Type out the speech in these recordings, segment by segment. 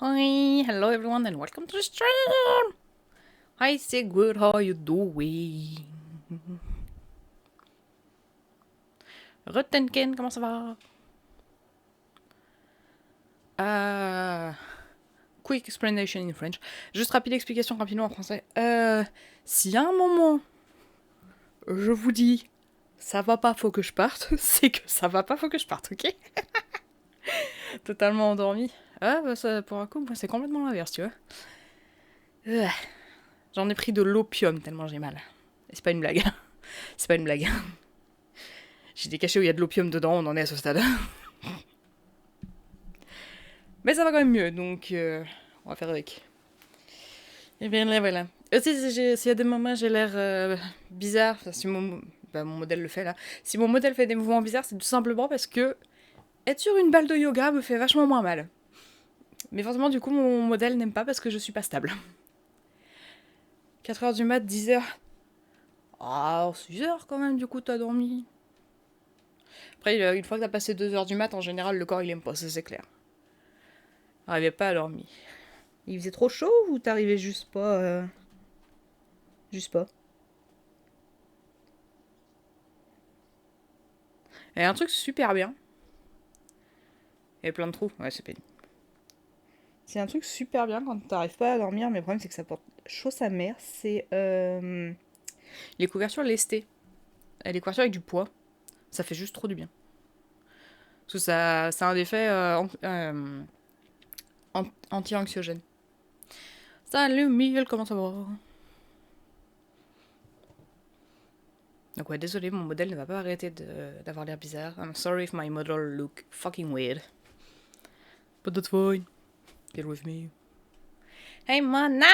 Hi, hello everyone and welcome to the stream! Hi Sigurd, how are you doing? Ruttenkin, comment ça va? Quick explanation in French. Juste rapide explication rapidement en français. Si à un moment, je vous dis ça va pas, faut que je parte, c'est que ça va pas, faut que je parte, ok? Totalement endormi. Ah, bah ça, pour un coup, moi c'est complètement l'inverse, tu vois. J'en ai pris de l'opium tellement j'ai mal. Et c'est pas une blague. C'est pas une blague. J'ai des cachets où il y a de l'opium dedans, on en est à ce stade. Mais ça va quand même mieux, donc on va faire avec. Et bien là, voilà. S'il y a des moments j'ai l'air bizarre, si mon modèle le fait là, si mon modèle fait des mouvements bizarres, c'est tout simplement parce que être sur une balle de yoga me fait vachement moins mal. Mais forcément, du coup, mon modèle n'aime pas parce que je suis pas stable. 4h du mat, 10h. Ah, 6h quand même, du coup, t'as dormi. Après, une fois que t'as passé 2h du mat, en général, le corps il aime pas, ça c'est clair. J'arrivais pas à dormir. Il faisait trop chaud ou t'arrivais juste pas Juste pas. Et un truc super bien. Il y a plein de trous, ouais, c'est pénible. C'est un truc super bien quand t'arrives pas à dormir, mais le problème c'est que ça porte chaud sa mère, c'est les couvertures lestées. Les couvertures avec du poids. Ça fait juste trop du bien. Parce que ça a un effet anti-anxiogène. Salut Miguel, comment ça va? Donc ouais, désolé, mon modèle ne va pas arrêter d'avoir l'air bizarre. I'm sorry if my model look fucking weird. But that's fine. Get with me. Hey Mona!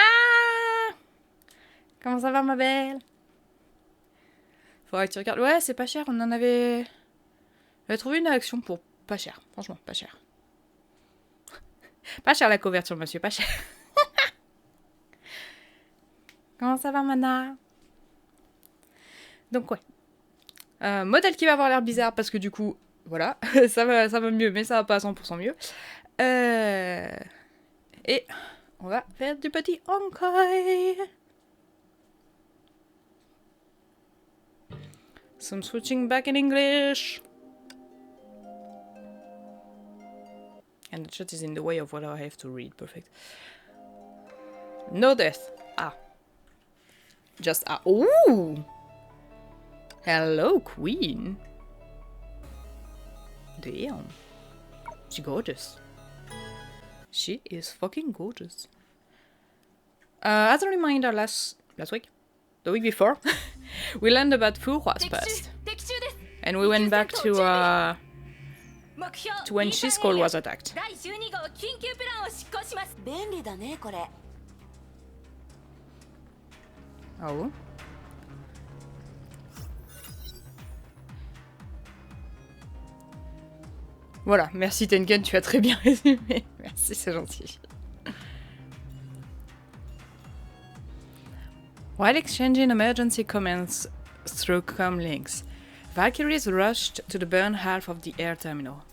Comment ça va ma belle? Faudrait que tu regardes. Ouais, c'est pas cher, on en avait... J'avais trouvé une action pour pas cher. Franchement, pas cher. Pas cher la couverture, monsieur, pas cher. Comment ça va Mana? Donc ouais. Modèle qui va avoir l'air bizarre parce que du coup, voilà, ça va mieux, mais ça va pas à 100% mieux. Et on va faire du petit Honkai. So I'm switching back in English. And the chat is in the way of what I have to read. Perfect. No death. Ah. Just ah. Ooh. Hello, Queen. Damn. She's gorgeous. She is fucking gorgeous. As a reminder, last week, the week before, we learned about Fu Hua's past, and we went back to when She's Skull was attacked. Oh. Voilà, merci Tengen, tu as très bien résumé. Merci, c'est gentil. While exchanging emergency comments through comlinks, Valkyries rushed to the burn half of the air terminal.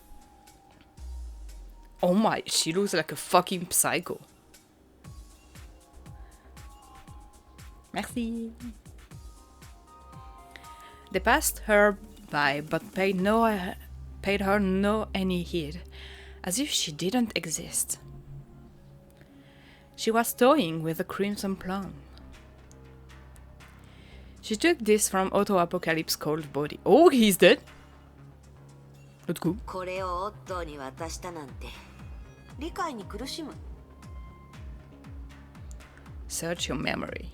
Oh my, she looks like a fucking psycho. Merci. They passed her by, but paid her no any heed, as if she didn't exist. She was toying with the crimson plum. She took this from Auto Apocalypse cold body. Oh, he's dead. Let's go. Search your memory.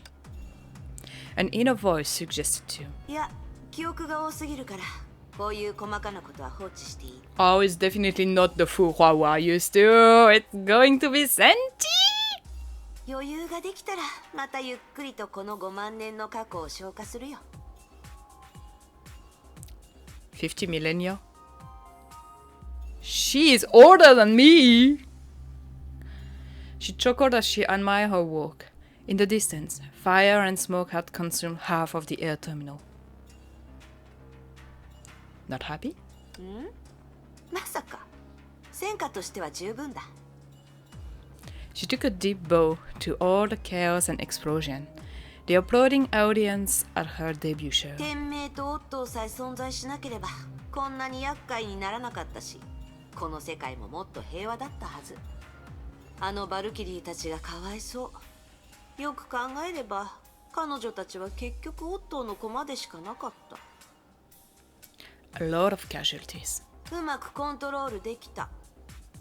An inner voice suggested to. Oh, it's definitely not the Fu Hua we are used to. It's going to be Senti. 余裕ができたらまたゆっくりとこの5万年の過去を消化するよ。50 millennia. She is older than me. She chuckled as she admired her work. In the distance, fire and smoke had consumed half of the air terminal. Not happy? まさか戦果としては十分だ。She took a deep bow to all the chaos and explosion. The applauding audience at her debut show. 天命とオットーさえ存在しなければこんなに厄介にならなかったし、この世界ももっと平和だったはず。あのバルキリーたちがかわいそう。よく考えれば彼女たちは結局オットーの駒でしかなかった。 A lot of casualties. うまくコントロールできた。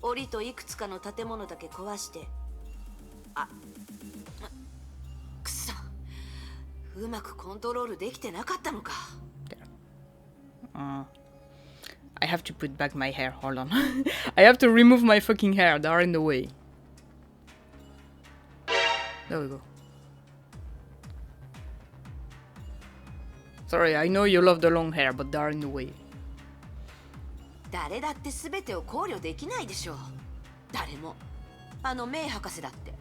檻といくつかの建物だけ壊して。くそ、うまくコントロールできてなかったのか。I have to put back my hair. Hold on. I have to remove my fucking hair. They are in the way. There we go. Sorry, I know you love the long hair, but they are in the way. 誰だって全てを考慮できないでしょう。誰も。あのメイ博士だって。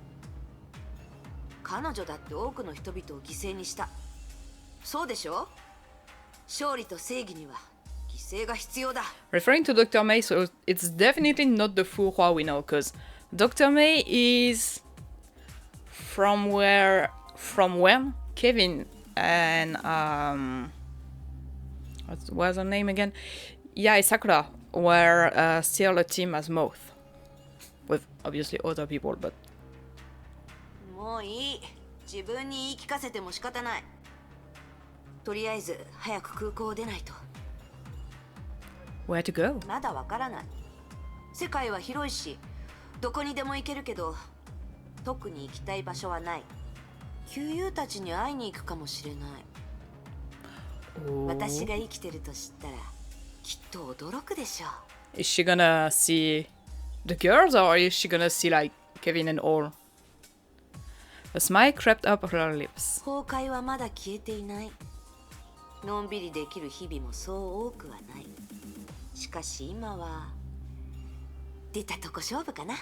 彼女だって多くの人々を犠牲にした。そうでしょ？勝利と正義には犠牲が必要だ。Referring to Dr. May, so it's definitely not the Fu Hua we know, because Dr. May is from when Kevin and what was her name again? Yeah, Sakura were still a team as Moth, with obviously other people, but もういい。自分に言い聞かせても仕方ない。とりあえず早く空港を出ないと。 where to go? まだわからない。世界は広いし、どこにでも行けるけど、特に行きたい場所はない。旧友たちに会いに行くかもしれない。私が生きてると知ったら、きっと驚くでしょう。 Is she gonna see the girls, or is she gonna see like Kevin and all? A smile crept up her lips. 崩壊はまだ消えていない。のんびりできる日々もそう多くはない。しかし今は出たとこ勝負かな。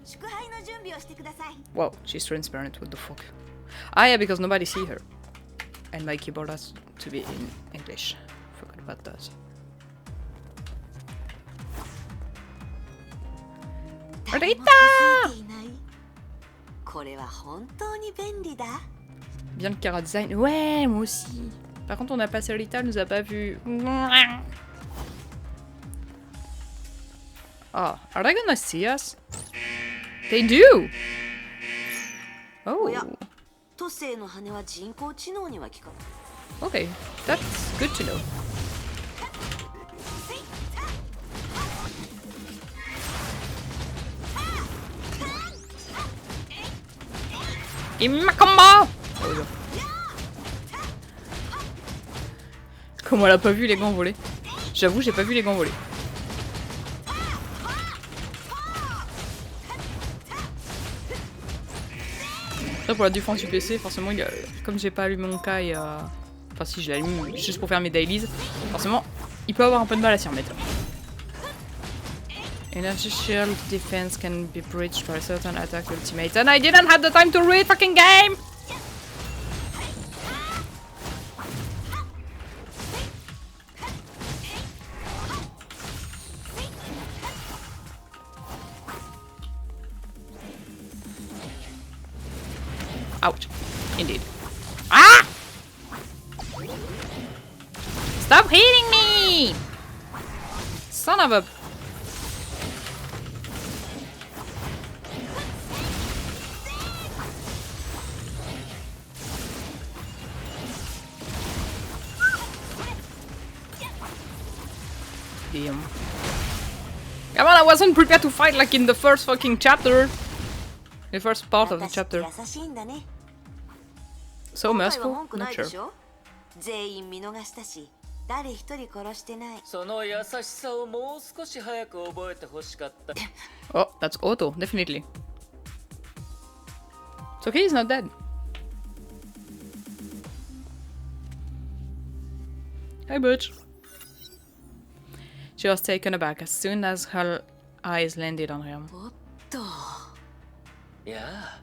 祝杯の準備をしてください。 Wow, she's transparent. What the fuck? Ah, yeah, because nobody see her. And my keyboard has to be in English. Forgot about that. Rita! これは本当に便利だ。 Bien le Cara Design. Ouais, moi aussi. Par contre, on a passé Rita, elle nous a pas vu. Oh, are they gonna see us? They do! Oh. 都政の羽は人工知能には効かない。 Okay, that's good to know. Imma combo! Comment elle a pas vu les gants voler? J'avoue, j'ai pas vu les gants voler. Après, pour la défense du PC, forcément, comme j'ai pas allumé mon Kai, enfin si je l'allume juste pour faire mes dailies, forcément, il peut avoir un peu de mal à s'y remettre. Energy shield defense can be breached by certain attack ultimates, and I didn't have the time to read fucking game! Ouch. Indeed. Ah! Stop hitting me! Son of a... Damn. Come on, I wasn't prepared to fight like in the first fucking chapter. The first part of the chapter. So merciful? Not sure. 全員見逃したし、誰一人殺してない。その優しさをもう少し早く覚えてほしかった。 Oh, that's Otto, definitely. It's okay, he's not dead. Hi, Butch. She was taken aback as soon as her eyes landed on him. おっと。いや。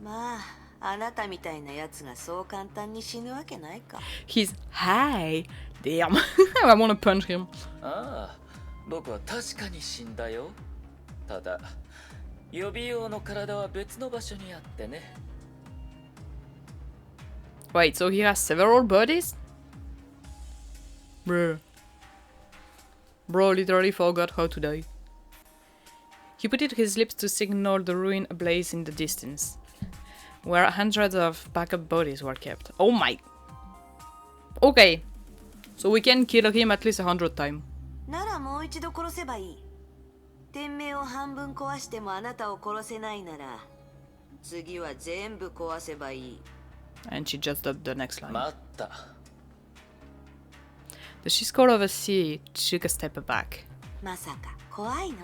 まあ、あなたみたいなやつがそう簡単に死ぬわけないか。He's high. Damn. I wanna punch him. ああ、僕は確かに死んだよ。ただ予備用の体は別の場所にあってね。 Wait, so he has several bodies? Bro. Bro literally forgot how to die. He put it to his lips to signal the ruin ablaze in the distance, where hundreds of backup bodies were kept. Oh my... Okay. So we can kill him at least 100 times. ならもう一度殺せばいい。店名を半分壊してもあなたを殺せないなら、次は全部壊せばいい。And she just dubbed the next line. 待った。 The She-Skull of the Sea took a step back. まさか怖いの？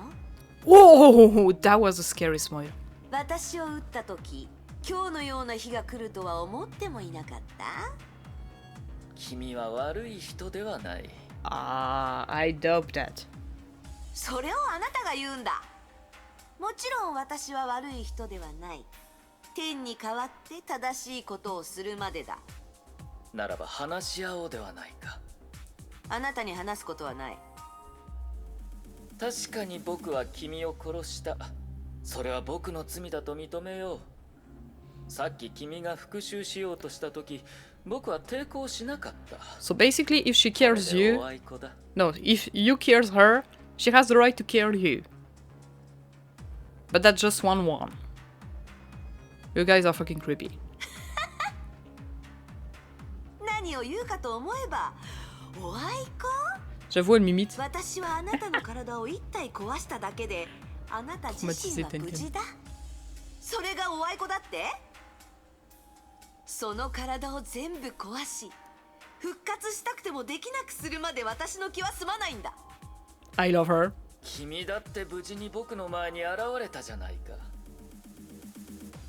Whoa! That was a scary smile. 私を撃った時、今日のような日が来るとは思ってもいなかった？君は悪い人ではない。I doubt that. それをあなたが言うんだ。もちろん私は悪い人ではない。天に代わって正しいことをするまでだ。ならば話し合おうではないか。あなたに話すことはない。確かに僕は君を殺した。それは僕の罪だと認めよう。さっき君が復讐しようとした時、僕は抵抗しなかった。So basically, if she kills you... おあいこだ。 No, if you kills her, she has the right to kill you. But that's just one. You guys are fucking creepy. 何を言うかと思えば、おあいこ？ J'avoue, elle m'imite. 私はあなたの体を一体壊しただけで、あなた自身は無事だ。それがおあいこだって？その体を全部壊し、復活したくてもできなくするまで私の気は済まないんだ。I love her. 君だって無事に僕の前に現れたじゃないか。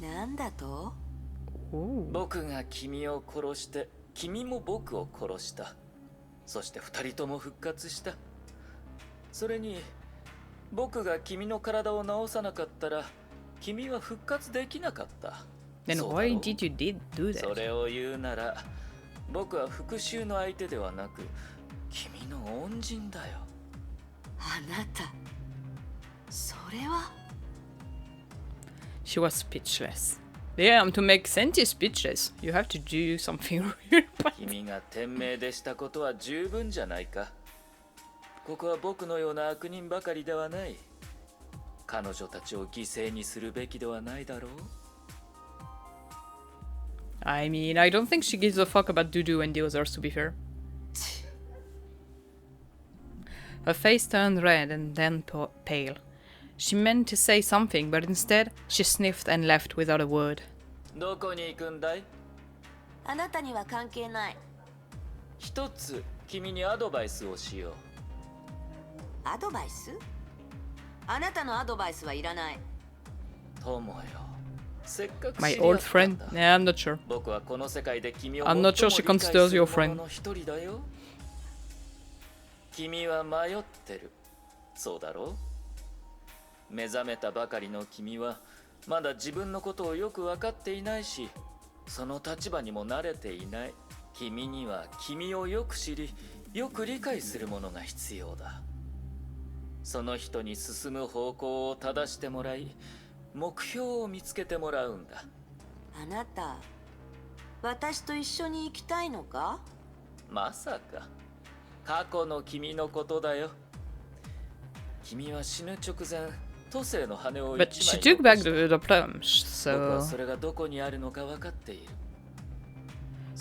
なんだと？僕が君を殺して、君も僕を殺した。そして二人とも復活した。それに僕が君の体を治さなかったら君は復活できなかった。 Then why did you do that? それを言うなら僕は復讐の相手ではなく君の恩人だよ。あなた、それは。 She was speechless. Damn, to make Senti speechless, you have to do something real bad. 君が天命でしたことは十分じゃないか。ここは僕のような悪人ばかりではない。彼女たちを犠牲にするべきではないだろう。 I mean, I don't think she gives a fuck about Dudu and the others, to be fair. Her face turned red and then pale. She meant to say something, but instead, she sniffed and left without a word. どこに行くんだい？あなたには関係ない。一つ君にアドバイスをしよう。アドバイス？あなたのアドバイスはいらない。友よ、せっかく My old friend? Yeah, I'm not sure. 僕はこの世界で君を I'm not sure she considers you a friend. 一人だよ。君は迷ってる。そうだろう？目覚めたばかりの君はまだ自分のことをよく分かっていないし、その立場にも慣れていない。君には君をよく知り、よく理解するものが必要だ。その人に進む方向を正してもらい、目標を見つけてもらうんだ。あなた、私と一緒に行きたいのか？まさか。過去の君のことだよ。君は死ぬ直前、都政の羽を But she took back the plums, 僕は so... それがどこにあるのか分かっている。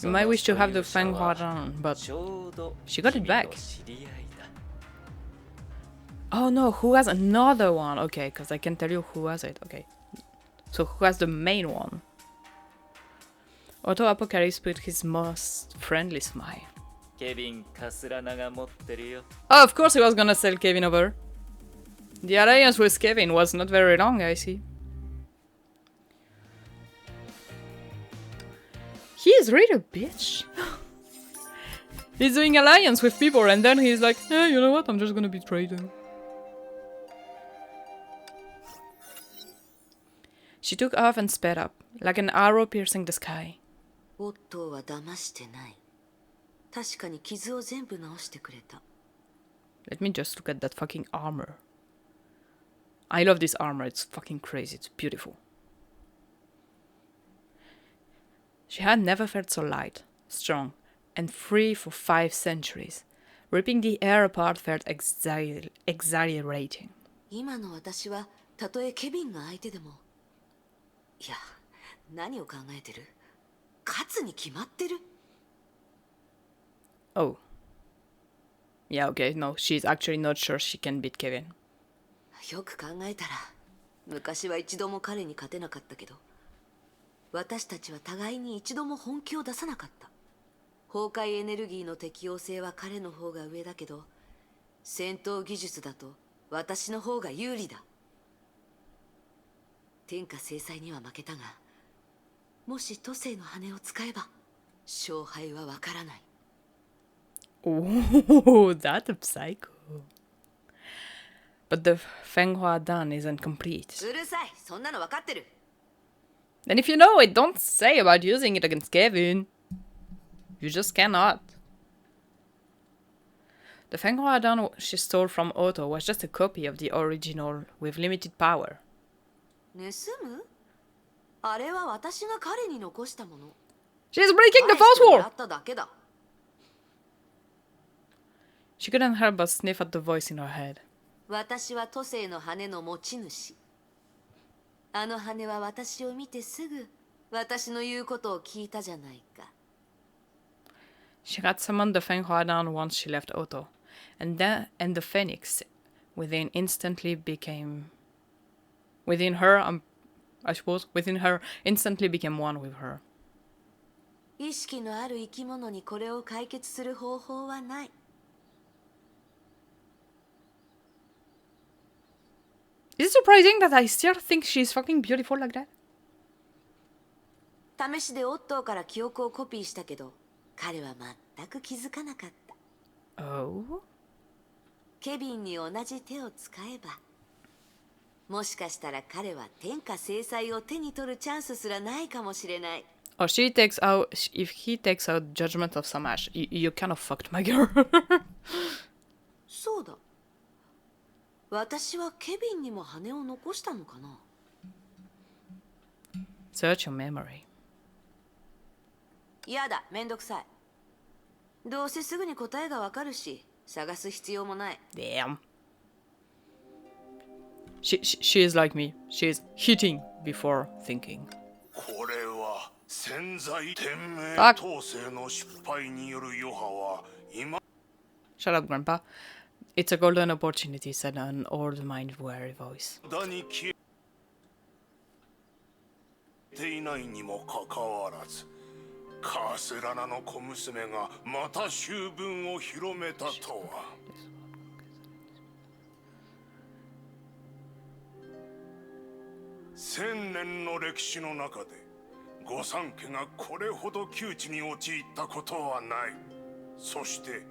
You might wish to have the Fang Hua down, but... ちょうど She got it back. 君の知り合いだ。 Oh no, who has another one? Okay, because I can tell you who has it. Okay. So who has the main one? Auto Apocalypse put his most friendly smile. ケビン・カスラナが持ってるよ。 Oh, of course he was gonna sell Kevin over. The alliance with Kevin was not very long, I see. He is really a bitch. He's doing alliance with people and then he's like, hey, you know what? I'm just gonna betray them. She took off and sped up, like an arrow piercing the sky. オットーは騙してない。確かに傷を全部直してくれた。 Let me just look at that fucking armor. I love this armor. It's fucking crazy. It's beautiful. She had never felt so light, strong, and free for 5 centuries. Ripping the air apart felt exhilarating. 今の私はたとえケビンが相手でも、いや、何を考えてる？勝つに決まってる。Oh. Yeah, okay, no, she's actually not sure she can beat Kevin. よく考えたら、昔は一度も彼に勝てなかったけど、私たちは互いに一度も本気を出さなかった。崩壊エネルギーの適応性は彼の方が上だけど、戦闘技術だと私の方が有利だ。天下制裁には負けたが、もし都政の羽を使えば勝敗はわからない。Oh, that's a psycho. But the Feng Hua Dan isn't complete. うるさい、そんなのわかってる。And if you know it, don't say about using it against Kevin. You just cannot. The Feng Hua Dan she stole from Otto was just a copy of the original with limited power. 盗む？あれは私が彼に残したもの。She's breaking the fourth や wall! っただけだ。She couldn't help but sniff at the voice in her head. 私は都政の羽の持ち主。あの羽は私を見てすぐ私の言うことを聞いたじゃないか。She had summoned the Feng Hua Dan once she left Otto, and the Phoenix within her instantly became one with her. 意識のある生き物にこれを解決する方法はない。Is it surprising that I still think she's fucking beautiful like that? 試しでオットーから記憶をコピーしたけど、彼は全く気づかなかった。Oh? ケビンに同じ手を使えば、もしかしたら彼は天下制裁を手に取るチャンスすらないかもしれない。Or if he takes out Judgment of Samash, you kind of fucked my girl. そうだ。私はケビンにも羽を残したのかな。Search your memory. やだ、めんどくさい。どうせすぐに答えがわかるし、探す必要もない。Damn. She is like me. She is hitting before thinking. これは潜在天命統制の失敗による余波は今 Shut up, Grandpa. It's a golden opportunity, said an old mind-weary voice. だに消えていないにもかかわらず、カーセラナの小娘がまた醜聞を広めたとは。1000年の歴史の中で御三家がこれほど窮地に陥ったことはない。そして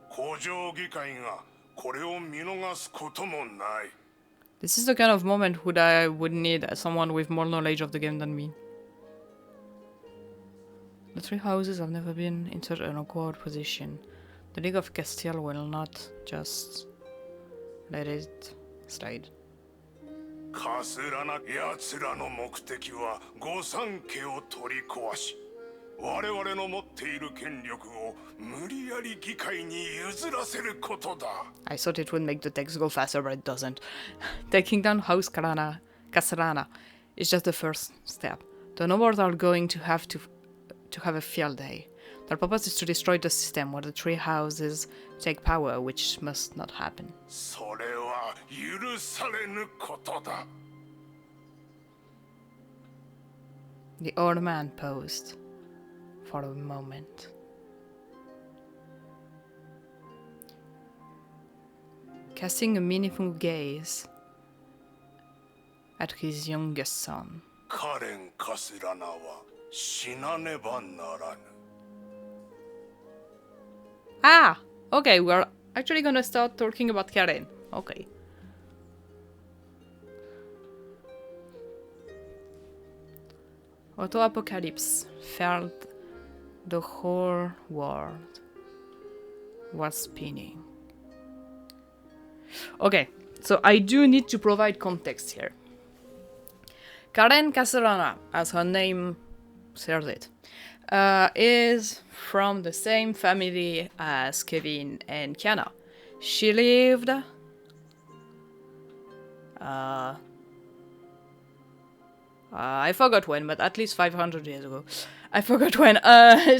皇城議会がこれを見逃すこともない。 This is the kind of moment I would need someone with more knowledge of the game than me. The 3 houses have never been in such an awkward position. The League of Castile will not just let it slide. カスラナ奴らの目的は御三家を取り壊し、我々の持っている権力を無理やり議会に譲らせることだ。I thought it would make the text go faster, but it doesn't. Taking down House Castellana is just the first step. The nobles are going to have a field day. Their purpose is to destroy the system where the 3 houses take power, which must not happen. それは許されぬことだ。The old man paused for a moment. Casting a meaningful gaze at his youngest son. カレン・カスラナは死なねばならぬ。Ah! Okay, we're actually gonna start talking about Karen. Okay. Auto-apocalypse felt the whole world was spinning. Okay, So I do need to provide context here. Karen Castellana, as her name says it, is from the same family as Kevin and Kiana. She lived I forgot when, but at least 500 years ago. I forgot when.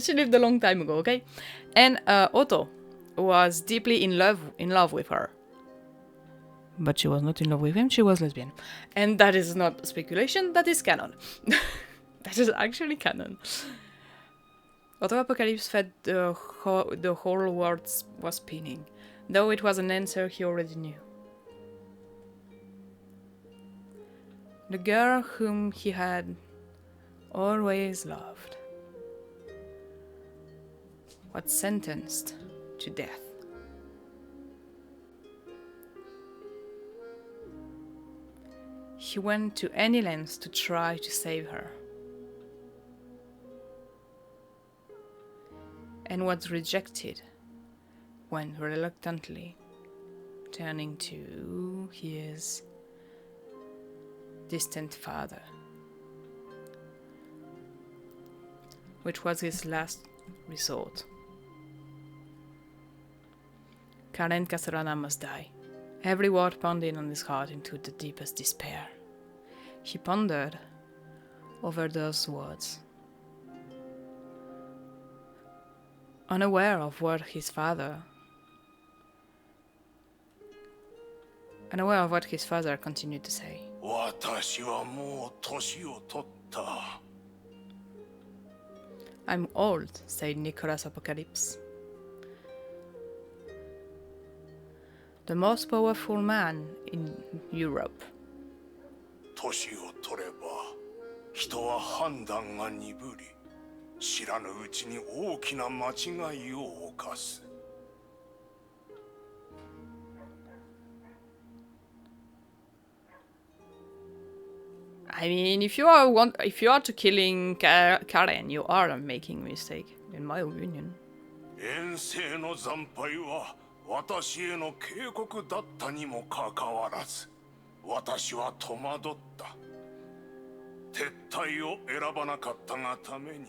She lived a long time ago, okay? And Otto was deeply in love with her. But she was not in love with him, she was lesbian. And that is not speculation, that is canon. That is actually canon. Apocalypse felt the whole world was spinning, though it was an answer he already knew. The girl whom he had always loved was sentenced to death. He went to any lengths to try to save her, and was rejected when reluctantly turning to his distant father, which was his last resort. Karen Castellana must die. Every word pounding on his heart into the deepest despair. He pondered over those words, unaware of what his father continued to say. I'm old, said Nicholas Apocalypse. The most powerful man in Europe. 年を取れば人は判断が鈍り知らぬうちに大きな間違いを犯す I mean, if you are to killing Karen, you are making a mistake, in my opinion. 遠征の惨敗は私への警告だったにもかかわらず私は戸惑った撤退を選ばなかったがために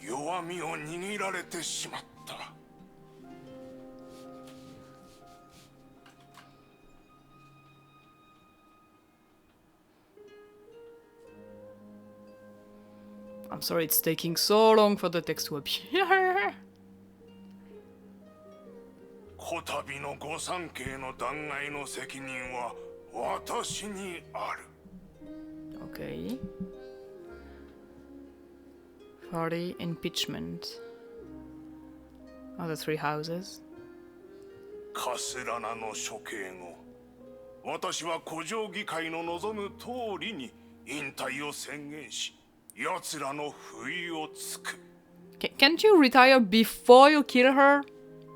弱みを握られてしまった I'm sorry it's taking so long for the text to appear. こたびの御三家の弾劾の責任は私にある Okay. For the impeachment of the three houses. カスラナの処刑後私は古城議会の望む通りに引退を宣言し奴らの不意をつく Can't you retire before you kill her?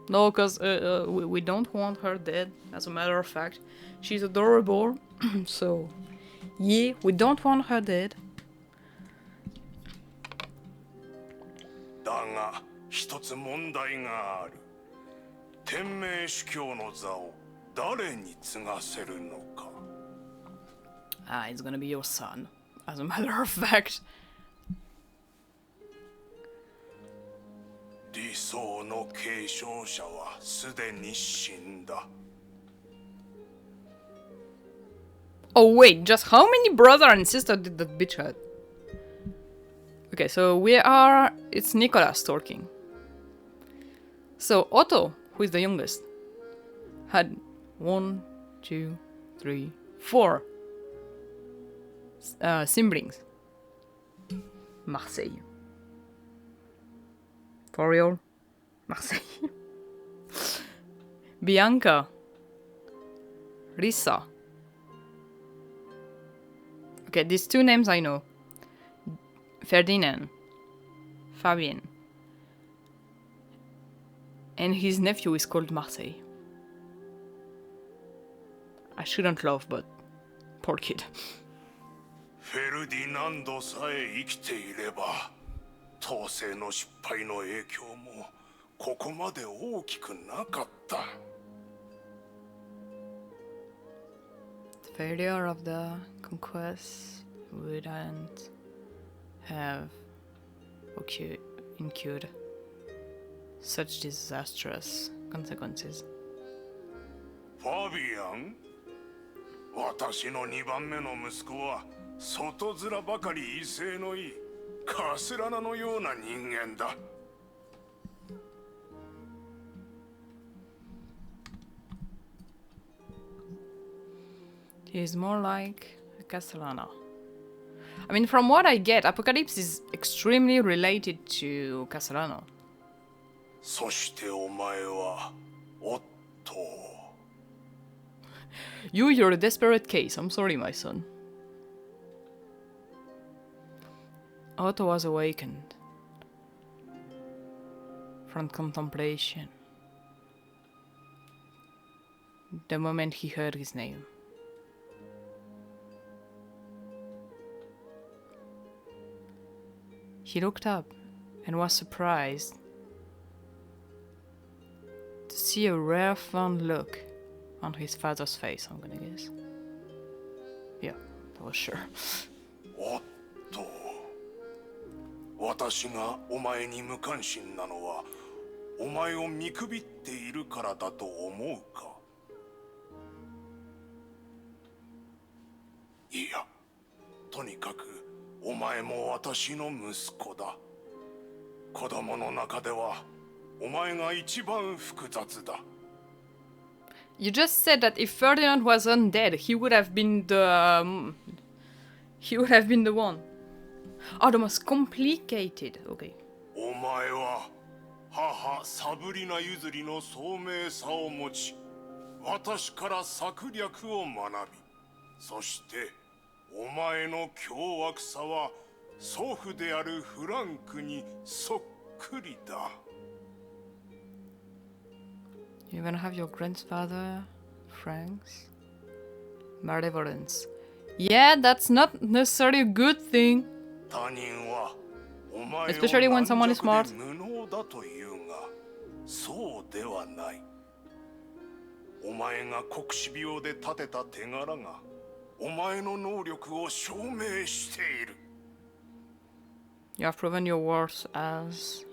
No, because we don't want her dead, as a matter of fact. She's adorable, so... Yeah, we don't want her dead. だが一つ問題がある天命主教の座を誰に継がせるのか It's gonna be your son, as a matter of fact. 理想の継承者はすでに死んだ Oh wait, just how many brother and sister did the bitch have? Okay, so it's Nicholas talking. So Otto, who is the youngest, had 1, 2, 3, 4 siblings. Marseille. For real? Marseille. Bianca. Risa. Okay, these two names I know. Ferdinand. Fabien. And his nephew is called Marseille. I shouldn't laugh, but poor kid. フェルディナンドさえ生きていれば統制の失敗の影響もここまで大きくなかった Failure of the conquest wouldn't have incurred such disastrous consequences. ファビアン、私の2番目の息子は外面ばかり威勢のいいカスラナのような人間だ。He is more like a Castellana. I mean, from what I get, Apocalypse is extremely related to Castellano. そしてお前は、おっと。You're a desperate case. I'm sorry, my son. Otto was awakened from contemplation the moment he heard his name. He looked up and was surprised to see a rare fond look on his father's face, I'm gonna guess. Yeah, that was sure. おっと。私がお前に無関心なのは、お前を見くびっているからだと思うか。いや、とにかくお前も私の息子だ。子供の中ではお前が一番複雑だ。You just said that if Ferdinand was undead, he would have been the one. Oh, the most complicated. Okay. お前は母サブリナ譲りの聡明さを持ち、私から策略を学び、そしてお前の凶悪さは祖父であるフランクにそっくりだ。You even have your grandfather, Frank's malevolence. Yeah, that's not necessarily a good thing. 他人はお前を Especially when someone is 軟 smart. 弱で無能だというが、そうではない。お前が黒死病で立てた手柄がお前の能力を証明している。You have proven your worth as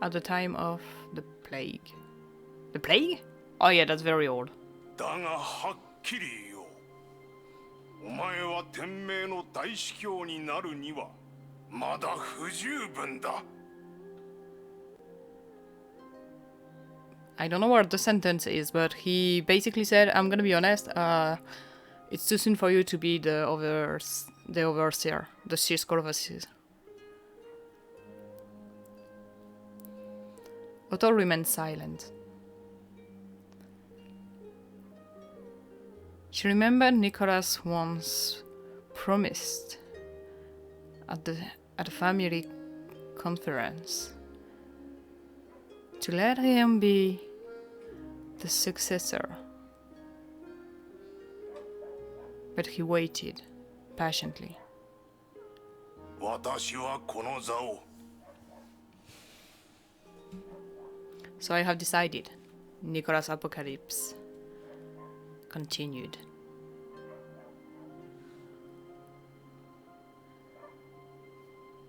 at the time of the plague. The plague? Oh yeah, that's very old. だがはっきり言おう。お前は天命の大司教になるにはまだ不十分だ。I don't know what the sentence is, but he basically said, I'm gonna be honest, it's too soon for you to be the overseer, the Seer School overseer. Otto remained silent. She remembered Nicholas once promised at the family conference to let him be the successor. But he waited patiently. 私はこの座を So I have decided, Nicholas Apocalypse continued.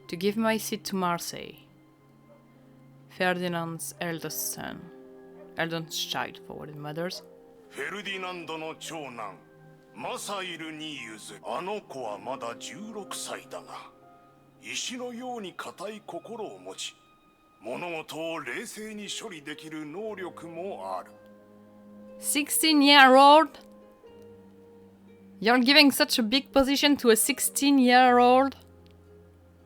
To give my seat to Marseille, Ferdinand's eldest child for the mothers. フェルディナンドの長男マサイルに譲る。あの子はまだ16歳だが、石のように固い心を持ち、物事を冷静に処理できる能力もある。16-year-old? You're giving such a big position to a 16-year-old?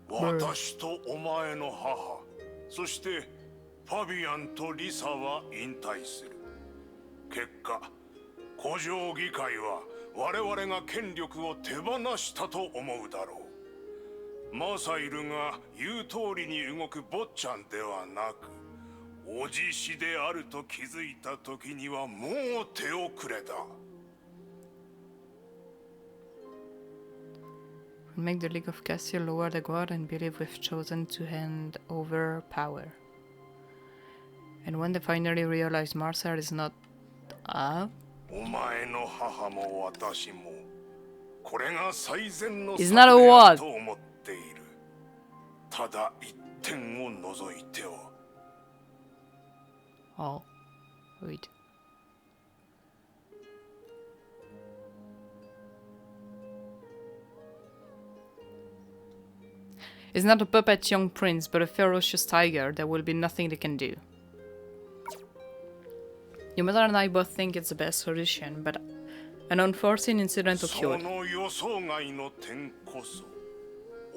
私とお前の母、そしてファビアンとリサは引退する。結果、古城議会は我々が権力を手放したと思うだろう。マサイルが言う通りに動く坊ちゃんではなく、おじしであると気づいた時にはもう手遅れだ。Make the League of Castile lower the guard and believe we've chosen to hand over power. And when they finally realize Marcel is not up, It's not a what? ただ一点を除いては Oh, wait. It's not a puppet young prince, but a ferocious tiger. There will be nothing they can do. Your mother and I both think it's the best solution, but an unforeseen incident occurred. その予想外の点こそ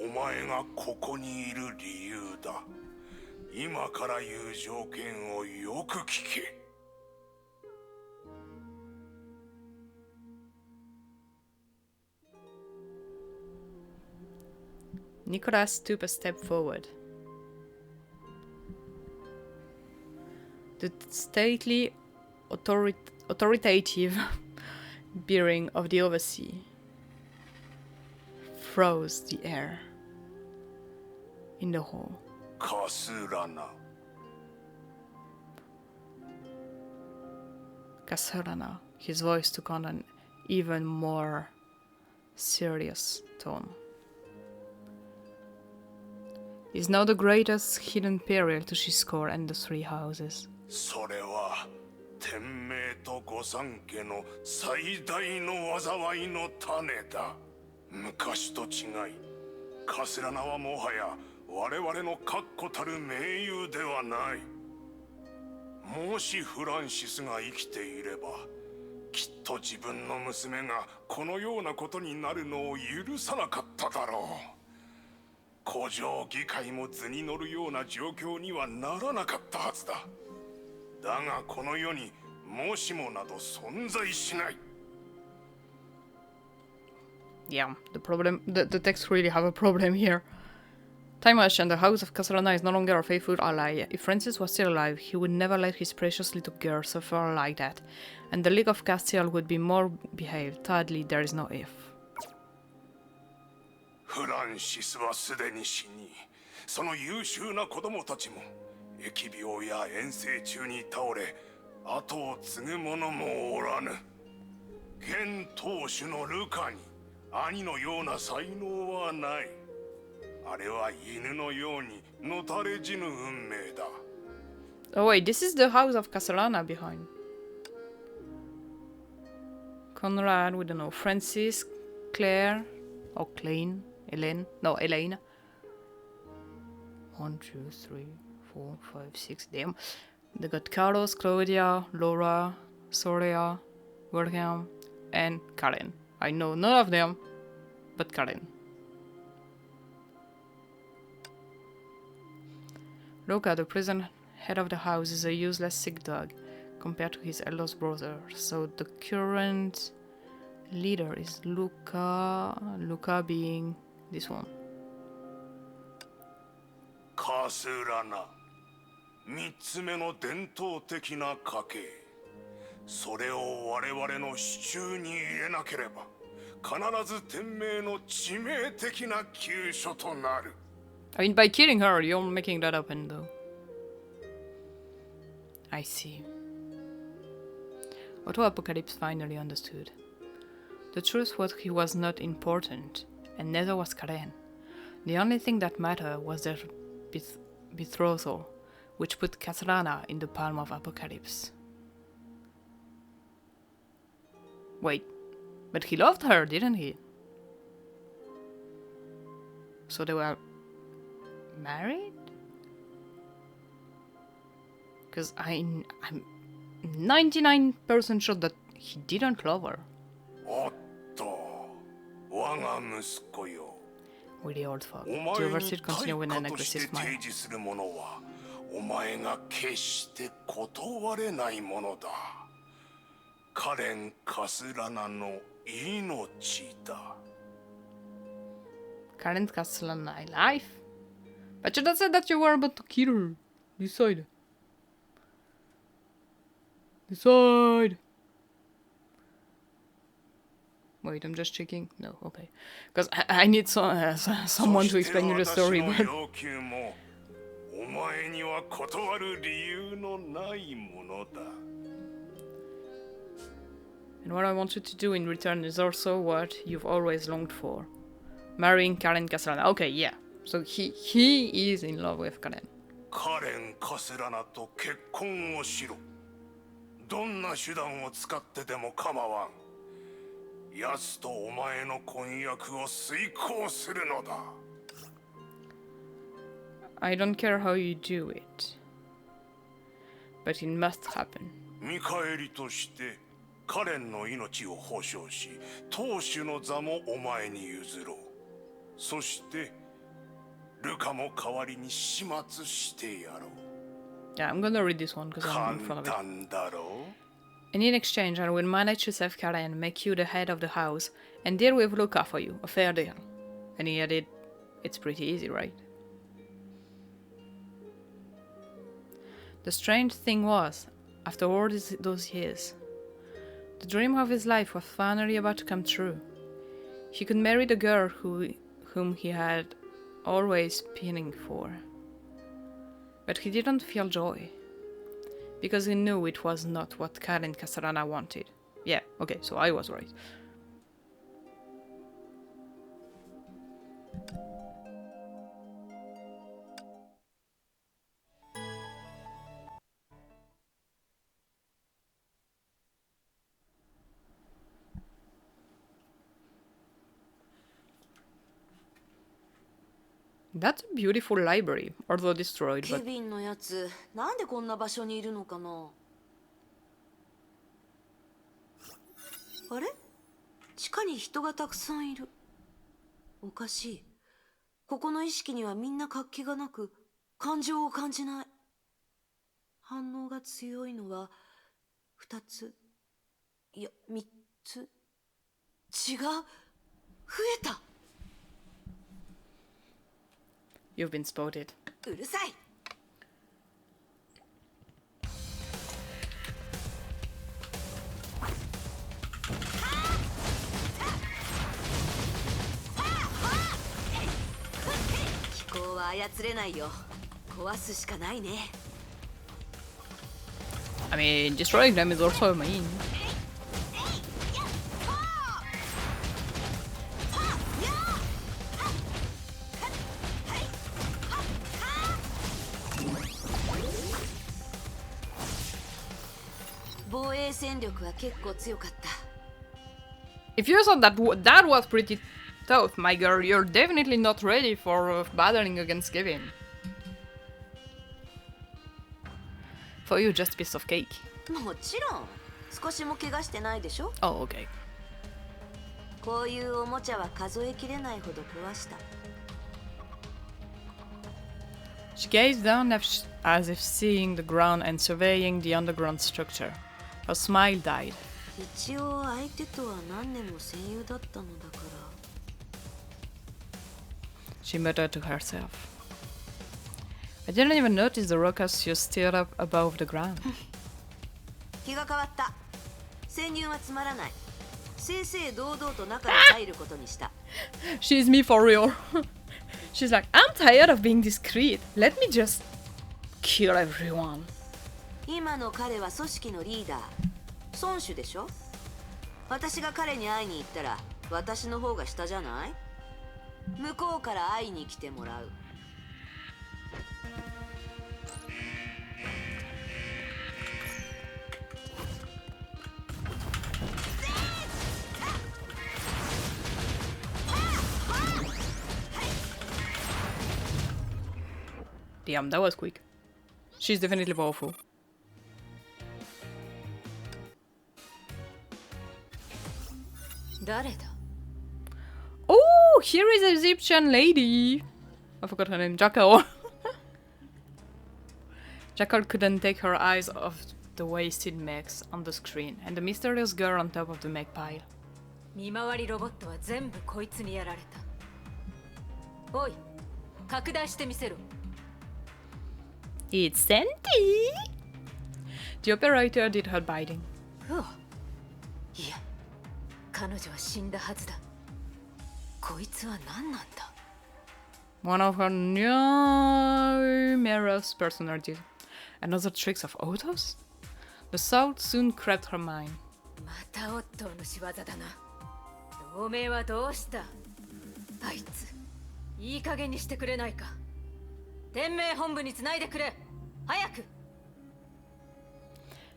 お前がここにいる理由だ。今から言う条件をよく聞け。Nicholas took a step forward. The stately, authoritative bearing of the overseer froze the air in the hall. カスラナ。Kasarana, his voice took on an even more serious tone. Is now the greatest hidden peril to Shiscore and the three houses. それは天命と御三家の最大の災いの種だ。昔と違い、カスラナはもはや我々の確固たる盟友ではない。もしフランシスが生きていれば、きっと自分の娘がこのようなことになるのを許さなかっただろう。古城議会も図に乗るような状況にはならなかったはずだ。だがこの世にもしもなど存在しない。Yeah, the text really have a problem here. Time Rush and the House of Castellana is no longer a faithful ally. If Francis was still alive, he would never let his precious little girl suffer like that. And the League of Castile would be more behaved. Thirdly, there is no if. フランシスはすでに死に、その優秀な子供たちも疫病や遠征中に倒れ、後を継ぐ者もおらぬ。現当主のルカに兄のような才能はない。あれは犬のようにのたれ死ぬ運命だ。Oh wait, this is the House of Castellana behind. Conrad, we don't know. Francis, Claire, or Klein, Elaine. No, Elaine. 1, 2, 3, 4, 5, 6. Damn. They got Carlos, Claudia, Laura, Soria, Wilhelm, and Karen. I know none of them, but Karen. Luca, the present head of the house, is a useless sick dog compared to his eldest brother. So the current leader is Luca. Luca being this one. カスラナ、三つ目の伝統的な家系。それを我々の手中に入れなければ、必ず天命の致命的な急所となる。I mean, by killing her, you're making that happen, though. I see. OkikuOverlays finally understood. The truth was he was not important, and neither was Karen. The only thing that mattered was their betrothal, which put Castellana in the palm of Apocalypse. Wait, but he loved her, didn't he? So they were married? Because I'm 99% sure that he didn't love her. おっと、我が息子よ。 With the old fog. お The 前 overseer に continued with 対 an 価として aggressive 提 smile. 示するものは、お前が決して断れないものだ。カレン・カスラナの命だ。Karen Castellana alive? But you just said that you were about to kill her. Decide. Decide. Wait, I'm just checking. No, okay. Because I need someone to explain you the story, but... 要求もお前には断る理由のないものだ。And what I want you to do in return is also what you've always longed for. Marrying Karen Castellana. Okay, yeah. So he is in love with Karen. カレン・カセラナと結婚をしろ。どんな手段を使ってでも構わん。奴とお前の婚約を遂行するのだ。I don't care how you do it, but it must happen. 見返りとしてカレンの命を保証し、当主の座もお前に譲ろう。そしてルカも代わりに始末してやろう。Yeah, I'm gonna read this one because I'm in front of it. 簡単だろう。 And in exchange, I will manage to save Karen, make you the head of the house, and deal with Luca for you. A fair deal. And he added, it's pretty easy, right? The strange thing was, after all those years, the dream of his life was finally about to come true. He could marry the girl whom he had always pining for. But he didn't feel joy, because he knew it was not what Karen Castellana wanted. Yeah, okay, so I was right. That's a beautiful library, although destroyed, ケ but ビンのやつ、なんでこんな場所にいるのかな。あれ？地下に人がたくさんいる。おかしい。ここの意識にはみんな活気がなく、感情を感じない。反応が強いのは2つ、いや3つ。違う。増えた。you've been spotted. うるさい。気候は操れないよ。壊すしかないね。I mean, destroying them is also a mean. If you thought that was pretty tough, my girl, you're definitely not ready for battling against Kevin. For you, just a piece of cake. もちろん。少しも怪我してないでしょ。 Oh, okay. こういうおもちゃは数えきれないほど壊した。 She gazed down as if seeing the ground and surveying the underground structure. Her smile died. 一応相手とは何年も戦友だったのだから。 She muttered to herself. I didn't even notice the rockers you stirred up above the ground. 気が変わった。潜入はつまらない。正々堂々と中に入ることにした。She's me for real. She's like, I'm tired of being discreet. Let me just kill everyone. 今の彼は組織のリーダー。孫主でしょ。私が彼に会いに行ったら、私の方が下じゃない？向こうから会いに来てもらう。Damn, that was quick. She's definitely powerful. Oh, here is an Egyptian lady. I forgot her name. Jackal. Jackal couldn't take her eyes off the wasted mechs on the screen and the mysterious girl on top of the mech pile. 見回りロボットは全部こいつにやられた。おい、拡大してみせろ。It's Sandy! The operator did her bidding. うわ、いや、彼女は死んだはずだ。こいつは何なんだ。 One of her numerous personalities. Another tricks of autos? The thought soon crept her mind. またオットーの仕業だな。同盟はどうした？あいつ、いい加減にしてくれないか。天命本部につないでくれ。早く。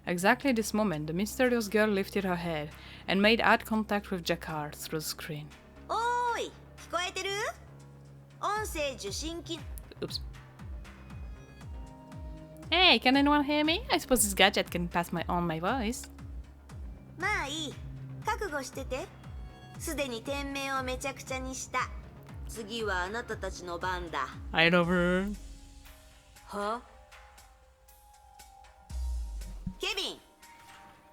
Exactly at this moment, the mysterious girl lifted her head and made eye contact with Jakar through the screen. おーい、聞こえてる？音声受信機。 Oops. Hey, can anyone hear me? I suppose this gadget can pass on my voice. まあいい。覚悟してて。すでに天命をめちゃくちゃにした。次はあなたたちの番だ。I love her. は？ケビン、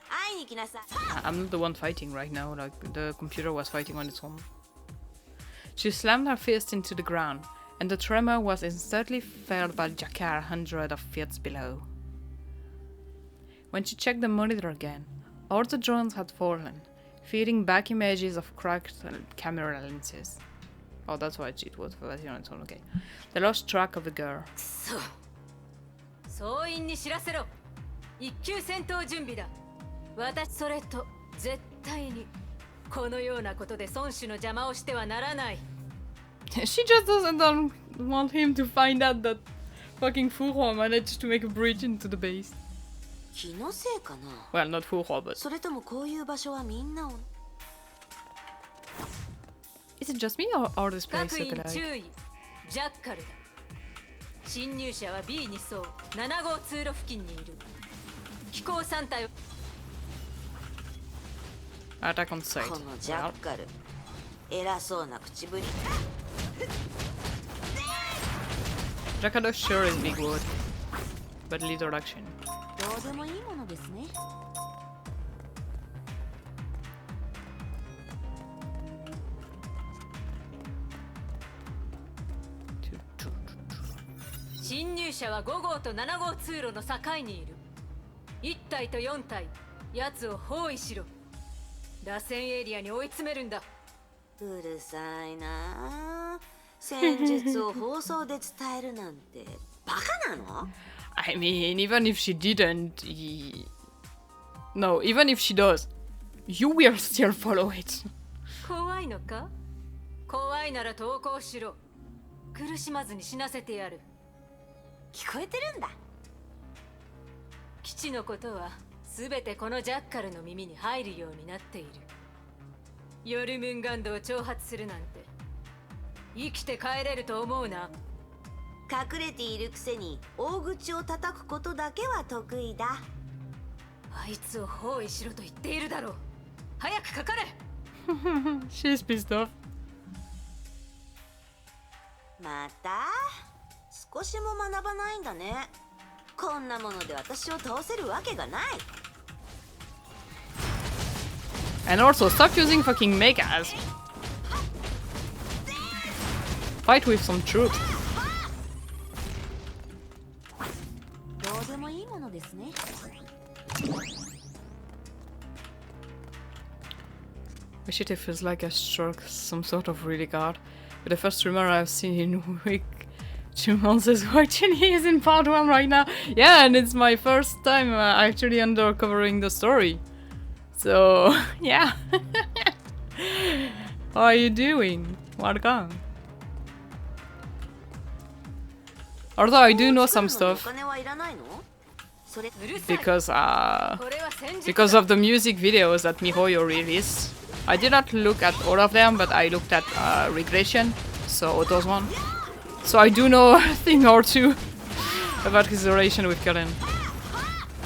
会いに来なさい。 I'm not the one fighting right now, like the computer was fighting on its own. She slammed her fist into the ground, and the tremor was instantly felt by Jakar hundreds of feet below. When she checked the monitor again, all the drones had fallen, feeding back images of cracked camera lenses. Oh, that's why it was fighting on its own, okay. They lost track of the girl. くそ。総員に知らせろ。一級戦闘準備だ。私それと絶対にこのようなことで孫子の邪魔をしてはならない。She just doesn't want him to find out that fucking Fu Hua managed to make a breach into the base. 気のせいかな。 Well, not Fu Hua, but... それともこういう場所はみんなを。 Is it just me or this place 各員 look 注 alike? 意。ジャッカルだ。侵入者は B2 層7号通路付近にいる。機構3体を。 Attack on sight. このジャッカル、偉そうな口ぶり。 Jakado sure is big word, but little action. どうでもいいものですね。侵入者は5号と7号通路の境にいる。1体と4体、奴を包囲しろ。螺旋エリアに追い詰めるんだ。うるさいなあ。戦術を放送で伝えるなんてバカなの？ I mean, even if she didn't... No, even if she does, you will still follow it. 怖いのか？怖いなら投降しろ。苦しまずに死なせてやる。聞こえてるんだ。基地のことは全てこのジャッカルの耳に入るようになっている。ヨルムンガンドを挑発するなんて生きて帰れると思うな。隠れているくせに大口を叩くことだけは得意だ。あいつを包囲しろと言っているだろう。早くかかれ。She's pissed off. また少しも学ばないんだね。こんなもので私を倒せるわけがない。 And also, stop using fucking mechas. Fight with some troops. どうでもいいものですね。 My shit, it feels like I struck some sort of really hard. But the first streamer I've seen in week 2 months is watching. He is in part 1 right now. Yeah, and it's my first time actually undercovering the story. So, yeah. How are you doing? Welcome. Although I do know some stuff because of the music videos that MiHoYo released. I did not look at all of them, but I looked at Regression, so Otto's one. So I do know a thing or two about his relation with Karen.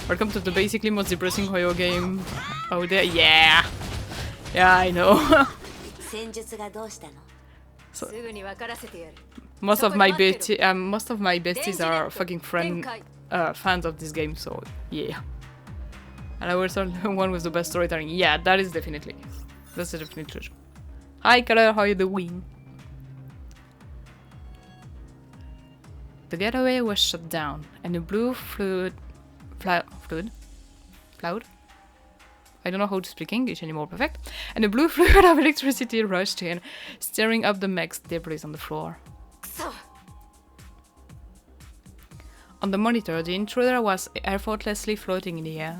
Welcome to the basically most depressing Hoyo game out there. Yeah! Yeah, I know. So, most of my besties are fucking fans of this game, so yeah. And I was the one with the best storytelling. Yeah, that's definitely true. Hi, Kara, how are you doing? The getaway was shut down, and a blue cloud? I don't know how to speak English anymore, perfect. And a blue fluid of electricity rushed in, stirring up the mech's debris on the floor. On the monitor, the intruder was effortlessly floating in the air.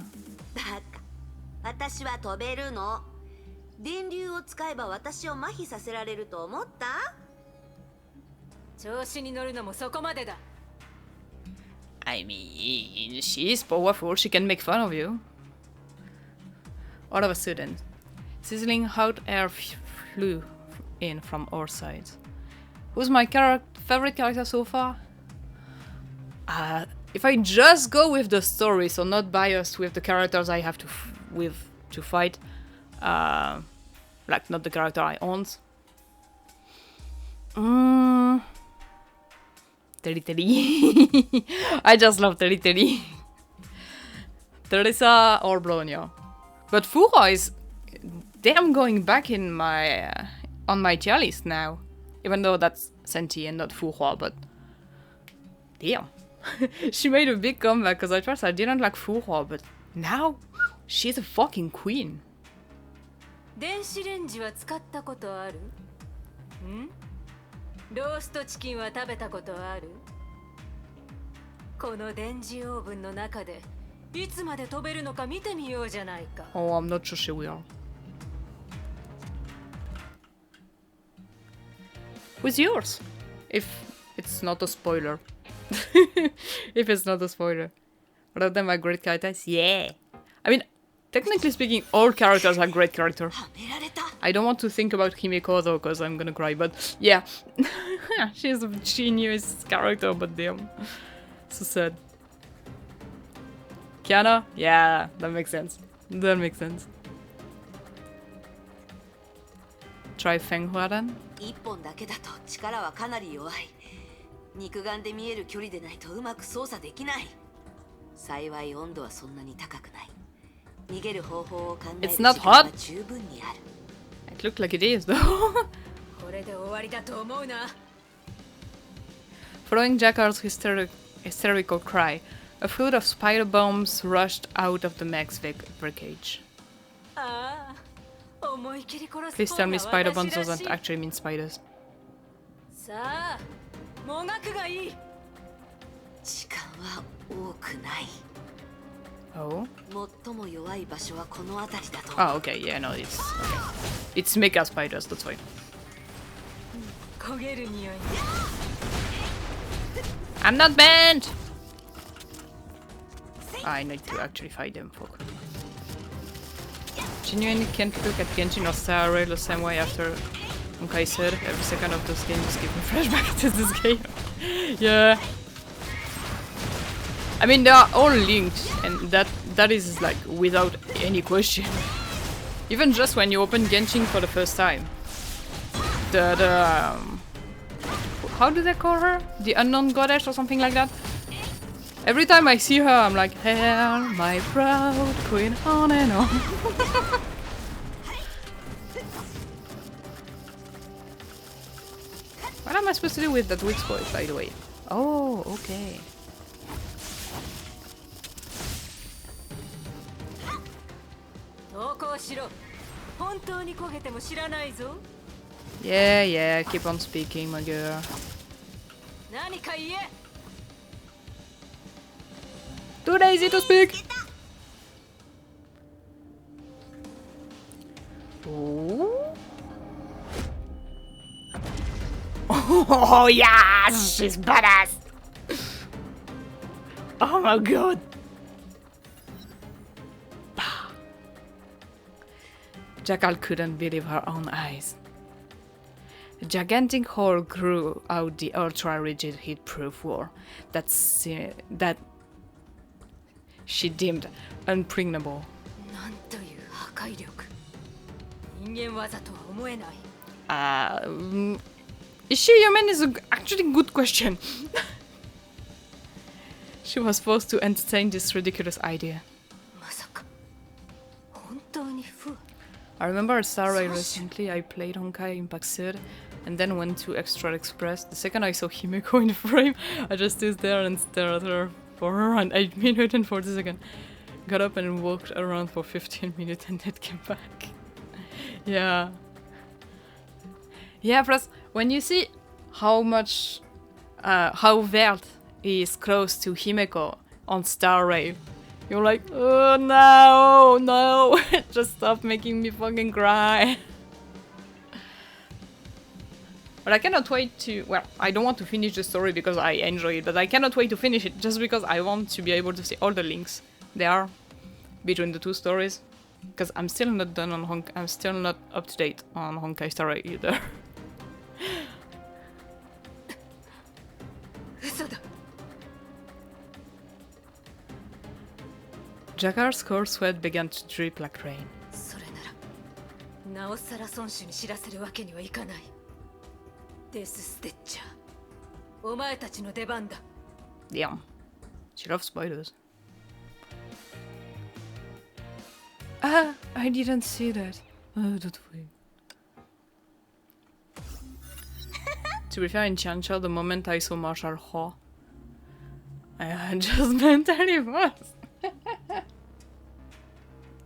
私は飛べるの。電流を使えば私を麻痺させられると思った？調子に乗るのもそこまでだ。I mean, she's powerful, she can make fun of you. All of a sudden, sizzling hot air flew in from all sides. Who's my favorite character so far? If I just go with the story, so not biased with the characters I have to fight, like not the character I own. Teri. I just love Teri. Teresa or Bronya. But Fu Hua is damn going back in my on my tier list now. Even though that's Senti and not Fu Hua, but damn. She made a big comeback because at first I didn't like Fu Hua, but now she's a fucking queen. 電子レンジは使ったことある？ん？ローストチキンは食べたことある？この電磁オーブンの中でいつまで飛べるのか見てみようじゃないか。Oh, I'm not sure she will. Who's yours? If it's not a spoiler. If it's not a spoiler. One of them are great characters? Yeah. I mean, technically speaking, all characters are great characters. I don't want to think about Himeko though, because I'm gonna cry, but yeah. She's a genius character, but damn. So sad. Kiana? Yeah, that makes sense. That makes sense. Try Feng Hua then? 一本だけだと力はかなり弱い。肉眼で見える距離でないとうまく操作できない。幸い温度はそんなに高くない。逃げる方法を考える時間は十分にある。It looked like it is though. これで終わりだと思うな。Following Jackar's hysterical cry, a flood of spider bombs rushed out of the mech's wreckage. Please tell me spider bombs doesn't actually mean spiders. さあ、もがくがいい。時間は多くない。Oh? 最も弱い場所はこの辺りだと。Oh, okay, yeah, no, it's okay. It's mecha spiders, that's fine. 焦げる匂い。I'm not banned! I need to actually fight them, fuck. Genuinely can't look at Genshin or Star Rail the same way after Honkai said. Every second of those games give me flashback to this game. Yeah. I mean, they are all linked, and that is like without any question. Even just when you open Genshin for the first time. How do they call her? The unknown goddess or something like that? Every time I see her, I'm like, hail my proud queen, on and on. What am I supposed to do with that weak spot, by the way? Oh, okay. Yeah, keep on speaking, my girl. Too lazy to speak! Oh, oh yes! She's badass! Oh my god! Jackal couldn't believe her own eyes. A gigantic hole grew out the ultra-rigid heat-proof wall that she deemed unpregnable. Is she human? Is actually a good question. She was forced to entertain this ridiculous idea. I remember at Star Rail recently I played Honkai Impact third and then went to Extra Express. The second I saw Himeko in frame, I just stood there and stared at her for around 8 minutes and 40 seconds. Got up and walked around for 15 minutes and then came back. Yeah. Yeah, plus when you see how much, how Vert is close to Himeko on Star Rail, You're like, oh no, no, just stop making me fucking cry. But I cannot wait to, well, I don't want to finish the story because I enjoy it, but I cannot wait to finish it just because I want to be able to see all the links there are between the two stories. Because I'm still not done on Honkai, I'm still not up to date on Honkai Star either. Jakar's cold sweat began to drip like rain. それならなおさら孫子に知らせるわけにはいかない。デスステッチャー、お前たちの出番だ。 Damn. She loves spiders. Ah, I didn't see that. Oh, don't worry. To be fair, in Chancha, the moment I saw Marshall Hua, I just mentally was.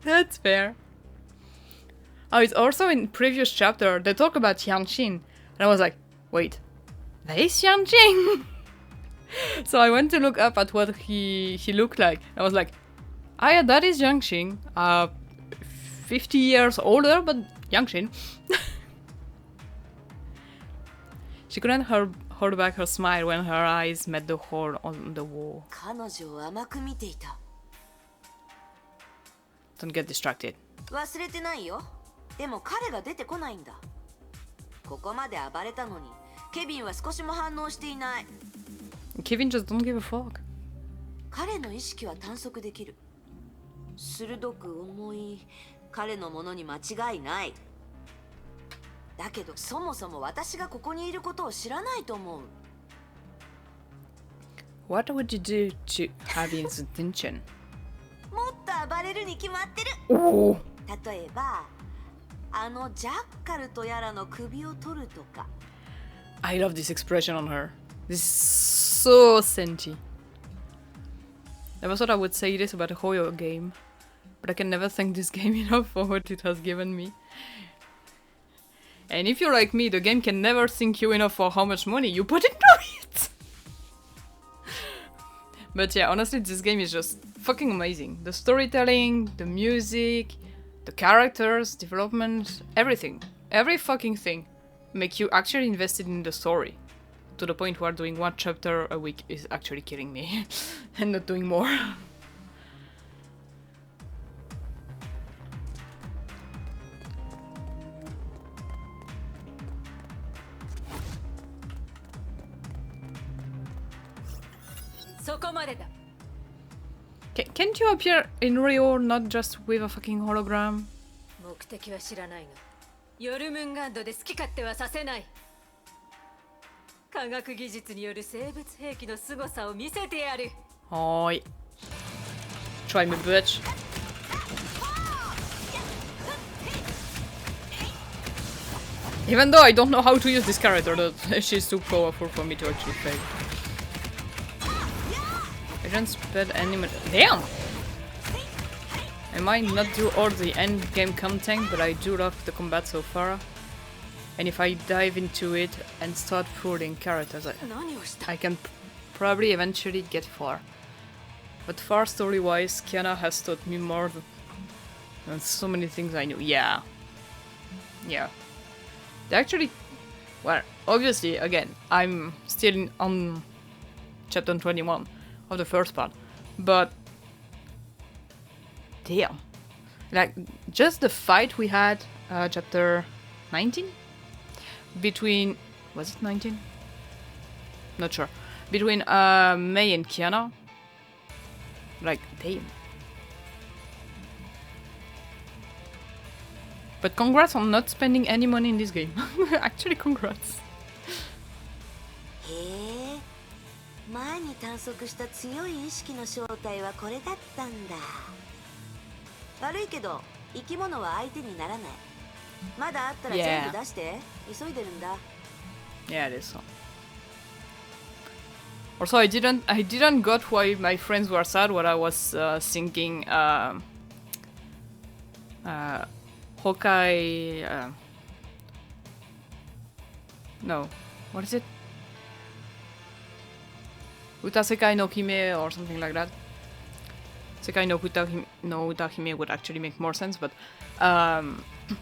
That's fair. Oh, it's also in previous chapter, they talk about Xianqin. And I was like, wait, that is Xianqin? So I went to look up at what he looked like. I was like, ah yeah, that is Xianqin. 50 years older, but Xianqin. She couldn't hold back her smile when her eyes met the hole on the wall. 彼女を甘く見ていた。 Don't get distracted. 忘れてないよ。でも彼が出てこないんだ。ここまで暴れたのに、ケビンは少しも反応していない。 Kevin just don't give a fuck. 彼の意識は探索できる。鋭く重い彼のものに間違いない。だけどそもそも私がここにいることを知らないと思う。 What would you do to have his attention? もっと暴れるに決まってる。 Oh. 例えば、あのジャッカルとやらの首を取るとか。 I love this expression on her. This is so senti. Never thought I would say this about a horror game, but I can never thank this game enough for what it has given me. And if you're like me, the game can never thank you enough for how much money you put into it. But yeah, honestly, this game is just fucking amazing. The storytelling, the music, the characters, development, everything. Every fucking thing make you actually invested in the story. To the point where doing one chapter a week is actually killing me. And not doing more. Can't you appear in Rio not just with a fucking hologram? 目的は知らないが、ヨルムンガンドで好き勝手はさせない。科学技術による生物兵器の凄さを見せてやる。はい。Try me, bitch. Even though I don't know how to use this character, that she's too powerful for me to actually play. I don't spend any money. Damn! I might not do all the end game content, but I do love the combat so far. And if I dive into it and start pulling characters, I can probably eventually get far. But far story-wise, Kiana has taught me more than so many things I knew. Yeah. Yeah. They actually... Well, obviously, again, I'm still on chapter 21 of the first part. But... Damn. Like, just the fight we had, chapter 19? Between... Was it 19? Not sure. Between Mei and Kiana. Like, damn. But congrats on not spending any money in this game. Actually, congrats. へえ、前に探索した強い意識の正体はこれだったんだ。悪いけど生き物は相手にならない。まだあったら全部出して、急いでるんだ。Yeah, it is so. Also, I didn't got why my friends were sad when I was singing Honkai. No, what is it? Utasekai no Kime or something like that. Sekai no Utahime would actually make more sense, but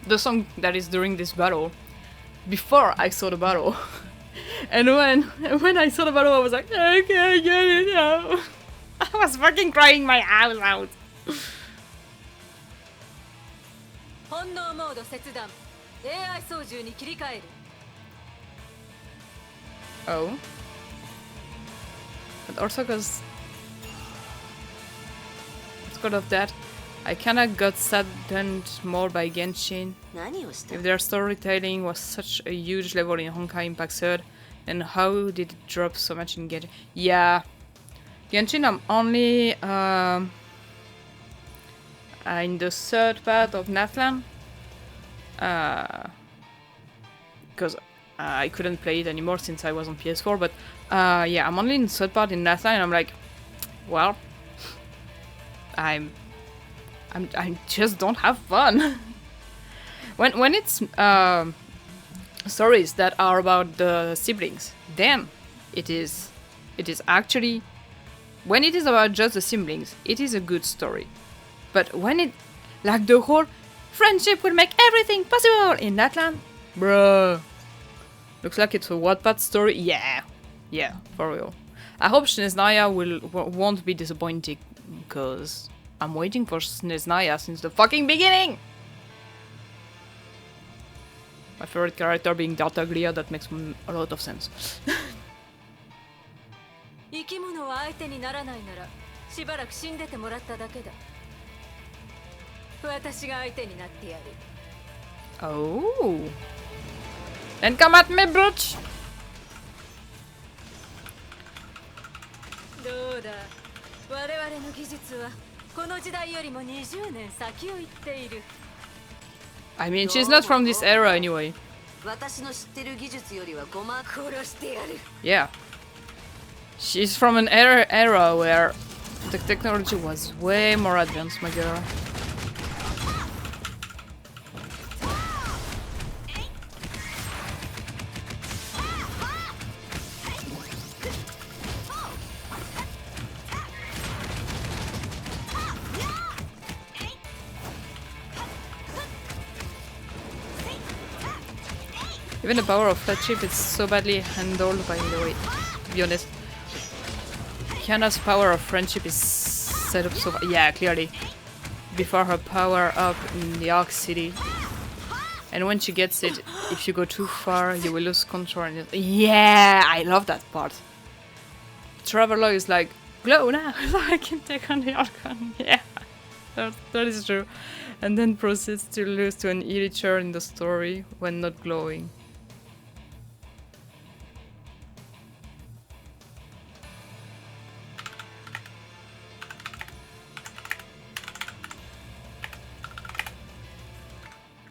the song that is during this battle, before I saw the battle, and when I saw the battle, I was like, I can't get it now. I was fucking crying my eyes out. 本能モード切断 AI 操縦に切り替える Oh. But also because of that, I kinda got saddened more by Genshin. 何をした If their storytelling was such a huge level in Honkai Impact 3rd, then how did it drop so much in Genshin? Yeah. Genshin, I'm only in the third part of Nathlan. Because I couldn't play it anymore since I was on PS4, but yeah, I'm only in the third part in Nathlan, and I'm like, well, I just don't have fun. when it's stories that are about the siblings, then it is actually, when it is about just the siblings, it is a good story. But when it, like the whole friendship will make everything possible in Natlan, bruh, looks like it's a Wattpad story. Yeah, for real. I hope Sneznaya won't be disappointing, because I'm waiting for Sneznaya since the fucking beginning. My favorite character being Tartaglia, that makes a lot of sense. 生き物は相手にならないならしばらく死んでてもらっただけだ私が相手になってやる Oh. Then come at me, bitch! どうだ我々の技術はこの時代よりも20年先を行っている I mean, she's not from this era anyway. 私の知ってる技術よりは5万殺してやる Yeah. She's from an era where the technology was way more advanced, my girl. Even the power of friendship is so badly handled, by the way, to be honest. Kiana's power of friendship is set up so... Yeah, clearly. Before her power up in the Arc City. And when she gets it, if you go too far, you will lose control. And yeah, I love that part. Traveler is like, glow now, I can take on the Archon. Yeah, that is true. And then proceeds to lose to an Illicher in the story when not glowing.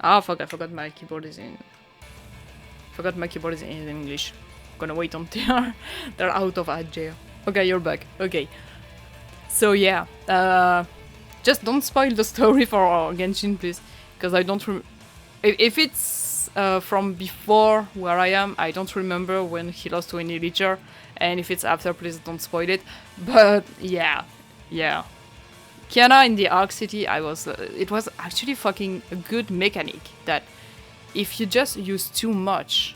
Ah, fuck, I forgot my keyboard is in... Forgot my keyboard is in English. Gonna wait until they're out of ad jail. Okay, you're back. Okay. So yeah, just don't spoil the story for Genshin, please. Because I don't... If it's from before where I am, I don't remember when he lost to an Illicher. And if it's after, please don't spoil it. But yeah. Kiana in the Arc City, it was actually fucking a good mechanic that if you just use too much,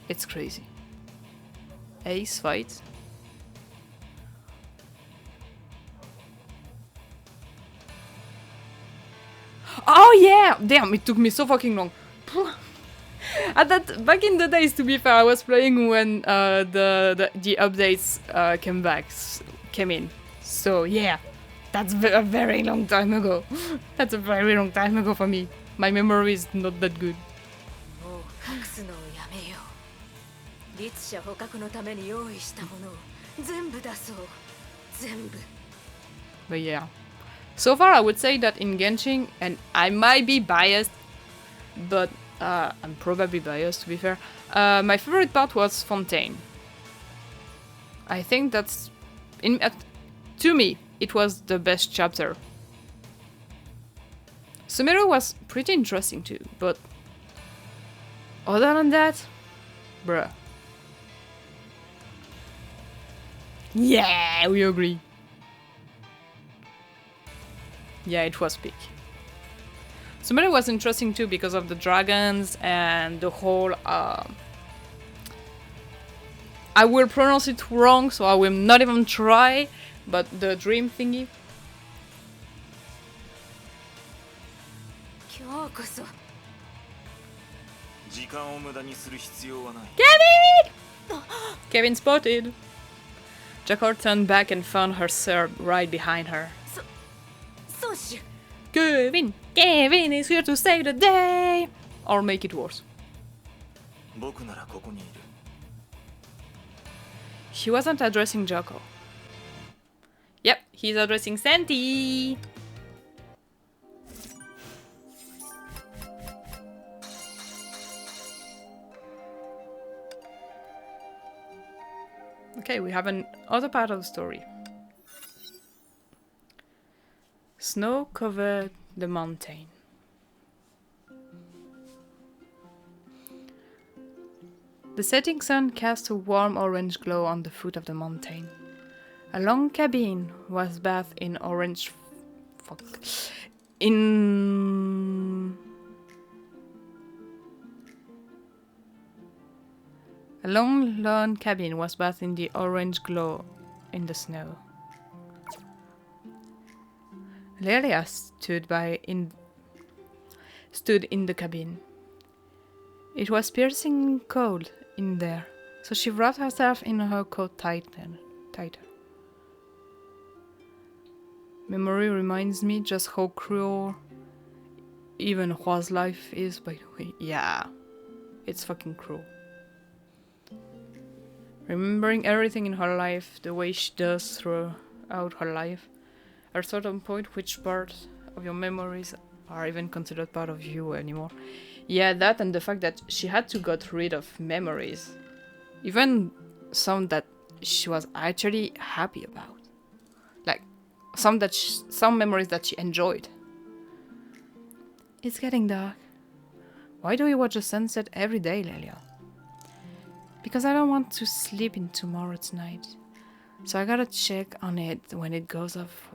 it's crazy. Ace fight. Oh yeah! Damn, it took me so fucking long. Back in the days, to be fair, I was playing when the updates came in. So yeah. That's a very long time ago. That's a very long time ago for me. My memory is not that good. But yeah. So far I would say that in Genshin, and I might be biased, but I'm probably biased to be fair, my favorite part was Fontaine. I think that's... to me, it was the best chapter. Sumeru was pretty interesting too, but other than that, bruh. Yeah, we agree. Yeah, it was big. Somebody was interesting too because of the dragons and the whole... I will pronounce it wrong, so I will not even try, but the dream thingy. 今日こそ 時間を無駄にする必要はない。 Kevin spotted! Jackal turned back and found her sir right behind her. 宗主 Kevin! Kevin is here to save the day! Or make it worse. 僕ならここにいる。 He wasn't addressing Jackal. Yep, he's addressing Santi! Okay, we have another part of the story. Snow covered the mountain. The setting sun cast a warm orange glow on the foot of the mountain. A long cabin was bathed in orange... A long lawn cabin was bathed in the orange glow in the snow. Lelia stood in the cabin. It was piercing cold in there, so she wrapped herself in her coat tighter. Memory reminds me just how cruel even Hua's life is, by the way. Yeah, it's fucking cruel. Remembering everything in her life the way she does throughout her life, at a certain point which parts of your memories are even considered part of you anymore. Yeah, that and the fact that she had to get rid of memories. Even some that she was actually happy about. Like, some memories that she enjoyed. It's getting dark. Why do you watch the sunset every day, Lelia? Because I don't want to sleep in tomorrow tonight. So I gotta check on it when it goes off.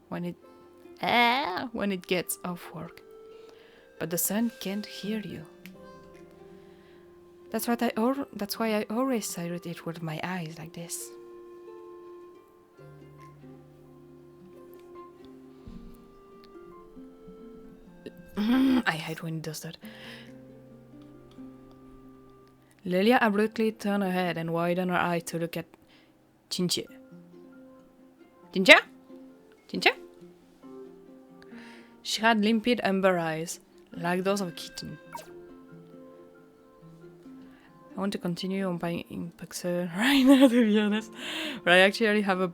When it gets off work. But the sun can't hear you. That's why I always silent it with my eyes like this. I hate when it does that. Lelia abruptly turned her head and widened her eyes to look at Chinche. Chincha? Chincha? She had limpid amber eyes, like those of a kitten. I want to continue on buying Impact right now, to be honest. But I actually have a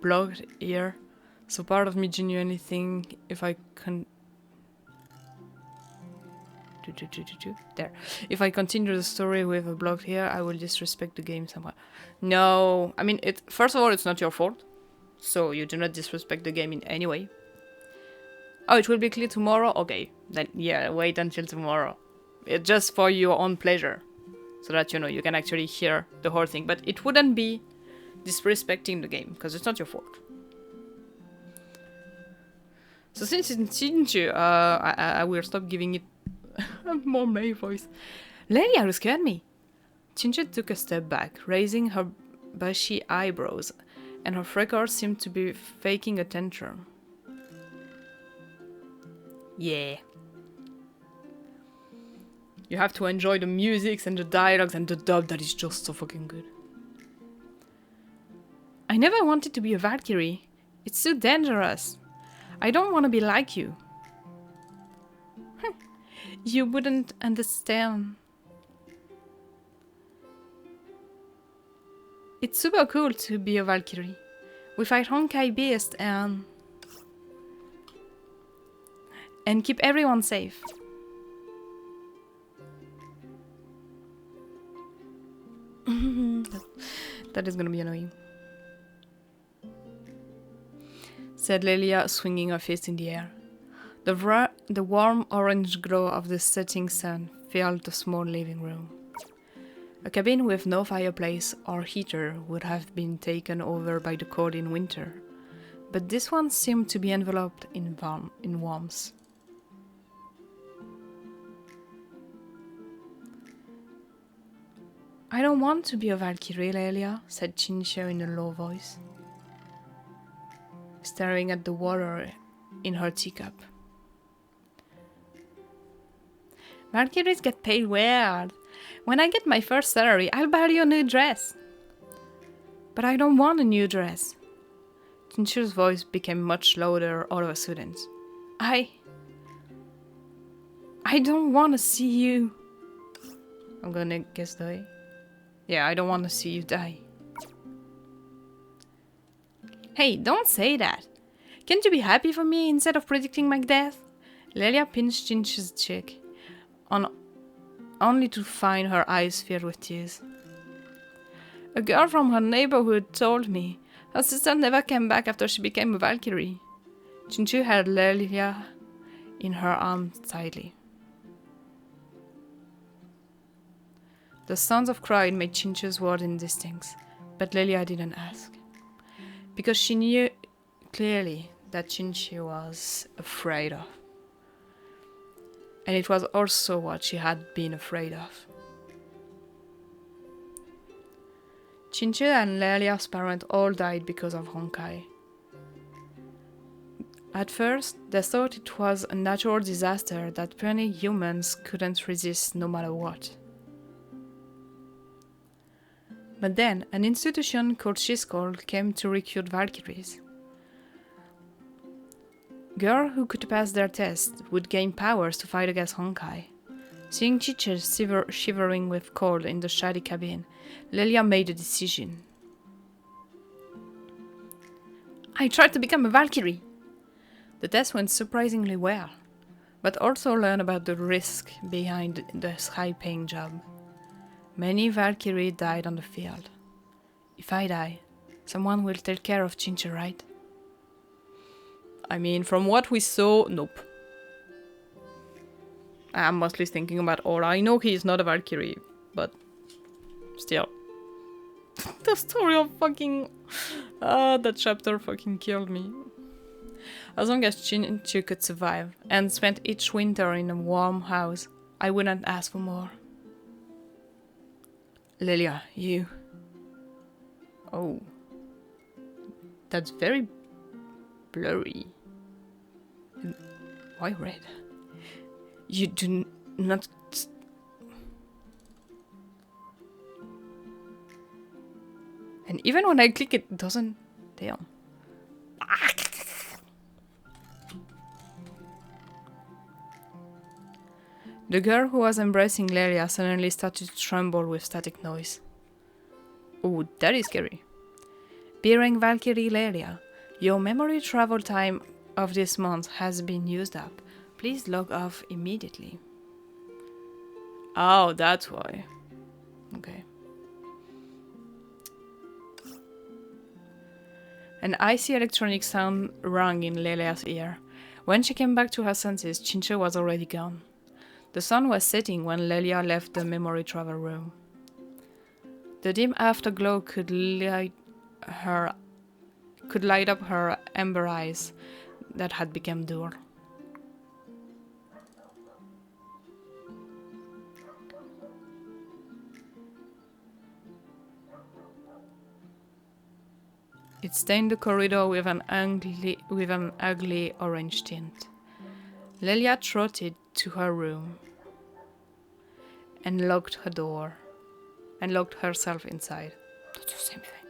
blocked ear, so part of me genuinely think if I can... There. If I continue the story with a blocked ear, I will disrespect the game somehow. No, I mean, first of all, it's not your fault. So you do not disrespect the game in any way. Oh, it will be clear tomorrow? Okay, then yeah, wait until tomorrow. It's just for your own pleasure. So that, you know, you can actually hear the whole thing. But it wouldn't be disrespecting the game, because it's not your fault. So since it's Shinju, I will stop giving it a more male voice. Lelia, you scared me. Shinju took a step back, raising her bushy eyebrows, and her freckles seemed to be faking a tantrum. Yeah. You have to enjoy the music and the dialogues and the dub that is just so fucking good. I never wanted to be a Valkyrie. It's too dangerous. I don't want to be like you. You wouldn't understand. It's super cool to be a Valkyrie. We fight Honkai beasts and keep everyone safe. That is gonna be annoying. Said Lelia, swinging her fist in the air. The warm orange glow of the setting sun filled the small living room. A cabin with no fireplace or heater would have been taken over by the cold in winter, but this one seemed to be enveloped in warmth. I don't want to be a Valkyrie, Lelia, said Chinchou in a low voice, staring at the water in her teacup. Valkyries get paid weird. When I get my first salary, I'll buy you a new dress. But I don't want a new dress. Chinchou's voice became much louder all of a sudden. I don't want to see you. I'm gonna guess die. Yeah, I don't want to see you die. Hey, don't say that. Can't you be happy for me instead of predicting my death? Lelia pinched Chinchou's cheek, only to find her eyes filled with tears. A girl from her neighborhood told me her sister never came back after she became a Valkyrie. Chinchou held Lelia in her arms tightly. The sounds of crying made Chinchou's words indistinct, but Lelia didn't ask. Because she knew clearly that Chinchou was afraid of. And it was also what she had been afraid of. Chinchou and Lelia's parents all died because of Honkai. At first, they thought it was a natural disaster that puny humans couldn't resist no matter what. But then, an institution called Shiscol came to recruit Valkyries. Girls who could pass their test would gain powers to fight against Honkai. Seeing Chinchou shivering with cold in the shady cabin, Lelia made a decision. I tried to become a Valkyrie! The test went surprisingly well, but also learned about the risk behind this high-paying job. Many Valkyries died on the field. If I die, someone will take care of Chinchou, right? I mean, from what we saw, nope. I'm mostly thinking about Aura. I know he's not a Valkyrie, but still. The story of fucking... that chapter fucking killed me. As long as Chinchou could survive, and spent each winter in a warm house, I wouldn't ask for more. Lelia, you... Oh. That's very blurry. And why red? You do not... And even when I click it doesn't... Damn. The girl who was embracing Lelia suddenly started to tremble with static noise. Oh, that is scary. Bearing Valkyrie Lelia, your memory travel time of this month has been used up. Please log off immediately. Oh, that's why. Okay. An icy electronic sound rang in Lelia's ear. When she came back to her senses, Chinchou was already gone. The sun was setting when Lelia left the memory travel room. The dim afterglow could light up her amber eyes that had become dull. It stained the corridor with an ugly orange tint. Lelia trotted to her room and locked her door and locked herself inside. That's the same thing.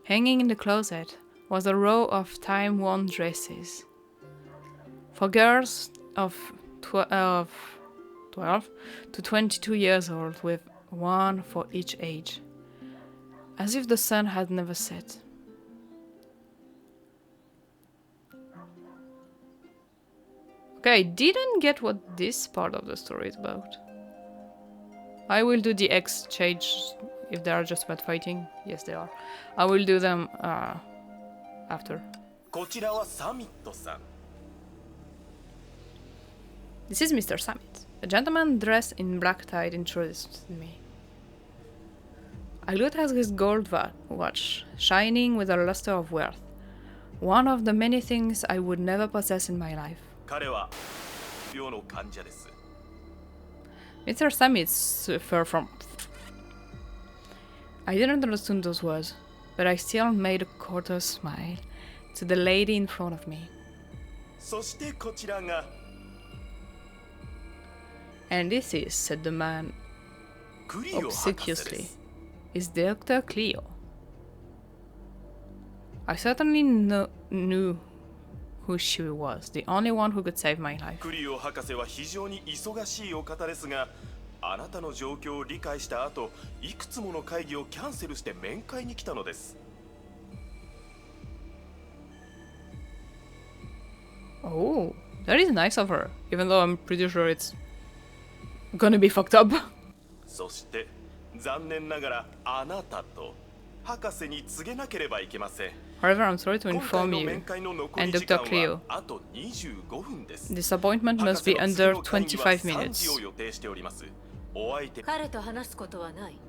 Hanging in the closet was a row of time-worn dresses for girls of 12 to 22 years old, with one for each age, as if the sun had never set. Okay, I didn't get what this part of the story is about. I will do the exchange if they are just about fighting. Yes, they are. I will do them after. This is Mr. Summit. A gentleman dressed in black tie introduced me. I looked at his gold watch, shining with a luster of wealth. One of the many things I would never possess in my life. 彼は病の患者です。 Mr. Samit suffered from... I didn't understand those words, but I still made a quarter smile to the lady in front of me. そしてこちらが And this is, said the man クリオ博士で obsequiously, す。 is Dr. Cleo. I certainly knew who she was, the only one who could save my life. クリオ博士は非常に忙しいお方ですが、あなたの状況を理解した後、いくつもの会議をキャンセルして面会に来たのです。 Oh, that is nice of her, even though I'm pretty sure it's gonna be fucked up. そして残念ながらあなたと博士に告げなければいけません。 However, I'm sorry to 今回 inform の you 面会の残 and り時間 Dr. Cleo, はあと25分です。 this appointment must be 博士の under 次の会議は25 3時を minutes. 予定しております。お相手彼と話すことはない。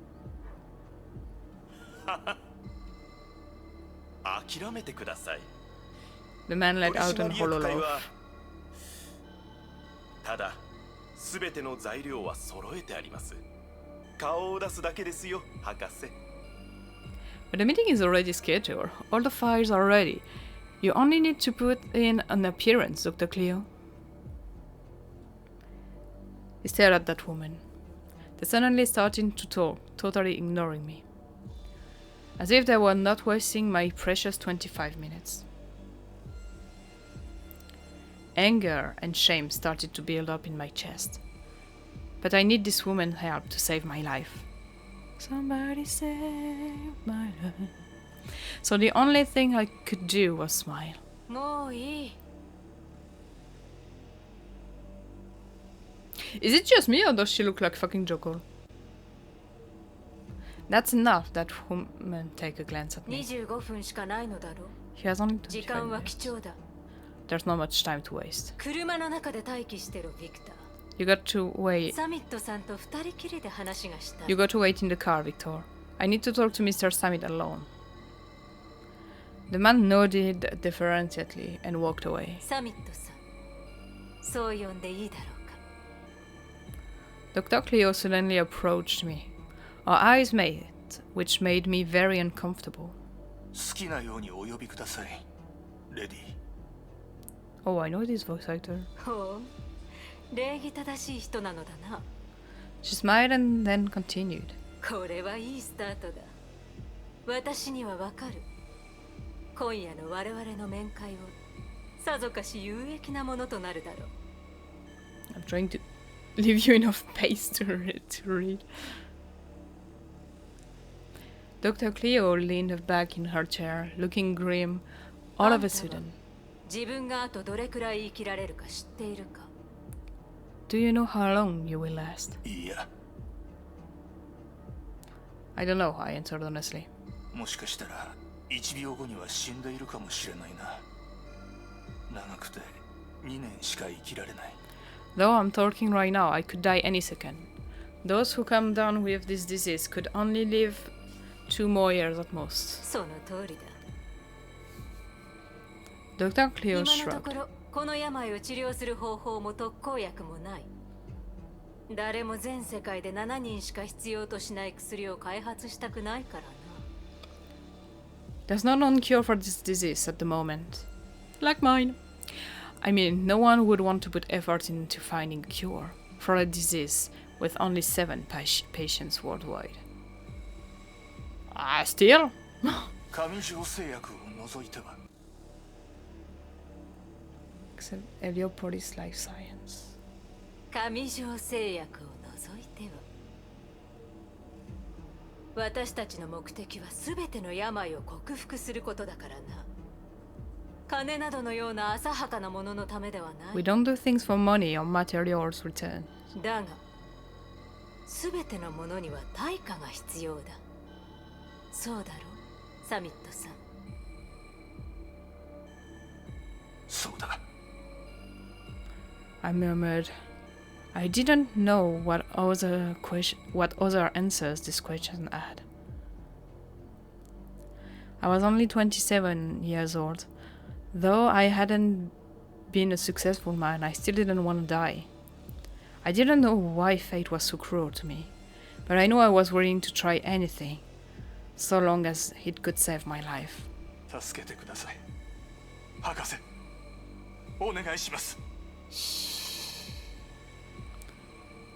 諦めてください。 The man let 取 out an 締 hollow 役会 laugh. はただすべての材料は揃えてあります。顔を出すだけですよ、博士。 But the meeting is already scheduled. All the files are ready. You only need to put in an appearance, Dr. Cleo. He stared at that woman. They suddenly started to talk, totally ignoring me. As if they were not wasting my precious 25 minutes. Anger and shame started to build up in my chest. But I need this woman's help to save my life. Somebody save my life. So the only thing I could do was smile. もういい。 Is it just me or does she look like fucking Joker? That's enough, that woman take a glance at me. 25分しかないのだろう。 He has only 時 25間は貴 minutes. 重だ。 There's not much time to waste. 車の中で待機してるビクター。 You got to wait. サミットさんと二人きりで話がしたい。 You got to wait in the car, Victor. I need to talk to Mr. Samit alone. The man nodded deferentially and walked away. サミットさん。そう呼んでいいだろうか。 Dr. Cleo suddenly approached me. Our eyes met, which made me very uncomfortable. 好きなようにお呼びください。レディ。 Oh, I know this voice actor. ほう。礼儀正しい人なのだな。 She smiled and then continued. これはいいスタートだ。私にはわかる。今夜の我々の面会をさぞかし有益なものとなるだろう。 I'm trying to leave you enough space to read. Dr. Cleo leaned back in her chair, looking grim all of a sudden. 自分があとどれくらい生きられるか知っているか。 Do you know how long you will last? いや、 I don't know, I answered honestly. もしかしたら1秒後には死んでいるかもしれないな。長くて2年しか生きられない。 Though I'm talking right now, I could die any second. Those who come down with this disease could only live 2 more years at most. その通りだ。 Dr. Cleo 今のと shrugged. ころこの病を治療する方法も特効薬もない。誰も全世界で7人しか必要としない薬を開発したくないからな。 There's no known cure for this disease at the moment. Like mine. I mean, no one would want to put effort into finding a cure for a disease with only 7 patients worldwide. Still? 上条製薬を除いては Except Heliopolis Life Science. 上条製薬を除いては。私たちの目的は全ての病を克服することだからな。金などのような浅はかなもののためではない。 We don't do things for money or materials return. だが、全てのものには対価が必要だ。そうだろう、サミットさん。そうだ。 I murmured. I didn't know what other answers this question had. I was only 27 years old. Though I hadn't been a successful man, I still didn't want to die. I didn't know why fate was so cruel to me, but I knew I was willing to try anything, so long as it could save my life. 助けてください。博士、お願いします。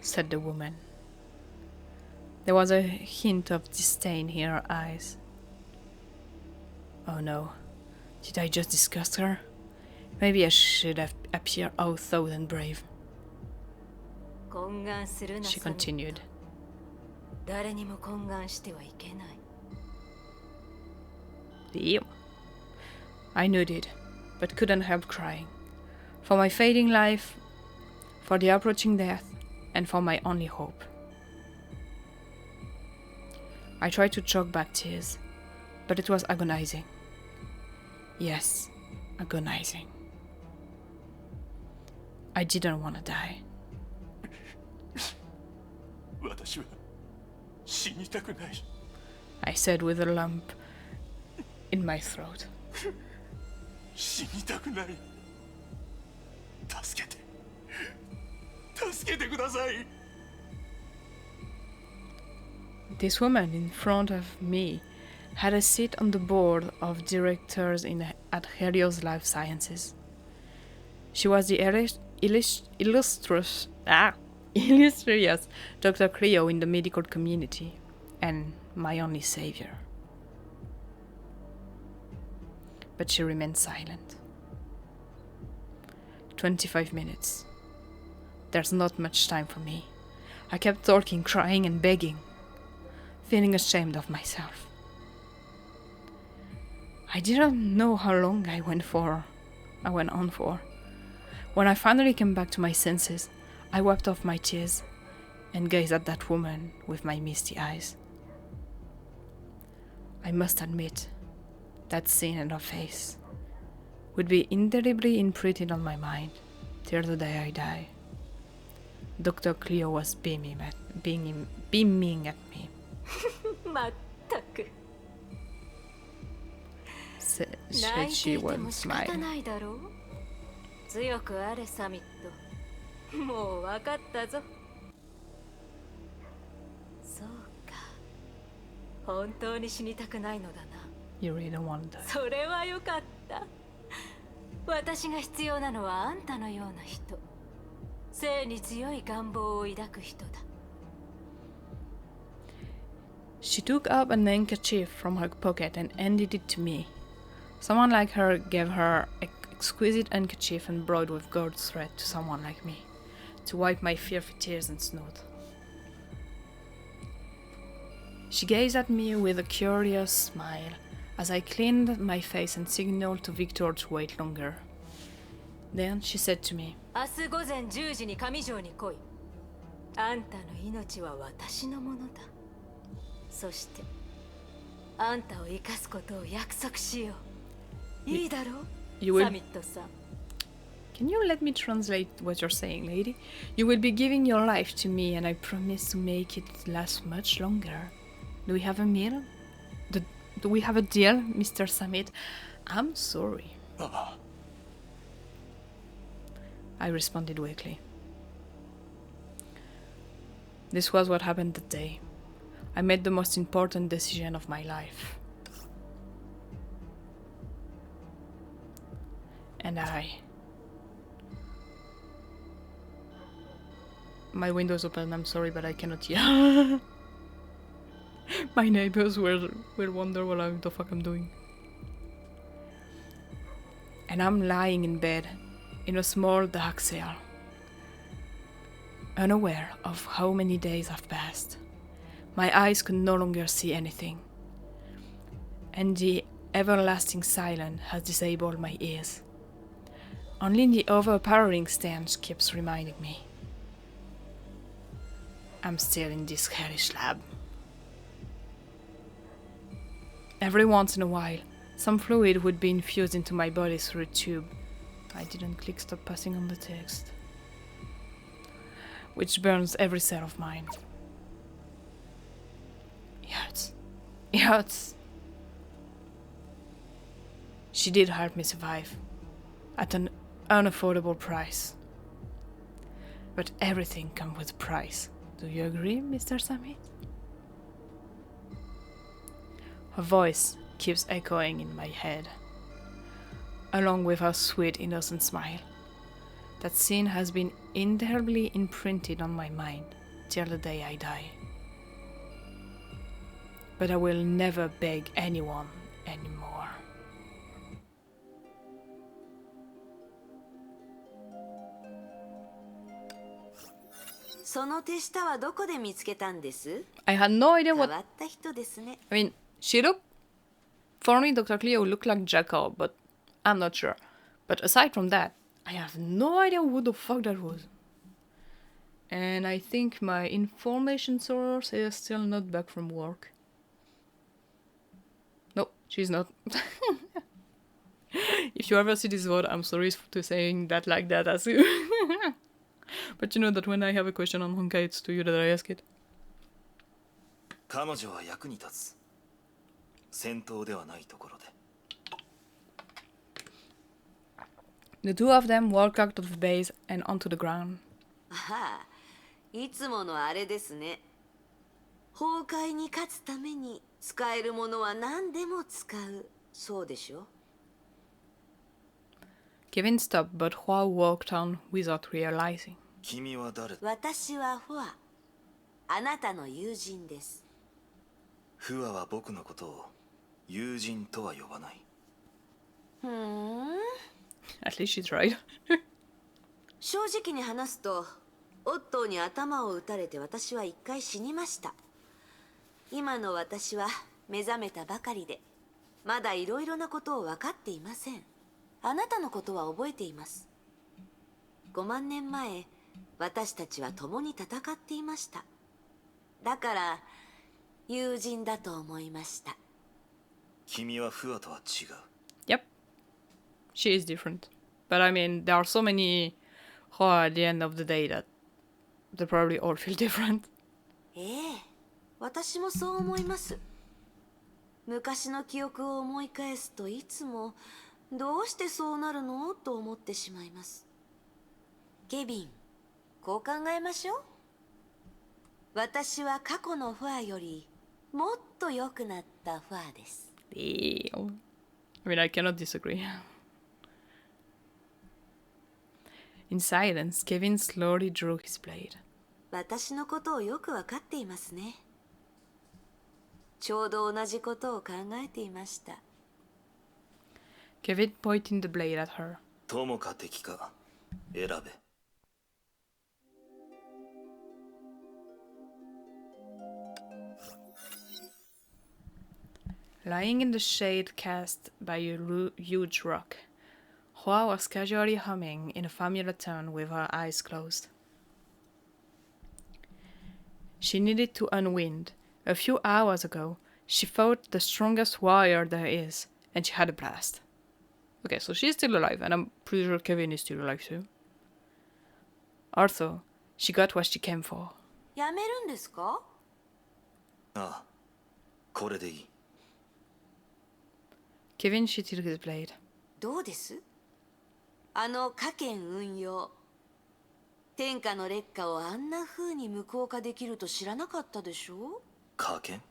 Said the woman. There was a hint of disdain in her eyes. Oh no, did I just disgust her? Maybe I should have appeared thought and brave. She continued. 誰にも懇願してはいけない。Damn. I nodded, but couldn't help crying. For my fading life, for the approaching death, and for my only hope. I tried to choke back tears, but it was agonizing. Yes, agonizing. I didn't want to die. 私は死にたくない。 I said with a lump in my throat. 死にたくない。助けて。助けてください。 This woman in front of me had a seat on the board of directors at Helios Life Sciences. She was the illustrious Dr. Cleo in the medical community, and my only savior. But she remained silent. 25 minutes. There's not much time for me. I kept talking, crying and begging, feeling ashamed of myself. I didn't know how long I went on for. When I finally came back to my senses, I wiped off my tears and gazed at that woman with my misty eyes. I must admit, that scene in her face would be indelibly imprinted on my mind till the day I die. Dr. Cleo was beaming at me. まったく。 Said 泣いて she いて was も仕方 smiling. ないだろう。強くあれサミット。もう分かったぞ。そうか。本当に死にたくないのだな。 You really don't want to die. それはよかった。私が必要なのはあんたのような人。生に強い願望を抱く人だ。 She took up an handkerchief from her pocket and handed it to me. Someone like her gave her an exquisite handkerchief embroidered with gold thread to someone like me, to wipe my fearful tears and snot. She gazed at me with a curious smile as I cleaned my face and signaled to Victor to wait longer. Then she said to me, 明日午前10時に上条に来い。あんたの命は私のものだ。そして、あんたを生かすことを約束しよう。いいだろう You will... サミットさん。Can you let me translate what you're saying, lady? You will be giving your life to me and I promise to make it last much longer. Do we have a meal? Do we have a deal, Mr. Summit? I'm sorry. I responded weakly. This was what happened that day. I made the most important decision of my life. And my window's open, I'm sorry, but I cannot hear. My neighbors will wonder what the fuck I'm doing. And I'm lying in bed in a small dark cell, unaware of how many days have passed. My eyes could no longer see anything, and the everlasting silence has disabled my ears. Only the overpowering stench keeps reminding me. I'm still in this hellish lab. Every once in a while, some fluid would be infused into my body through a tube. I didn't click stop passing on the text. Which burns every cell of mine. It hurts. It hurts. She did help me survive. At an unaffordable price. But everything comes with a price. Do you agree, Mr. Samit? Her voice keeps echoing in my head, along with her sweet, innocent smile. That scene has been indelibly imprinted on my mind till the day I die. But I will never beg anyone anymore. I had no idea what... I mean, she looked... For me, Dr. Cleo looked like Jacob, but I'm not sure. But aside from that, I have no idea who the fuck that was. And I think my information source is still not back from work. No, she's not. If you ever see this word, I'm sorry for saying that like that as you. But you know that when I have a question on Honkai, it's to you that I ask it. 彼女は役に立つ。戦闘ではないところで。The two of them walked out of the base and onto the ground. ああ、いつものあれですね。崩壊に勝つために使えるものは何でも使う。そうでしょ? Kevin stopped, but Hua walked on without realizing. 君は誰? 私はフア。あなたの友人です。フアは僕のことを友人とは呼ばない。At least she tried. 正直に話すと、オットーに頭を打たれて私は一回死にました。今の私は目覚めたばかりで、まだいろいろなことを分かっていません。あなたのことは覚えています。5万年前、私たちは共に戦っていました。だから、友人だと思いました。君はフアとは違う。Yep. She is different. But I mean, there are so many Hua at the end of the day that they probably all feel different. ええ、私もそう思います。昔の記憶を思い返すといつもどうしてそうなるのと思ってしまいます。ケビン、こう考えましょう。私は過去のファーよりもっと良くなったファーです。Ew. I mean, I cannot disagree. In silence, Kevin slowly drew his blade. 私のことをよくわかっていますね。ちょうど同じことを考えていました。Kevin pointed the blade at her. 友か敵か選べ。Lying in the shade cast by a huge rock, Hua was casually humming in a familiar tone with her eyes closed. She needed to unwind. A few hours ago, she fought the strongest warrior there is, and she had a blast. Okay, so she's still alive, and I'm pretty sure Kevin is still alive too. Also, she got what she came for. やめるんですか? ああ、これでいい。Kevin shifted his blade. どうです?あの家権運用。天下の劣化をあんな風に無効化できると知らなかったでしょ? 家権?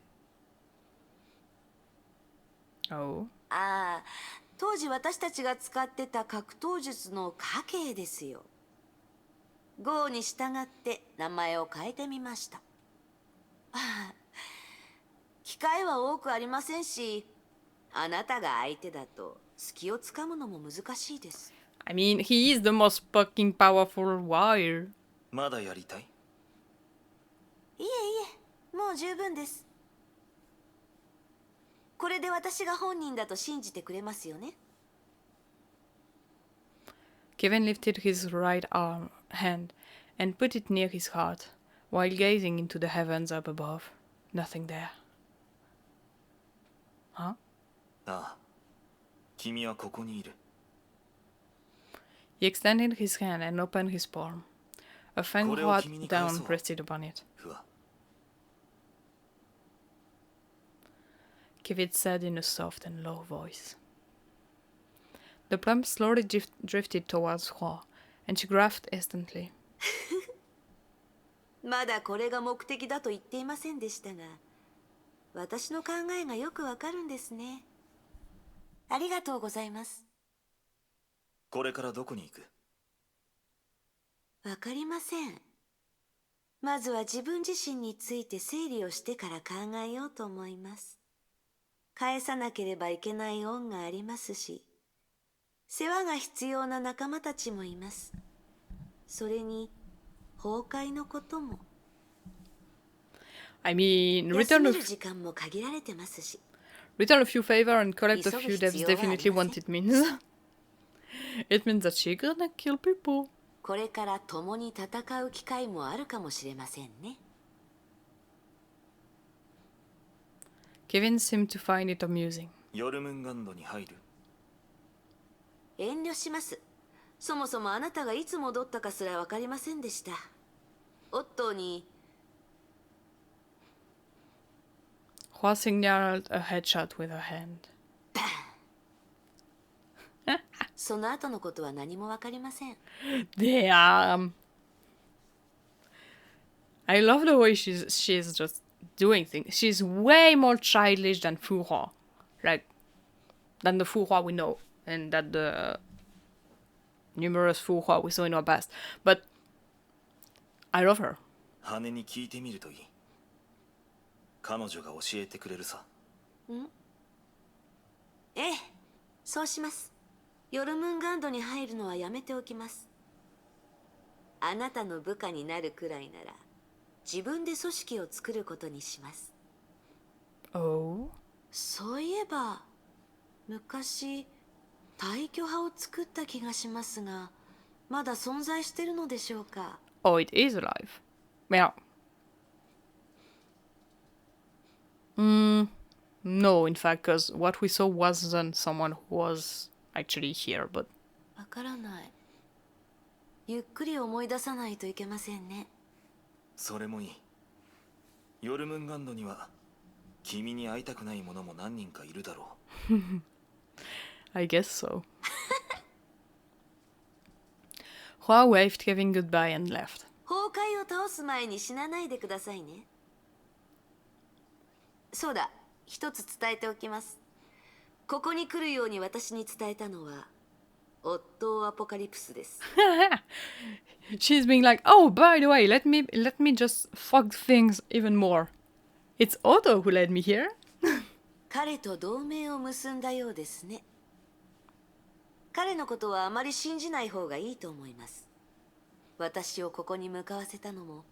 Oh. ああ、当時私たちが使ってた格闘術の家系ですよ。号に従って名前を変えてみました。機会は多くありませんし、あなたが相手だと隙をつかむのも難しいです。I mean, he is the most fucking powerful warrior. まだやりたい? いえいえ、もう十分です。これで私が本人だと信じてくれますよね? Kevin lifted his right hand and put it near his heart, while gazing into the heavens up above. Nothing there. Huh? ああ、君はここにいる。He extended his hand and opened his palm. A faint hot down rested upon it. Kevin said in a soft and low voice. The plum slowly drifted towards Hua, and she grasped instantly. まだこれが目的だと言っていませんでしたが、私の考えがよくわかるんですね。ありがとうございます。これからどこに行く？わかりません。まずは自分自身について整理をしてから考えようと思います。返さなければいけない恩がありますし、世話が必要な仲間たちもいます。それに、崩壊のことも。I mean, 休める時間も限られてますし。return a few favor and collect a few debts definitely what it means. It means that she's gonna kill people. これから共に戦う機会もあるかもしれませんね。Kevin seemed to find it amusing. ヨルムンガンドに入る？遠慮します。そもそもあなたがいつ戻ったかすらわかりませんでした。オットーに Hua signaled a headshot with her hand. その後のことは何もわかりません。Damn. I love the way she's just doing things. She's way more childish than Fu Hua. Like, than the Fu Hua we know. And that the numerous Fu Hua we saw in our past. But I love her. 羽に聞いてみるといい。彼女が教えてくれるさ。ええ、そうします。ヨルムンガンドに入るのはやめておきます。あなたの部下になるくらいなら、自分で組織を作ることにします。Oh? そういえば、昔、大巨派を作った気がしますが、まだ存在してるのでしょうか。Oh, it is alive. Yeah. No, in fact, because what we saw wasn't someone who was actually here, but... わからない。ゆっくり思い出さないといけませんね。それもいい。ヨルムンガンドには君に会いたくない者も何人かいるだろう。I guess so. Hua waved Kevin goodbye and left. 崩壊を倒す前に死なないでくださいね。そうだ、一つ伝えておきます。ここに来るように私に伝えたのは、オットーアポカリプスです。She's being like, oh, by the way, let me just fuck things even more. It's Otto who led me here. 彼と同盟を結んだようですね。彼のことはあまり信じない方がいいと思います。私をここに向かわせたのも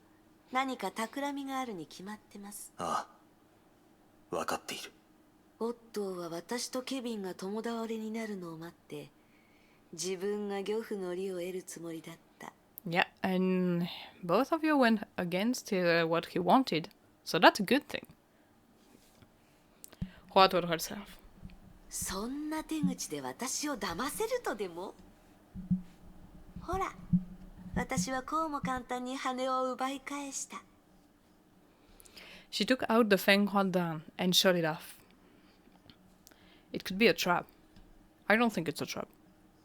何か企みがあるに決まってます。ああ、分かっている。オットーは私とケビンが共倒れになるのを待って、自分が漁夫の利を得るつもりだった。Yeah, and both of you went against what he wanted, so that's a good thing. Hua told herself. そんな手口で私を騙せるとでも？ほら、私はこうも簡単に羽を奪い返した。She took out the fang Huan and shut it off. It could be a trap. I don't think it's a trap.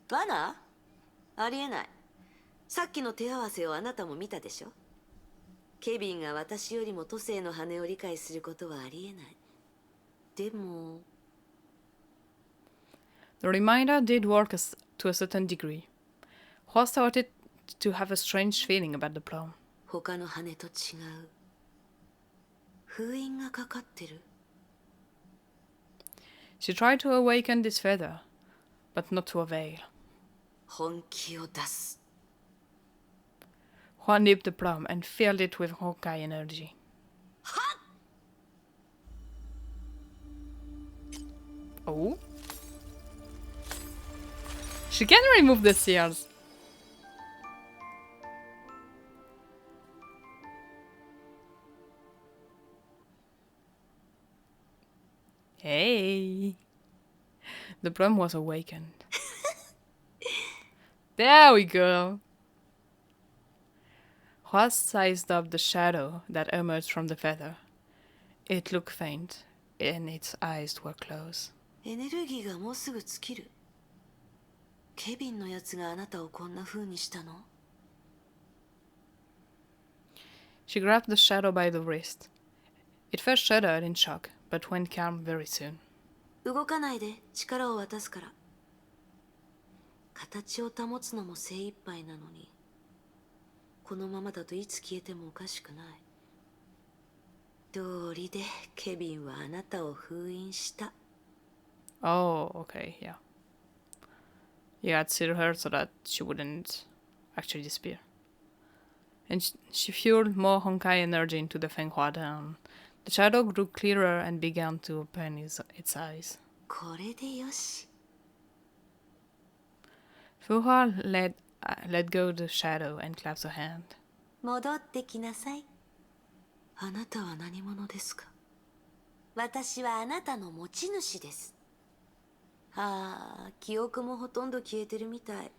罠？ありえない。さっきの手合わせをあなたも見たでしょ？ケビンが私よりも都政の羽を理解することはありえない。でも... The reminder did work to a certain degree. Hua started to have a strange feeling about the plow. 他の羽と違う。封印がかかってる。She tried to awaken this feather, but not to avail. 本気を出す。Hua nipped the plum and filled it with Honkai energy. Oh? She can remove the seals. Hey. The plum was awakened. There we go. Hua sized up the shadow that emerged from the feather. It looked faint, and its eyes were closed. エネルギーがもうすぐ尽きる。ケビンのやつがあなたをこんな風にしたの？ She grabbed the shadow by the wrist. It first shuddered in shock, but went calm very soon. 動かないで、力を渡すから。形を保つのも精一杯なのに、このままだといつ消えてもおかしくない。道理でケビンはあなたを封印した。 Oh, okay, yeah. You had sealed her so that she wouldn't actually disappear. And she fueled more Honkai energy into the Feng Hua down. The shadow grew clearer and began to open its eyes. これでよし。 Fu Hua let go the shadow and clapped her hand. 戻ってきなさい。あなたは何者ですか？私はあなたの持ち主です。ああ、記憶もほとんど消えてるみたい。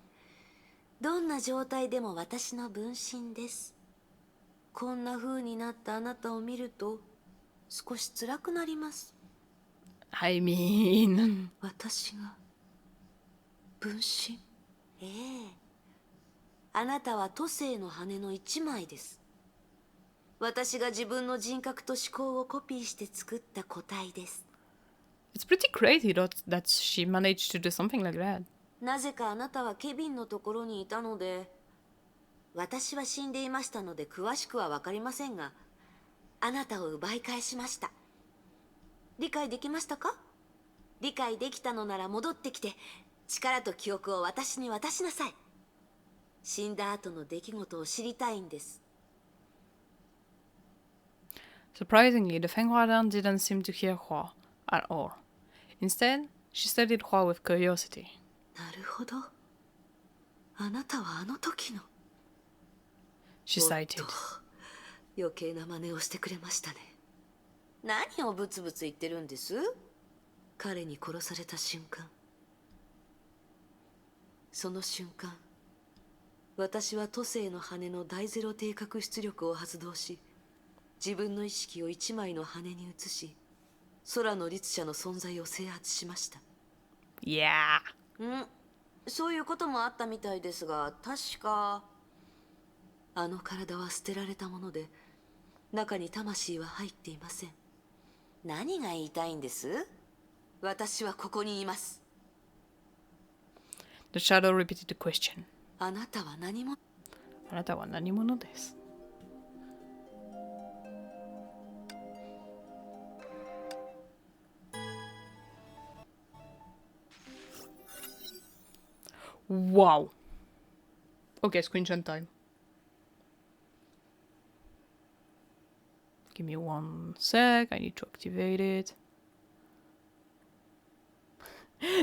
どんな状態でも私の分身です。こんな風になったあなたを見ると少し辛くなります。 I mean... 私が分身？ええ。あなたは都政の羽の一枚です。私が自分の人格と思考をコピーして作った個体です。 It's pretty crazy that she managed to do something like that. なぜかあなたはケビンのところにいたので、私は死んでいましたので詳しくはわかりませんが、あなたを奪い返しました。理解できましたか？理解できたのなら戻ってきて、力と記憶を私に渡しなさい。死んだ後の出来事を知りたいんです。 Surprisingly, the Feng Huadan didn't seem to hear Hua at all. Instead, she studied Hua with curiosity. なるほど。あなたはあの時の。 She cited. 余計な真似をしてくれましたね。何をブツブツ言ってるんです？彼に殺された瞬間。その瞬間、私は都政の羽の大ゼロ定格出力を発動し、自分の意識を一枚の羽に移し、空の律者の存在を制圧しました。 Yeah. そういうこともあったみたいですが、確かあの体は捨てられたもので、中に魂は入っていません。何が言いたいんです？私はここにいます。 The shadow repeated the question. あなたは何者？あなたは何者です。Wow. Okay, screenshot time. Give me 1 sec. I need to activate it.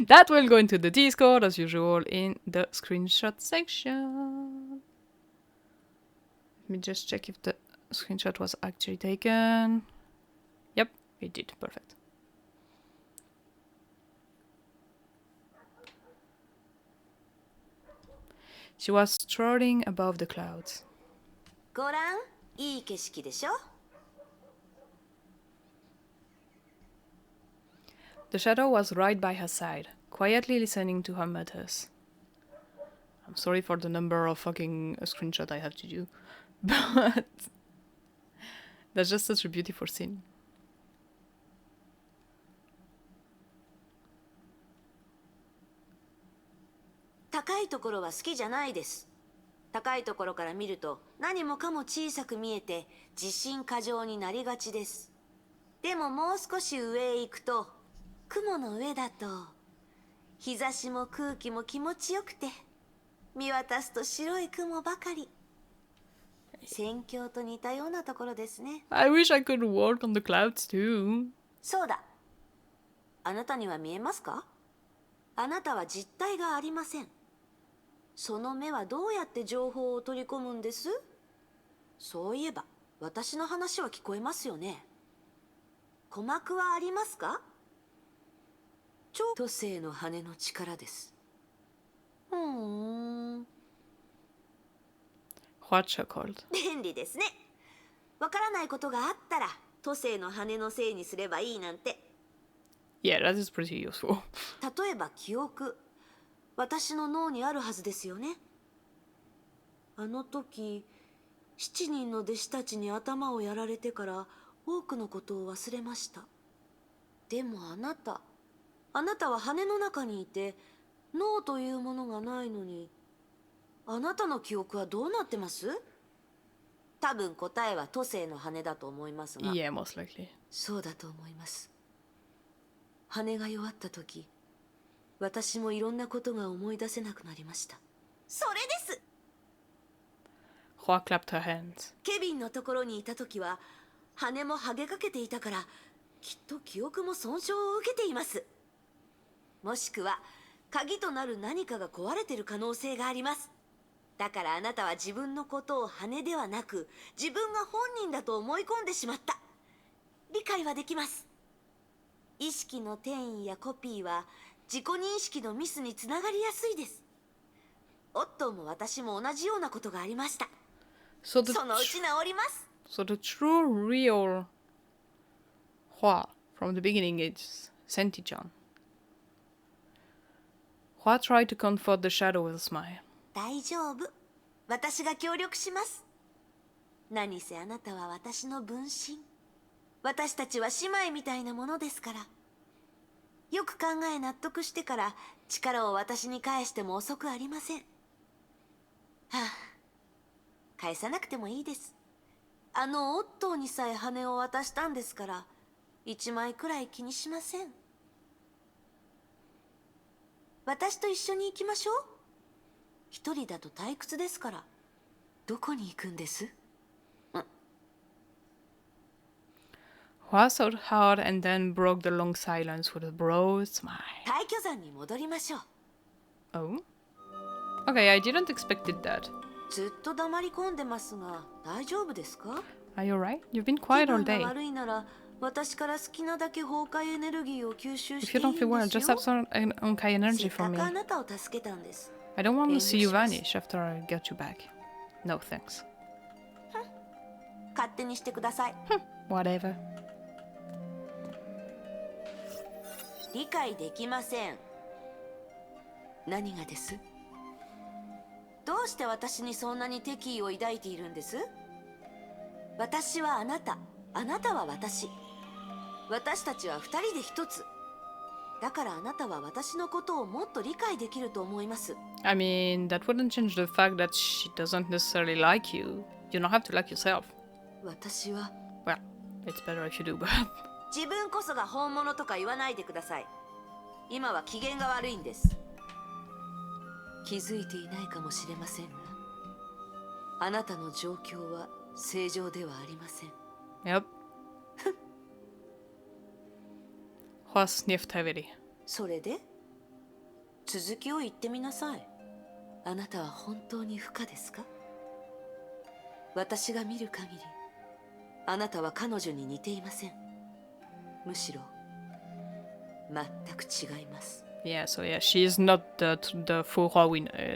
That will go into the Discord as usual in the screenshot section. Let me just check if the screenshot was actually taken. Yep, it did. Perfect. She was strolling above the clouds. ご覧、いい景色でしょ？ The shadow was right by her side, quietly listening to her mutters. I'm sorry for the number of fucking screenshots I have to do, but that's just such a beautiful scene. 高いところは好きじゃないです。高いところから見ると何もかも小さく見えて自信過剰になりがちです。でももう少し上へ行くと、雲の上だと日差しも空気も気持ちよくて、見渡すと白い雲ばかり。戦況と似たようなところですね。 I wish I could walk on the clouds too. そうだ。あなたには見えますか？あなたは実体がありません。その目はどうやって情報を取り込むんです？そういえば私の話は聞こえますよね。鼓膜はありますか？都政の羽の力です。What chuckled. 便利ですね。わからないことがあったら都政の羽のせいにすればいいなんて。 Yeah, that is pretty useful. 例えば記憶。私の脳にあるはずですよね。あの時7人の弟子たちに頭をやられてから多くのことを忘れました。でもあなたは羽の中にいて脳というものがないのに、あなたの記憶はどうなってます？多分答えは都政の羽だと思いますが。Yeah, most likely. そうだと思います。羽が弱った時、私もいろんなことが思い出せなくなりました。それです。Hua clapped her hands. ケビンのところにいた時は羽も剥げかけていたから、きっと記憶も損傷を受けています。もしくは鍵となる何かが壊れてる可能性があります。だからあなたは自分のことを羽ではなく自分が本人だと思い込んでしまった。理解はできます。意識の転移やコピーは自己認識のミスにつながりやすいです。オットーも私も同じようなことがありました。そのうち治ります。So the true, real Hua from the beginning is Senti-chan. Hua tried to comfort the shadow with a smile. 大丈夫。私が協力します。何せあなたは私の分身。私たちは姉妹みたいなものですから。よく考え納得してから力を私に返しても遅くありません。はあ、返さなくてもいいです。オットーにさえ羽を渡したんですから、1枚くらい気にしません。私と一緒に行きましょう。一人だと退屈ですから。どこに行くんです？Hua thought hard and then broke the long silence with a broad smile. 退去山に戻りましょう。Oh? Okay, I didn't expect that. ずっと黙り込んでますが、大丈夫ですか？ Are you alright? You've been quiet all 気分 day. が悪いなら、私から好きなだけ崩壊エネルギーを吸収 If してい you いん don't です feel よ。 well, just have some Honkai せ energy っ for か me. くあなたを助けたんです。 I don't want to see you 遠慮します。 vanish after I get you back. No thanks. 勝手にしてください。 Whatever. 理解できません。何がです？どうして私にそんなに敵意を抱いているんです？私はあなた、あなたは私。私たちは二人で一つ。だからあなたは私のことをもっと理解できると思います。 I mean, that wouldn't change the fact that she doesn't necessarily like you. You don't have to like yourself. 私は Well, it's better if you do, but... 自分こそが本物とか言わないでください。今は機嫌が悪いんです。気づいていないかもしれませんが、あなたの状況は正常ではありません。 Yep. Hua sniffed heavily. それで続きを言ってみなさい。あなたは本当に不可ですか？私が見る限り、あなたは彼女に似ていません。むしろ全く違います。 Yeah, so yeah, she is not the Fu Hua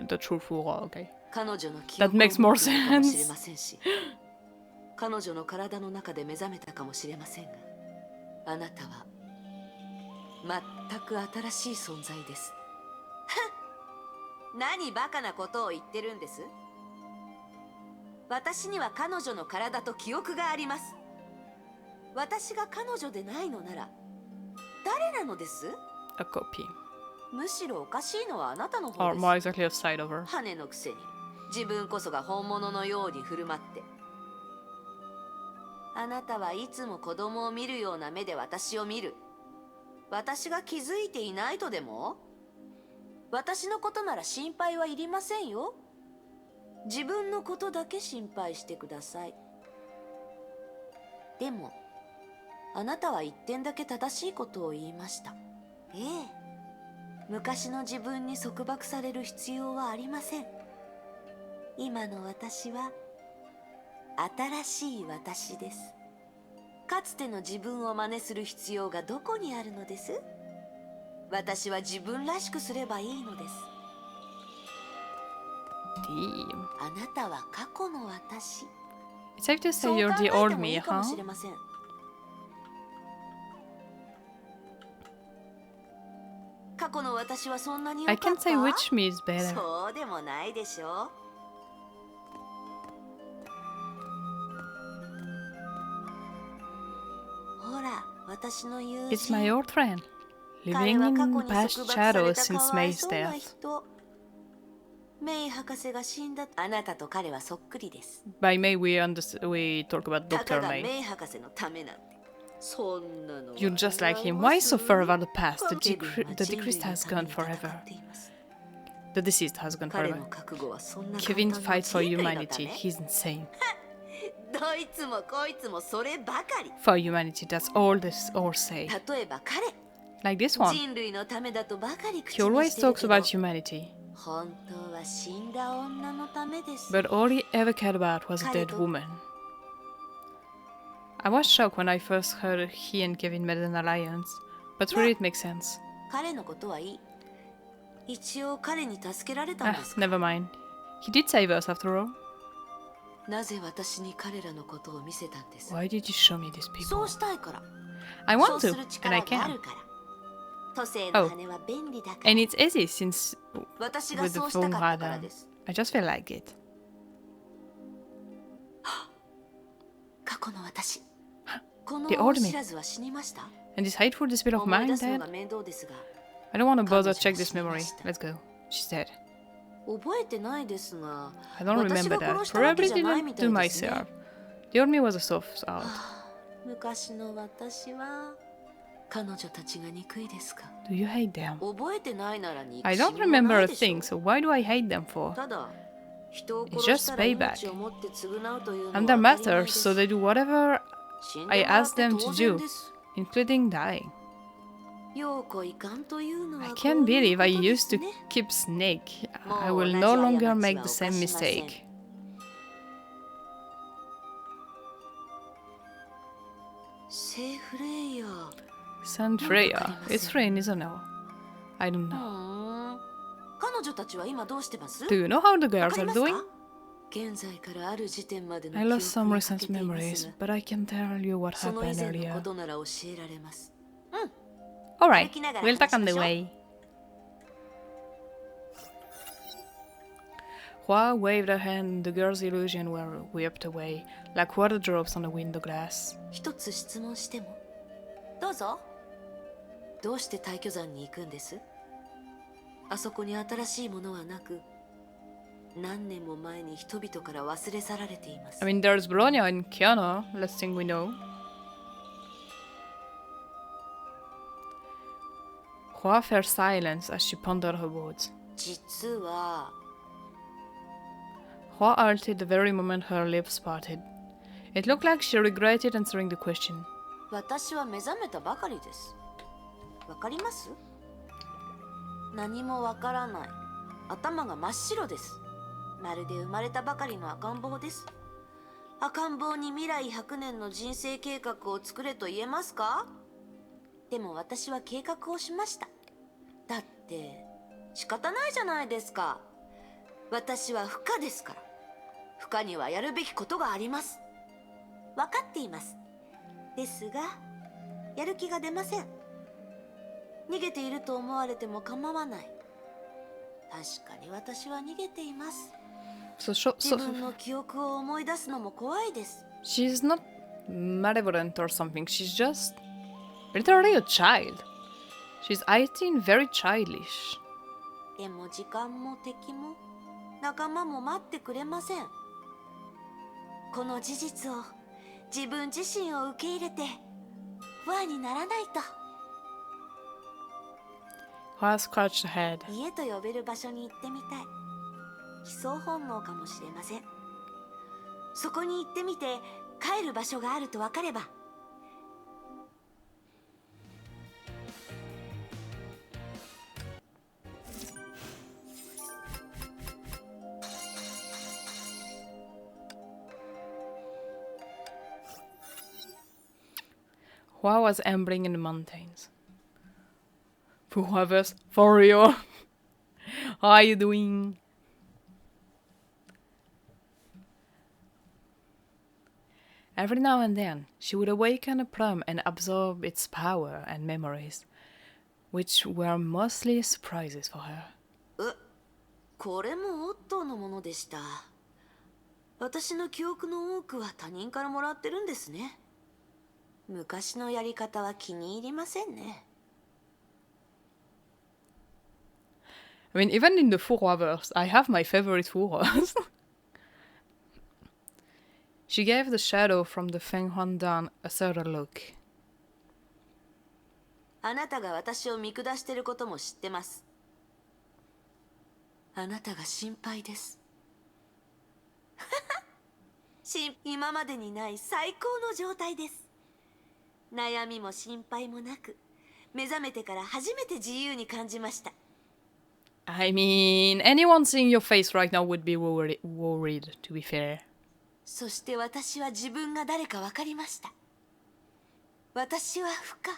the true Fu Hua, okay. 彼女の記 That 憶を makes 持 more っているかもしれ sense. ませんし、彼女の体の中で目覚めたかもしれませんが、あなたは全く新しい存在です。何バカなことを言ってるんです？私には彼女の体と記憶があります。私が彼女でないのなら誰なのです？ A copy. むしろおかしいのはあなたの方 Or です。 more exactly a side of her. 羽のくせに自分こそが本物のように振る舞って。あなたはいつも子供を見るような目で私を見る。私が気づいていないとでも？私のことなら心配はいりませんよ。自分のことだけ心配してください。でもあなたは一点だけ正しいことを言いました。ええ、昔の自分に束縛される必要はありません。今の私は新しい私です。かつての自分を真似する必要がどこにあるのです？私は自分らしくすればいいのです。 Damn. あなたは過去の私。 It's safe to say そう you're 考 the えて old もい me, いかも huh? しれません。過過去の私はそんなに良 I かっ can't た say which me is better. そうでもないでしょ。ほら、私の友 It's my 人。 old friend, 彼 living は過去 in に past 束縛され shadows た since かわい May's そうな death. 人。メイ博士が死んだ。あなたと彼はそっくりです。 By May, we talk about たか Dr. が May. メイ博士のためなんて。そんなのは You're just like him. Why suffer about the past? The deceased has gone forever. The deceased has gone 彼 forever. の覚悟はそんな簡 Kevin 単な fight for 人類のた humanity. め。 He's insane. どいつもこいつもそればかり。 For humanity, that's all this all say. 例えば彼、 Like this one. 人類のためだとばかり口 He に always してる talks けど、 about humanity. 本当は死んだ女のためです。 But all he ever cared about was a dead woman. I was shocked when I first heard he and Kevin made an alliance. But really it makes sense. 彼のことはいい。一応彼に助けられたん Ah, ですか。 never mind. He did save us after all. なぜ私に彼らのことを見せたんです。 Why did you show me these そ people? うしたいから。 I そう want す to, る and 力 I があ can. るから。都政の羽は便利だから。 And it's easy since 私が with the そうしたか Fu った Hua からです。 I just feel like it. 過去の私。この The old 知 me. らずは死にました。 And this hateful despair of 思い mine 出すの dead? が面倒ですが、 I don't want to bother 彼女 check は this 死にま memory. した。 Let's go. She's dead. 覚えてないですが、 I don't 私 remember が that. 殺したわけ Probably じゃない didn't みた do いですね。 myself. The old me was a soft out. 昔の私は彼女たちが憎いですか。 Do you hate them? 覚えてないなら憎 I し don't みもな remember い a でしょ thing, so why do I hate them for? ただ、人を It's 殺 just したら payback. 命をもって償うというのは I'm 当 their たり前で matters, す。 so they do whatever 死ん I でもらっ ask て them 当 to 然 do, です。 including dying. ようこいかんというのは I こう can't いう believe I ことで used す to ね。 keep Snake. I もう will 同 no じ longer 過 make ちは the 犯 same しません。 mistake. Say Freya. San Freya. It's rain, isn't it? I don't know. 彼女たちは今どうしてます？ Do you know how the わ girls かり are ますか？ doing? 現在からある時点までの I 記 lost 憶 some をか recent けています memories, が、 but I can tell you what その以 happened 前のこ earlier. となら教えられます。Alright, 歩きながら we'll talk 話し on ま the しょう。 way. Hua waved her hand, the girl's illusion were whipped away, like water drops on the window glass. 一つ質問しても？どうぞ。どうして退去山に行くんです？あそこに新しいものはなく、何年も前に人々から忘れ去られています。 I mean, there's Bologna and Keanu, last thing we know. Hua fell silence as she pondered her words. 実は、 Hua halted the very moment her lips parted. It looked like she regretted answering the question. 私は目覚めたばかりです。わかります？何もわからない。頭が真っ白です。まるで生まれたばかりの赤ん坊です。赤ん坊に未来100年の人生計画を作れと言えますか？でも私は計画をしました。だって仕方ないじゃないですか。私は不可ですから。不可にはやるべきことがあります。分かっています。ですが、やる気が出ません。逃げていると思われても構わない。確かに私は逃げています。 So, 自分の記憶を思い出すのも怖いです。 she's not malevolent or something. She's just literally a child. She's acting very childish. でも時間も敵も仲間も待ってくれません。この事実を自分自身を受け入れて不安にならないと。 Hua scratched her head. 家と呼べる場所に行ってみたい。帰巣本能かもしれません。そこに行ってみて帰る場所があると分かれば。Hua was ambling in the mountains. Fu Hua verse, for real. How are you doing? Every now and then, she would awaken a plum and absorb its power and memories. which were mostly surprises for her. これもオットーのものでした。私の記憶の多くは他人からもらってるんですね。昔のやり方は気に入りませんね。I mean, even in the Fu Hua verse, I have my favorite Fu Huas. She gave the shadow from the Feng Huan down a certain look. あなたが私を見下してることも知ってます。あなたが心配です。今までにない最高の状態です。悩みも心配もなく、目覚めてから初めて自由に感じました。I mean, anyone seeing your face right now would be worried, to be fair. そして私は自分が誰か分かりました。私は不可。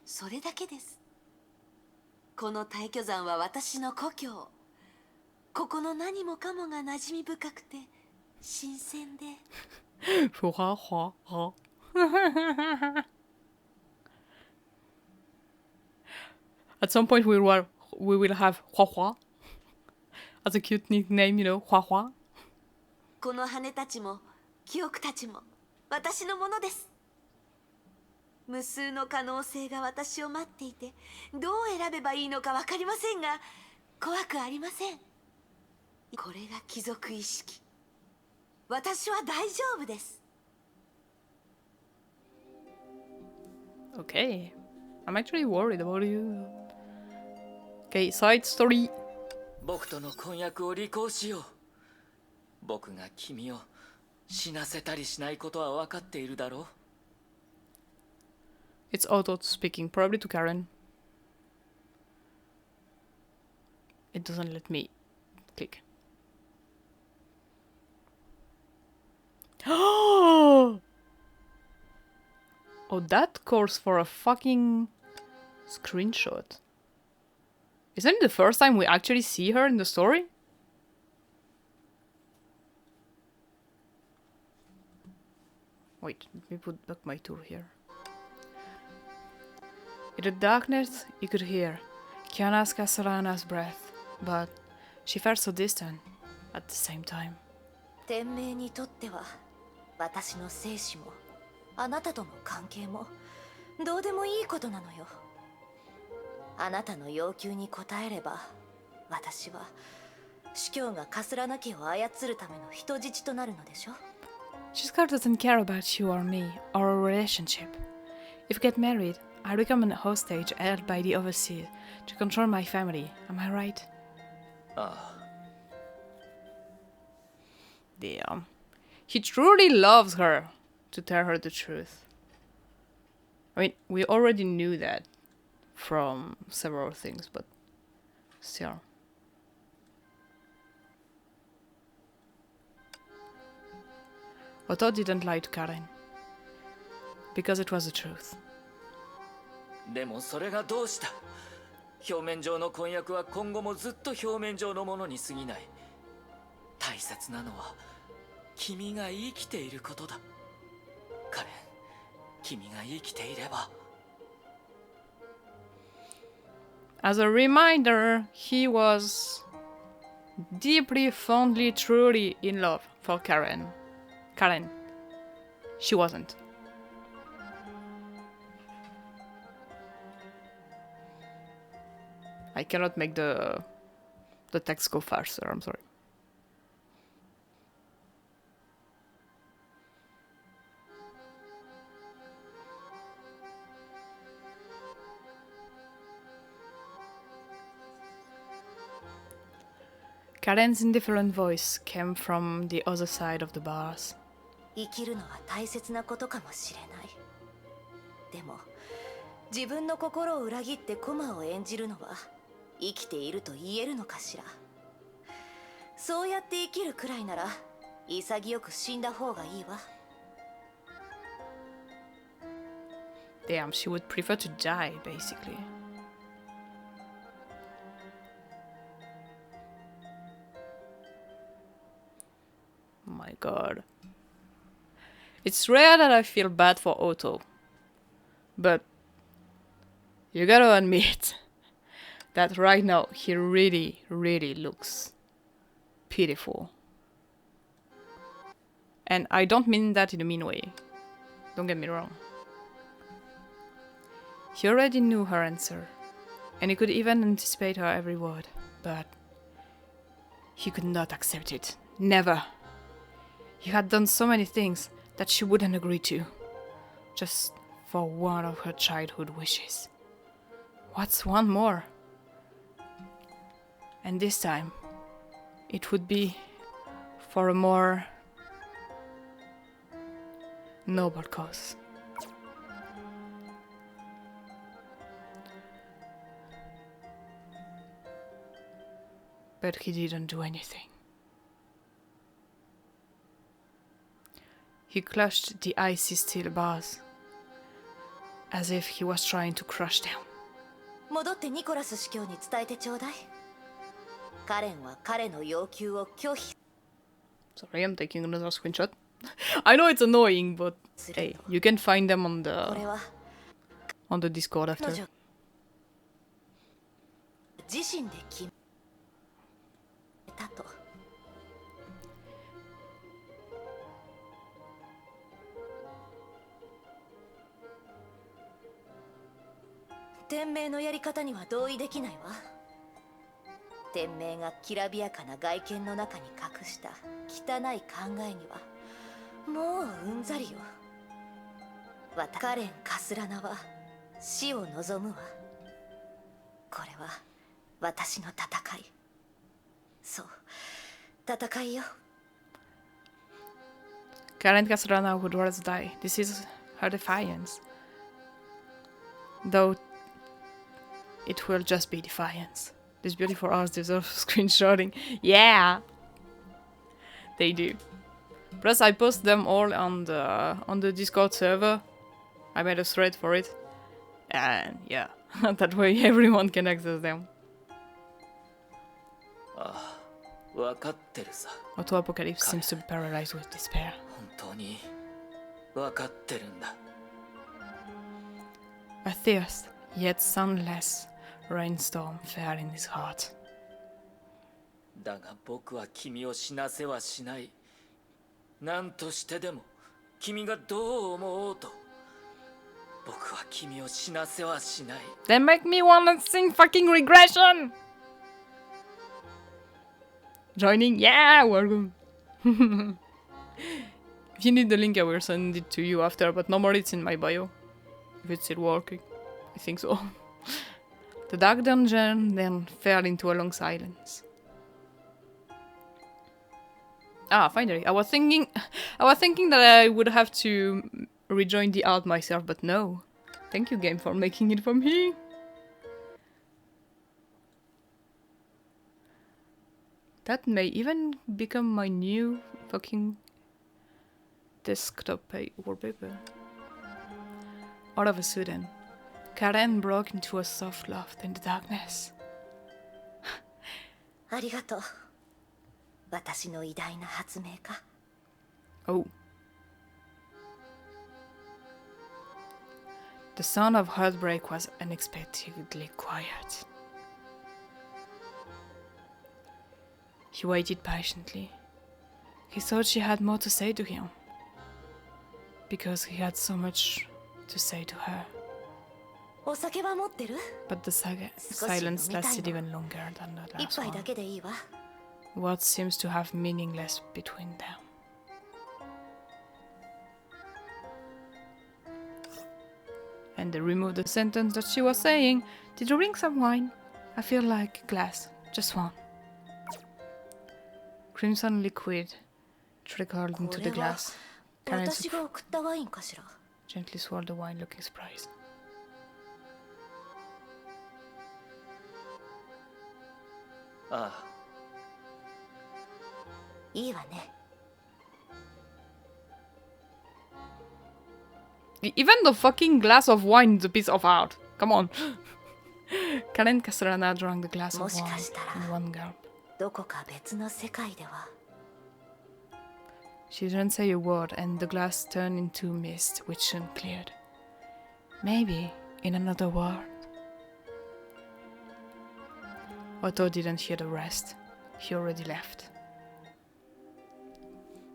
それだけです。この退去山は私の故郷。ここの何もかもが馴染み深くて新鮮で。Fu Hua Hua Hua. At some point we will have Hua Hua as a cute nickname, you know, Hua Hua. この羽たちも記憶たちも私のものです。無数の可能性が私を待っていて、どう選べばいいのか分かりませんが、怖くありません。これが貴族意識。私は大丈夫です。Okay, I'm actually worried about you. Okay, side story. 僕との婚約を履行しよう。僕が君を死なせたりしないことは分かっているだろう。It's Otto speaking, probably to Karen. It doesn't let me click. Oh, that calls for a fucking screenshot. Isn't it the first time we actually see her in the story? Wait, let me put back my tool here. In the darkness, you could hear Kiana's Castellana's breath, but she felt so distant at the same time. 天命にとっては、私の生死も、あなたとの関係も、どうでもいいことなのよ。あなたの要求に応えれば、私は主教がカスラナ家を操るための人質となるのでしょ。Shiskar doesn't care about you or me, or our relationship. If we get married, I'll become a hostage held by the overseer to control my family. Am I right? Damn. He truly loves her, to tell her the truth. I mean, we already knew that from several things, but still. Otto didn't lie to Karen, because it was the truth. でもそれがどうした。表面上の婚約は今後もずっと表面上のものに過ぎない。大切なのは君が生きていることだ。カレン、君が生きていれば。As a reminder, he was deeply, fondly, truly in love for Karen. Karen. She wasn't. I cannot make the text go faster, I'm sorry. Karen's indifferent voice came from the other side of the bars. 生きるのは大切なことかもしれない。でも、自分の心を裏切ってコマを演じるのは生きていると言えるのかしら。そうやって生きるくらいなら潔く死んだ方がいいわ。Damn, she would prefer to die, basically. Oh my god. It's rare that I feel bad for Otto, but you gotta admit that right now he really, really looks pitiful. And I don't mean that in a mean way. Don't get me wrong. He already knew her answer, and he could even anticipate her every word, but he could not accept it. Never. He had done so many things that she wouldn't agree to, just for one of her childhood wishes. What's one more? And this time, it would be for a more noble cause. But he didn't do anything. He clutched the icy steel bars, as if he was trying to crush them. 戻ってニコラス司教に伝えてちょうだい。カレンは彼の要求を拒否。 Sorry, I'm taking another screenshot. I know it's annoying, but hey, you can find them on the Discord after. 自身で決めたと。天命のやり方には同意できないわ。天命がきらびやかな外見の中に隠した汚い考えにはもううんざりよ。カレン・カスラナは死を望むわ。これは私の戦い。そう、戦いよ。Karen Castrana would rather die. This is her defiance. Though it will just be defiance. These beautiful arts deserve screenshotting. Yeah! They do. Plus I post them all on the Discord server. I made a thread for it. And yeah, that way everyone can access them. Auto Apocalypse seems to be paralyzed with despair. A fierce, yet sunless rainstorm fell in his heart. だが僕は君を死なせはしない。何としてでも君がどう思おうと僕は君を死なせはしない。 They make me wanna sing fucking regression! Joining? Yeah! Welcome! If you need the link, I will send it to you after, but normally it's in my bio. If it's still working. I think so. The dark dungeon then fell into a long silence. Ah, finally. I was thinking that I would have to rejoin the art myself, but no. Thank you, game, for making it for me. That may even become my new fucking desktop wallpaper. All of a sudden, Karen broke into a soft laugh in the darkness. ありがとう。私の偉大な発明か。Oh. The sound of heartbreak was unexpectedly quiet. He waited patiently. He thought she had more to say to him, because he had so much to say to her. お酒は持ってる？ But the silence lasted even longer than the 一 last 杯だ one. けでいいわ。 What seems to have meaningless between them. And they removed the sentence that she was saying. Did you bring some wine? I feel like glass. Just one. Crimson liquid trickled into the glass. Karen 私が送ったワインかしら。 gently swallowed the wine, looking surprised. ああ。いいわね。 Even the fucking glass of wine is a piece of art. Come on. Karen Castrana drank the glass of wine in one gulp. どこか別の世界では。 She didn't say a word, and the glass turned into mist, which soon cleared. Maybe in another world. Otto didn't hear the rest. He already left.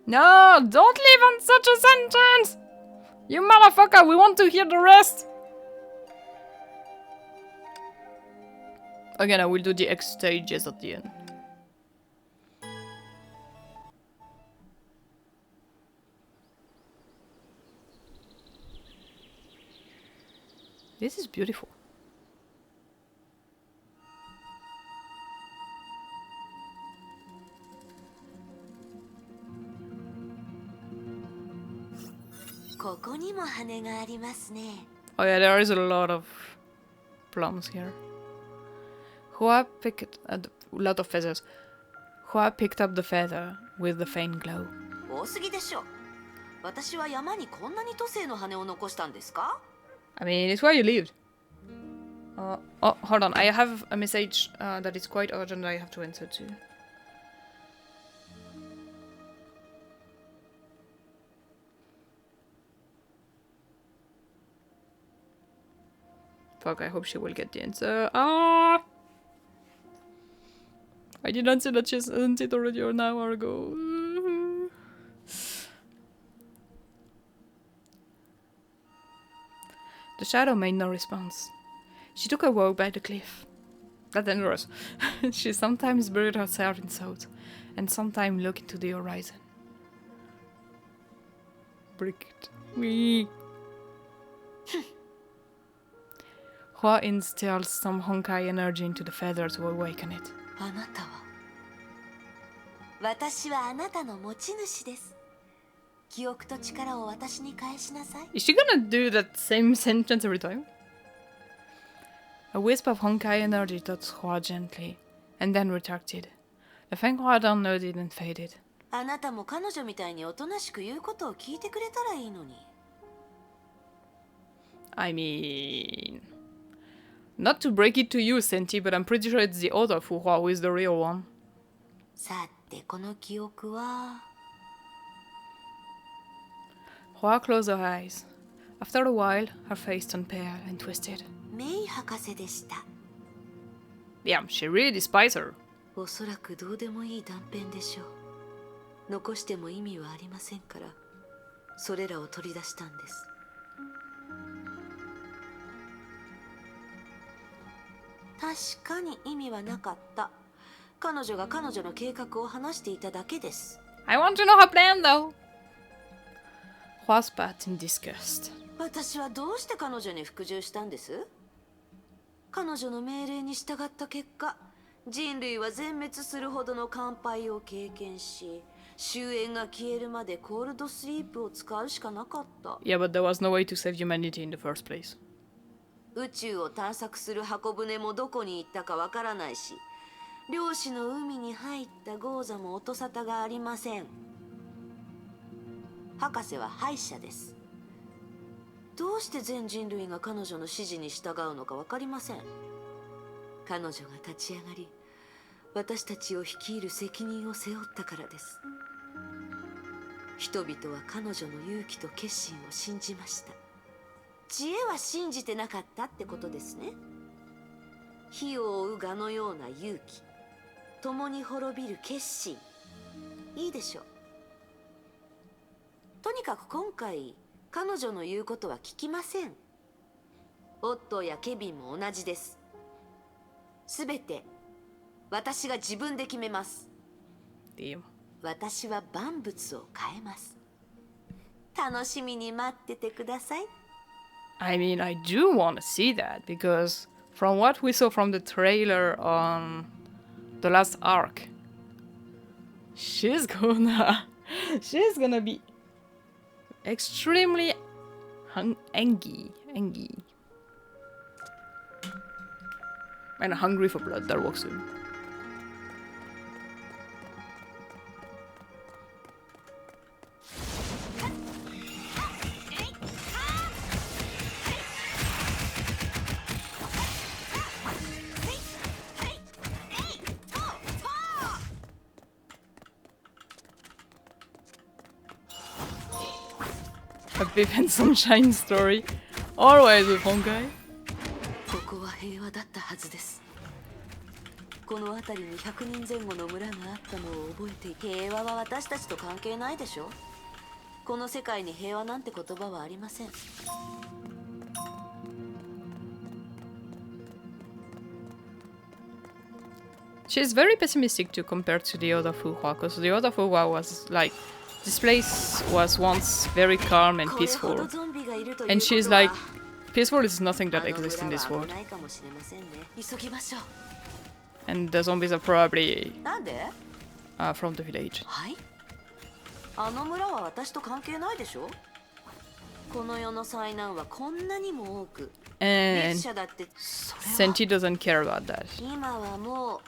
No! Don't leave on such a sentence! You motherfucker! We want to hear the rest! Again, I will do the X stages at the end. This is beautiful. Oh yeah, there is a lot of plums here. Hua picked a lot of feathers. Hua picked up the feather with the faint glow. 多すぎでしょ。私は山にこんなに土星の羽を残したんですか? I mean, it's where you lived. Oh, hold on. I have a message that is quite urgent that I have to answer to. Fuck, I hope she will get the answer. Ah! I did answer that she sent it already an hour ago. The shadow made no response. She took a walk by the cliff. That's dangerous. She sometimes buried herself in thought, and sometimes looked into the horizon. Bricked me. Hua instilled some Honkai energy into the feather to awaken it. あなたは私はあなたの持ち主です。記憶と力を私に返しなさい。 Is she gonna do that same sentence every time? A wisp of Honkai energy touched Hua gently, and then retracted. The faint Hua nodded and faded. あなたも彼女みたいにおとなしく言うことを聞いてくれたらいいのに。I mean... Not to break it to you, Senti, but I'm pretty sure it's the other Fu Hua who is the real one. さて、この記憶は... Hua closed her eyes. After a while, her face turned pale and twisted. メイ博士でした。Yeah, she really despised her. おそらくどうでもいい断片でしょう。残しても意味はありませんから、それらを取り出したんです。確かに意味はなかった。彼女が彼女の計画を話していただけです。I want to know her plan, though. Hua spat in disgust. 私はどうして彼女に服従したんです？彼女の命令に従った結果、人類は全滅するほどの乾杯を経験し、終焉が消えるまでコールドスリープを使うしかなかった。Yeah, but there was no way to save humanity in the first place. 宇宙を探索する箱舟もどこに行ったかわからないし、漁師の海に入ったゴーザも音沙汰がありません。博士は敗者です。どうして全人類が彼女の指示に従うのかわかりません。彼女が立ち上がり、私たちを率いる責任を背負ったからです。人々は彼女の勇気と決心を信じました。知恵は信じてなかったってことですね。火を追う蛾のような勇気、共に滅びる決心、いいでしょう。とにかく今回彼女の言うことは聞きません。オットーやケビンも同じです。すべて私が自分で決めます。私は万物を変えます。楽しみに待っててください。I mean, I do want to see that, because from what we saw from the trailer on the last arc, she's gonna be extremely angry. And hungry for blood, that works soon. A Pip and Sunshine story. Always with Honkai. ここは平和だったはずです。この辺りに100人前後の村があったのを覚えてい平和は私たちと関係ないでしょ。この世界に平和なんて言葉はありません。She's very pessimistic too compared to the other Fu Hua, because the other Fu Hua was like, this place was once very calm and peaceful. And she's like, peaceful is nothing that exists in this world. And the zombies are probably from the village. あの村は私と関係ないでしょ。この世の災難はこんなにも多く。 And Senti doesn't care about that. 今はも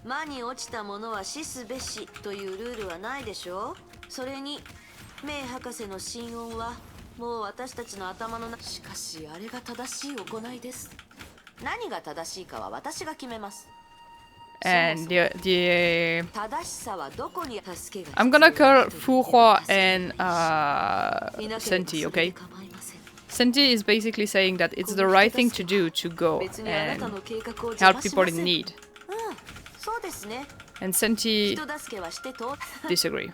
う魔に落ちたものは死すべしというルールはないでしょ。それにメイ博士の心音はもう私たちの頭の中。しかしあれが正しい行いです。何が正しいかは私が決めます。 And I'm gonna call Fu Hua and Senti, okay? Senti is basically saying that it's the right thing to do to go and help people in need. And Senti disagree.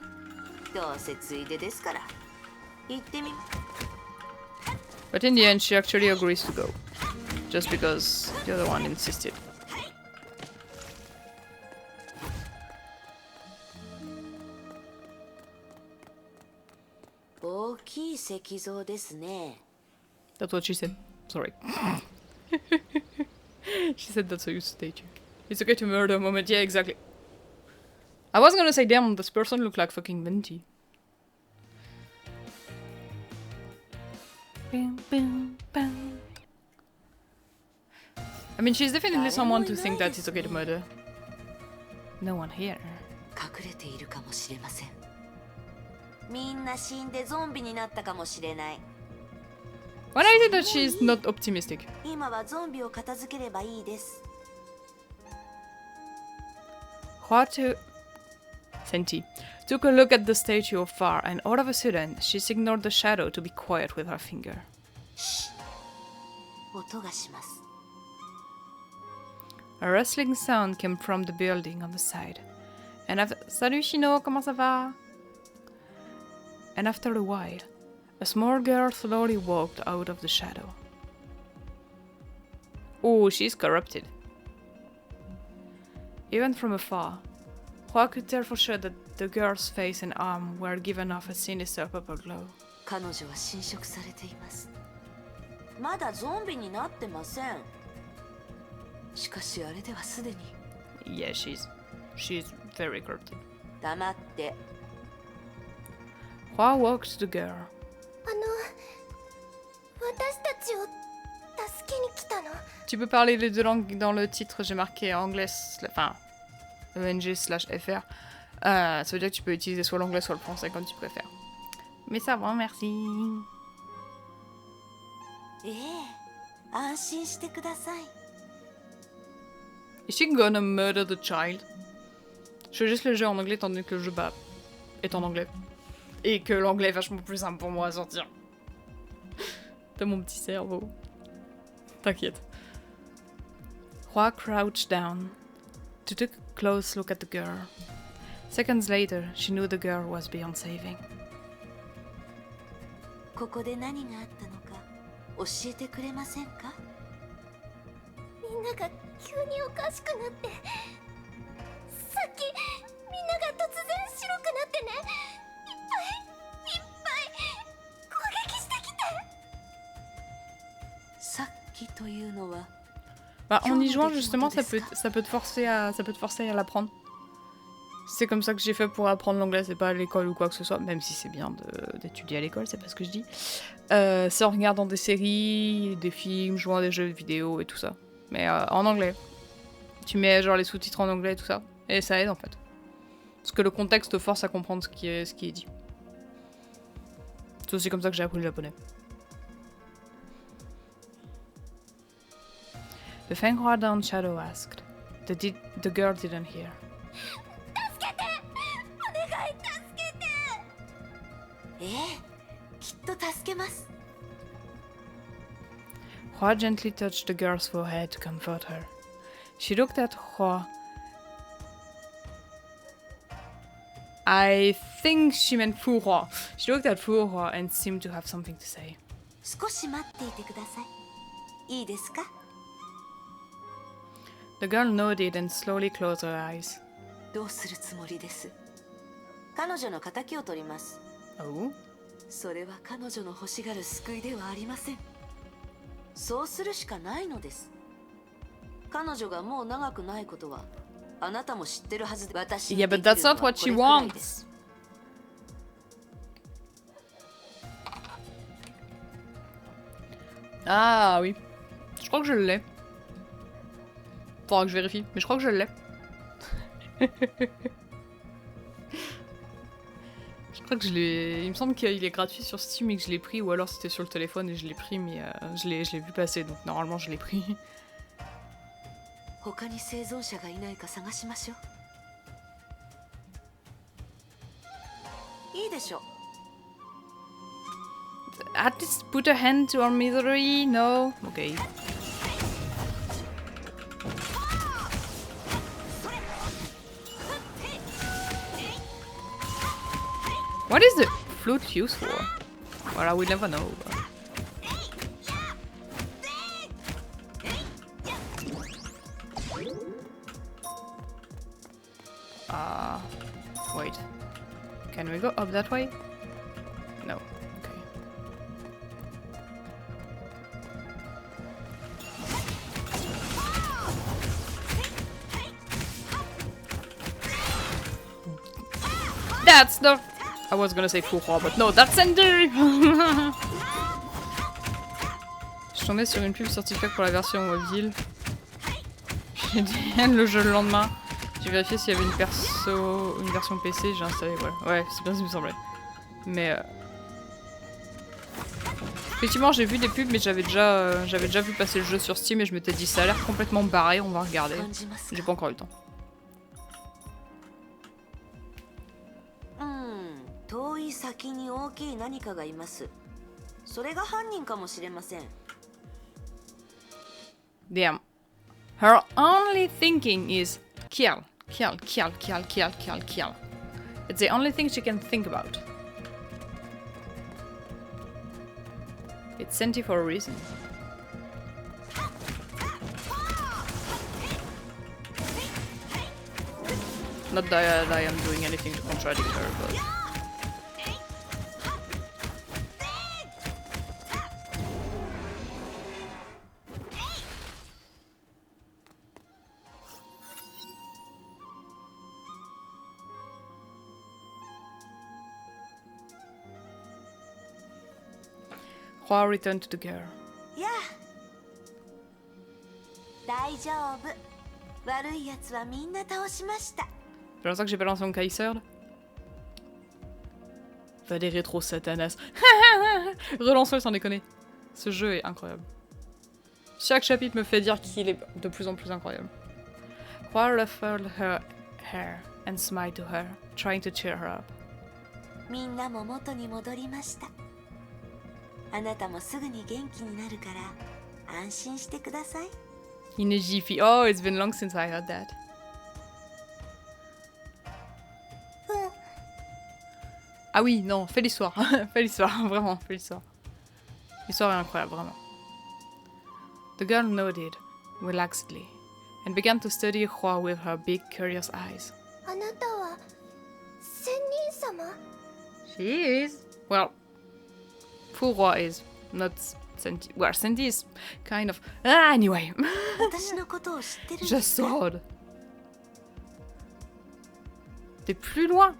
But in the end, she actually agrees to go, just because the other one insisted. That's what she said. Sorry. She said that's a huge statue. It's okay to murder a moment. Yeah, exactly. I was gonna say, damn, this person looked like fucking Venti. I mean, she's definitely someone to think that it's okay to murder. No one here. When I say that she's not optimistic. Hua Senti took a look at the statue afar, and all of a sudden, she signaled the shadow to be quiet with her finger. A rustling sound came from the building on the side. Salut Shino, comment ça va? And after a while, a small girl slowly walked out of the shadow. Oh, she's corrupted. Even from afar, Hua could tell for sure that the girl's face and arm were given off a sinister purple glow. Yeah, she's very corrupted. Hua walked to the girl. Tu peux parler les deux langues dans le titre, j'ai marqué anglais, enfin ENG/FR. Ça veut dire que tu peux utiliser soit l'anglais soit le français comme tu préfères. Mais ça va, merci. Is she gonna murder the child? Je fais juste le jeu en anglais tandis que le jeu est en anglais. Et que l'anglais est vachement plus simple pour moi à sortir. De mon petit cerveau. T'inquiète. Hua crouched down to take a close look at the girl. Seconds later, she knew the girl was beyond saving. Bah, en y jouant justement, ça peut te forcer à l'apprendre. C'est comme ça que j'ai fait pour apprendre l'anglais, c'est pas à l'école ou quoi que ce soit, même si c'est bien d'étudier à l'école, c'est pas ce que je dis. C'est en regardant des séries, des films, jouant à des jeux vidéo et tout ça. Mais en anglais. Tu mets genre les sous-titres en anglais et tout ça, et ça aide en fait. Parce que le contexte te force à comprendre ce qui est dit. C'est aussi comme ça que j'ai appris le japonais. The Fenghua Down Shadow asked. The girl didn't hear. Hua gently touched the girl's forehead to comfort her. She looked at Hua I think she meant Fu Hua. She looked at Fu Hua and seemed to have something to say. 少し待っていてください。いいですか？ The girl nodded and slowly closed her eyes. どうするつもりです？彼女の仇を取ります。 Oh? それは彼女の欲しがる救いではありません。そうするしかないのです。彼女がもう長くないことはあなたも知ってるはずで、私に Yeah, but that's not what she wants. Ah oui. Je crois que je l'ai. Faudra que je vérifie, mais je crois que je l'ai. Je crois que je l'ai... Il me semble qu'il est gratuit sur Steam et que je l'ai pris, ou alors c'était sur le téléphone et je l'ai pris, mais je l'ai vu passer, donc normalement je l'ai pris. 他に生存者がいないか探しましょう。いいでしょう。 At least put a hand to our misery? No? Okay. What is the flute used for? Well, I will never know. But... wait. Can we go up that way? No. Okay. That's the... I was gonna say Fu Hua, but no, that's Sanrio. Je suis tombée sur une pub sur TikTok pour la version mobile. J'ai dit le jeu le lendemain. J'ai vérifié s'il y avait une version PC, j'ai installé, voilà. Ouais, c'est bien ce qui me semblait. Mais effectivement, j'ai vu des pubs, mais j'avais déjà vu passer le jeu sur Steam et je m'étais dit ça a l'air complètement barré, on va regarder. J'ai pas encore eu le temps. 遠い先に大きい何かがいます。それが犯人かもしれません。 Damn. Her only thinking is kill, kill, kill, kill, kill, kill, kill. It's the only thing she can think about. It's senti for a reason. Not that I am doing anything to contradict her, but... Hua returned to the girl. Yeah. 大丈夫。悪い奴はみんな倒しました。 C'est pour ça que j'ai pas lancé Honkai Impact. Va des rétros satanas. Relançons sans déconner. Ce jeu est incroyable. Chaque chapitre me fait dire qu'il est de plus en plus incroyable. Hua ruffled her hair and smiled to her, trying to cheer her up. みんなも元に戻りました。あなたもすぐに元気になるから安心してください。In a jiffy. Oh, it's been long since I heard that. Ah oui, non, fais l'histoire. Fais l'histoire, vraiment, fais l'histoire. L'histoire est incroyable, vraiment. The girl nodded relaxedly and began to study Hua with her big, curious eyes. あなたは仙人様? She is. Well, Fu Hua is not Senti. Well, Senti is kind of. Ah, anyway. 私のことを知ってるんですか? Just sword. T'es plus loin.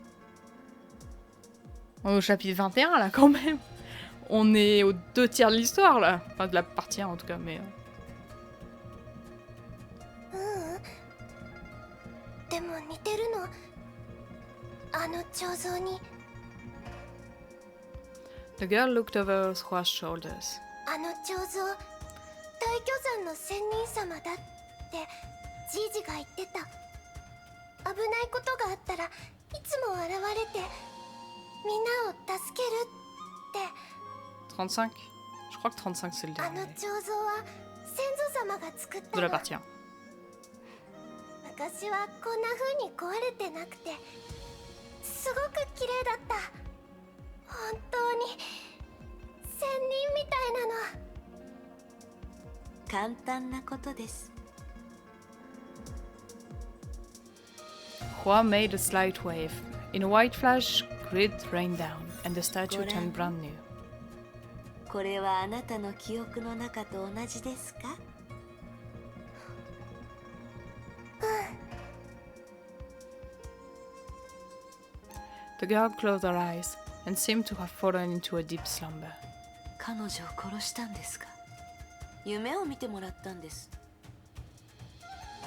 On est au chapitre 21 là quand même. On est aux 2 tiers de l'histoire là. Enfin de la partie 1 en tout cas, mais... The girl looked over Hua's shoulders. あの彫像、大巨山の仙人様だってじいじが言ってた。危ないことがあったらいつも現れてみんなを助けるって。35? Je crois que 35 c'est le あの dernier. 彫像は先祖様が作った De la の。 partie 1. 昔はこんな風に壊れてなくて、すごく綺麗だった。本当に仙人みたいなの。簡単なことです。Hua made a slight wave. In a white flash, grit rained down, and the statue turned brand new. これはあなたの記憶の中と同じですか？The girl closed her eyes and seemed to have fallen into a deep slumber. 彼女を殺したんですか？夢を見てもらったんです。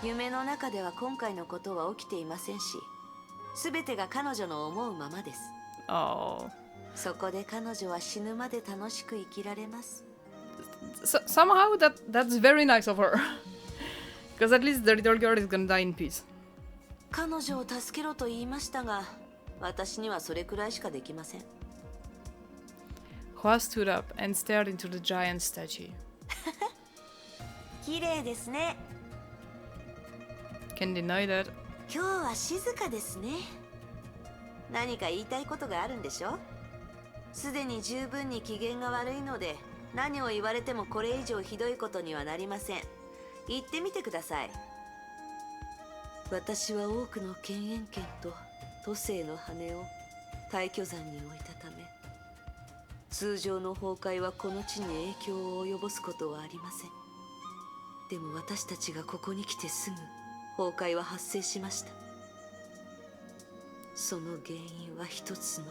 夢の中では今回のことは起きていませんし、すべてが彼女の思うままです。Oh. そこで彼女は死ぬまで楽しく生きられます。Somehow that's very nice of her. Because at least the little girl is gonna die in peace. 彼女を助けろと言いましたが、私にはそれくらいしかできません。Hua stood up and stared into the giant statue. 綺麗ですね。Can't deny that. 今日は静かですね。何か言いたいことがあるんでしょ？すでに十分に機嫌が悪いので、何を言われてもこれ以上ひどいことにはなりません。言ってみてください。私は多くの犬猿犬と都政の羽を退去山に置いたため、通常の崩壊はこの地に影響を及ぼすことはありません。でも私たちがここに来てすぐ崩壊は発生しました。その原因は一つの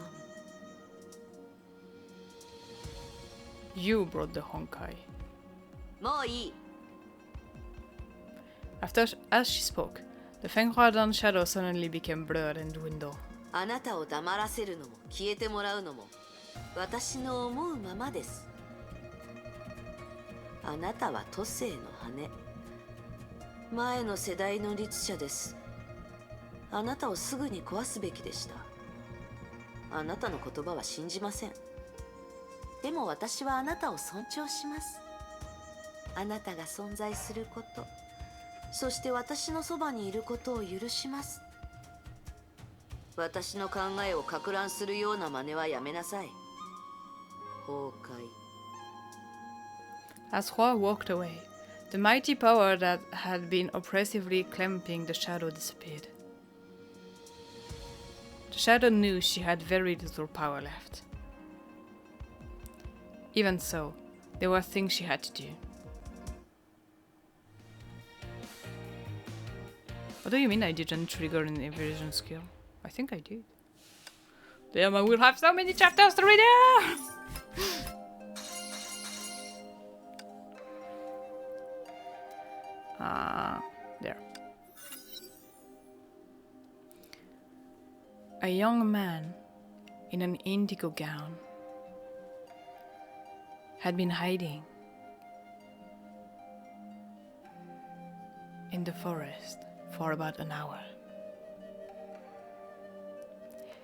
み。You brought the Honkai. もういい。As she spoke, the Fenghuadan shadow suddenly became blurred and dwindled. あなたを黙らせるのも消えてもらうのも私の思うままです。あなたは都政の羽。前の世代の律者です。あなたをすぐに壊すべきでした。あなたの言葉は信じません。でも私はあなたを尊重します。あなたが存在すること、そして私のそばにいることを許します。私の考えを攪乱するような真似はやめなさい。崩壊。As Hua walked away, the mighty power that had been oppressively clamping the shadow disappeared. The shadow knew she had very little power left. Even so, there were things she had to do. What do you mean I didn't trigger an evasion skill? I think I did. Damn, I will have so many chapters to read out! There. A young man in an indigo gown had been hiding in the forest for about an hour.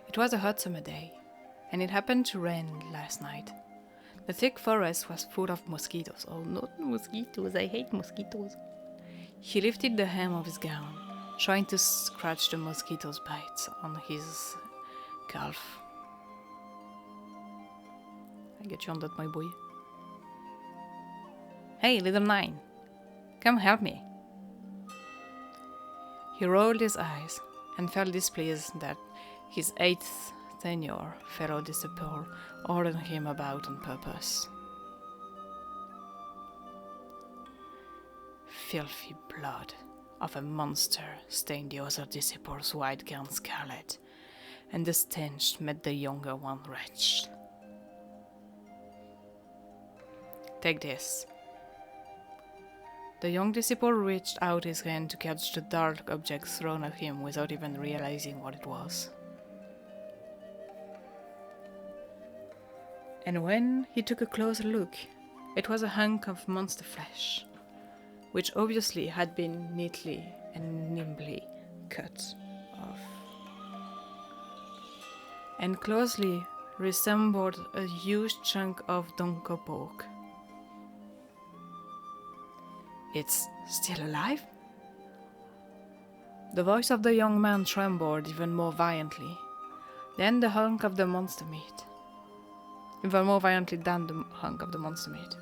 It was a hot summer day, and it happened to rain last night. The thick forest was full of mosquitoes. Oh, not mosquitoes, I hate mosquitoes. He lifted the hem of his gown, trying to scratch the mosquito's bites on his calf. I get you on that, my boy. Hey, little nine, come help me. He rolled his eyes and felt displeased that his 8th tenure fellow disciple ordered him about on purpose. Filthy blood of a monster stained the other disciple's white gown scarlet, and the stench made the younger one wretched. Take this. The young disciple reached out his hand to catch the dark object thrown at him without even realizing what it was. And when he took a closer look, it was a hunk of monster flesh, which obviously had been neatly and nimbly cut off, and closely resembled a huge chunk of donko pork. It's still alive? The voice of the young man trembled even more violently. Then the hunk of the monster meat. Even more violently than the hunk of the monster meat.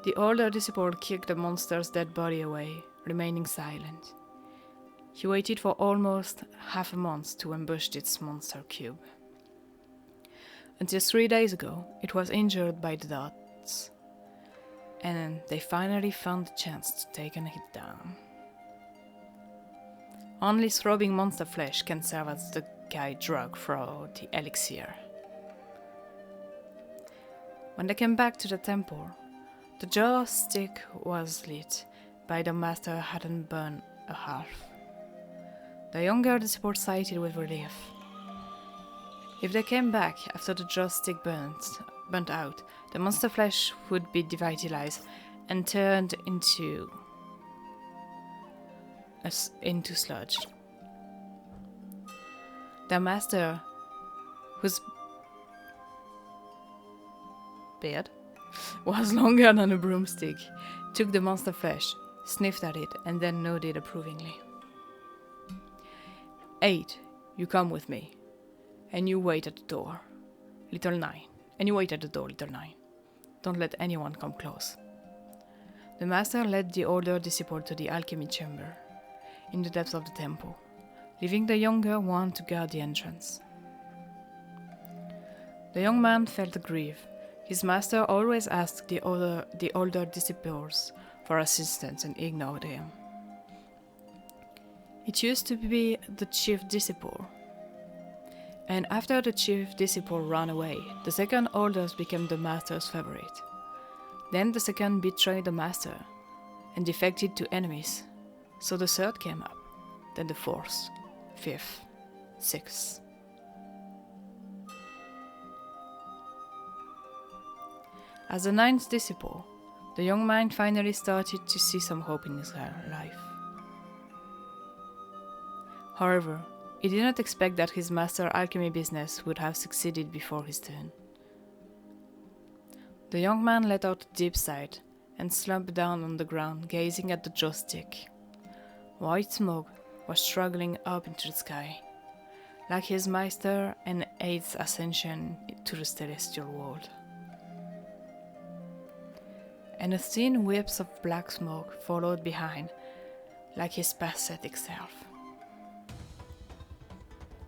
The older disciple kicked the monster's dead body away, remaining silent. He waited for almost half a month to ambush its monster cube. Until 3 days ago, it was injured by the dots, and they finally found the chance to take it down. Only throbbing monster flesh can serve as the guide drug for the elixir. When they came back to the temple, the joystick was lit, but the master hadn't burned a half. The younger disciple sighed with relief. If they came back after the joystick burnt out, the monster flesh would be devitalized and turned into sludge. Their master, whose beard was longer than a broomstick, took the monster flesh, sniffed at it, and then nodded approvingly. 8, you come with me, and you wait at the door, little 9. And you wait at the door, little 9. Don't let anyone come close. The master led the older disciple to the alchemy chamber, in the depths of the temple, leaving the younger one to guard the entrance. The young man felt grief. His master always asked the older disciples for assistance and ignored him. It used to be the chief disciple, and after the chief disciple ran away, the second oldest became the master's favorite. Then the second betrayed the master and defected to enemies, so the third came up, then the fourth, fifth, sixth. As the ninth disciple, the young man finally started to see some hope in his life. However, he did not expect that his master alchemy business would have succeeded before his turn. The young man let out a deep sigh and slumped down on the ground, gazing at the joystick. White smoke was struggling up into the sky, like his master and eight's ascension to the celestial world. And a thin wisp of black smoke followed behind, like his pathetic self.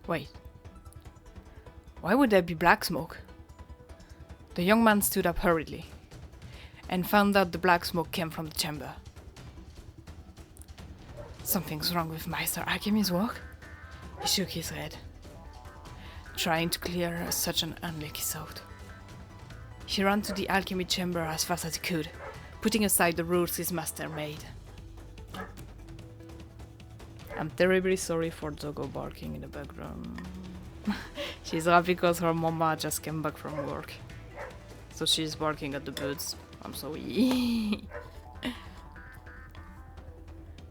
Wait, why would there be black smoke? The young man stood up hurriedly, and found out the black smoke came from the chamber. Something's wrong with Master Alchemy's work? He shook his head, trying to clear such an unlucky thought. He ran to the alchemy chamber as fast as he could, putting aside the rules his master made. I'm terribly sorry for Zogo barking in the background. She's happy because her mama just came back from work. So she's barking at the birds. I'm sorry.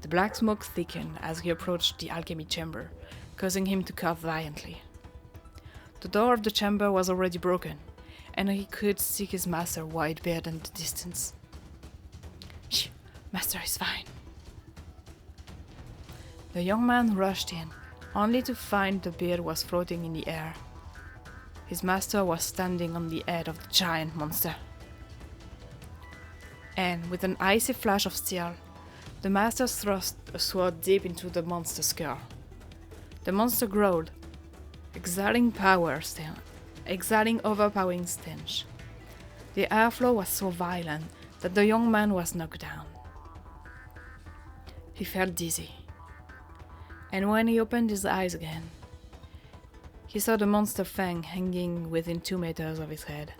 The black smoke thickened as he approached the alchemy chamber, causing him to cough violently. The door of the chamber was already broken, and he could see his master white beard in the distance. Shh, master is fine. The young man rushed in, only to find the beard was floating in the air. His master was standing on the head of the giant monster. And with an icy flash of steel, the master thrust a sword deep into the monster's skull. The monster growled, exhaling overpowering stench. The airflow was so violent that the young man was knocked down. He felt dizzy, and when he opened his eyes again, he saw the monster fang hanging within 2 meters of his head.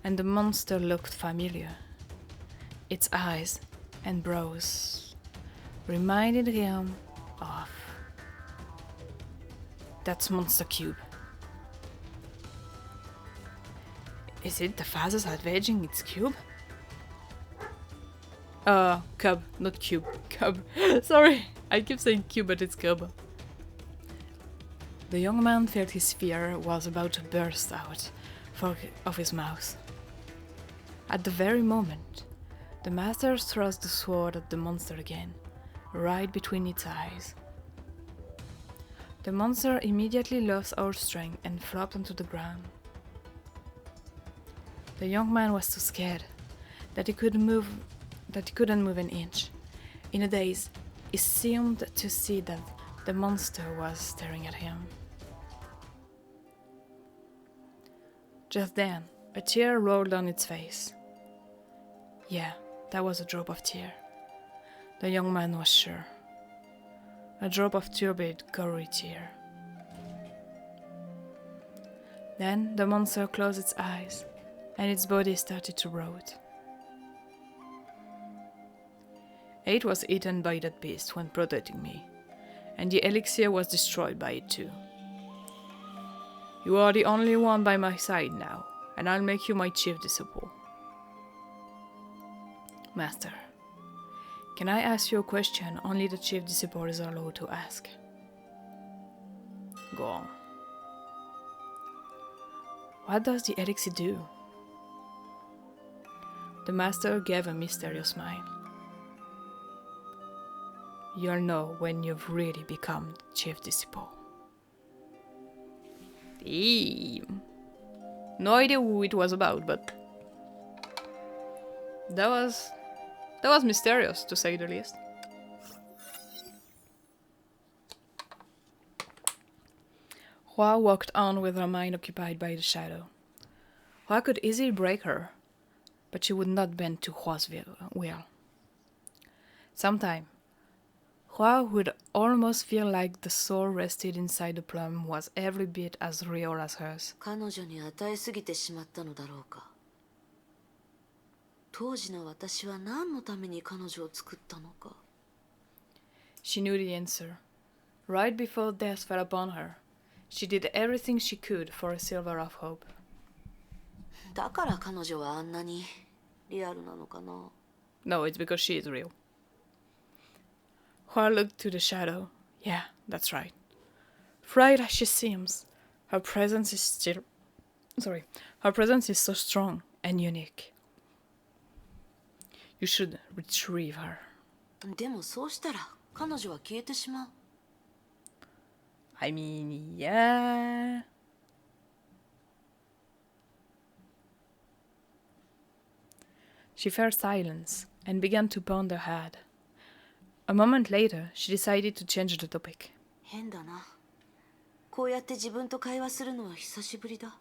And the monster looked familiar. Its eyes and brows reminded him of... That's Monster Cube. Is it the father salvaging its cube? Cub, not cube. Cub. Sorry, I keep saying cube, but it's cub. The young man felt his fear was about to burst out of his mouth. At the very moment, the master thrust the sword at the monster again, right between its eyes. The monster immediately lost all strength and flopped onto the ground. The young man was so scared that he couldn't move an inch. In a daze, he seemed to see that the monster was staring at him. Just then, a tear rolled down its face. Yeah, that was a drop of tear. The young man was sure. A drop of turbid, gory tear. Then the monster closed its eyes, and its body started to rot. It was eaten by that beast when protecting me, and the elixir was destroyed by it too. You are the only one by my side now, and I'll make you my chief disciple. Master, can I ask you a question only the chief disciple is allowed to ask? Go on. What does the elixir do? The master gave a mysterious smile. You'll know when you've really become chief disciple. Damn. No idea who it was about, but that was mysterious, to say the least. Hua walked on with her mind occupied by the shadow. Hua could easily break her, but she would not bend to Hua's will. Sometime, Hua would almost feel like the soul rested inside the plum was every bit as real as hers. 彼女に与えすぎてしまったのだろうか。当時の私は何のために彼女を作ったのか。She knew the answer. Right before death fell upon her, she did everything she could for a silver of hope. だから彼女はあんなにリアルなのかな。No, it's because she is real. Hua looked to the shadow. Yeah, that's right. Frail as she seems, her presence is so strong and unique. You should retrieve her. でもそうしたら彼女は消えてしまう。I mean, yeah. She felt silence and began to pound her head. A moment later, she decided to change the topic. 変だな。こうやって自分と会話するのは久しぶりだ。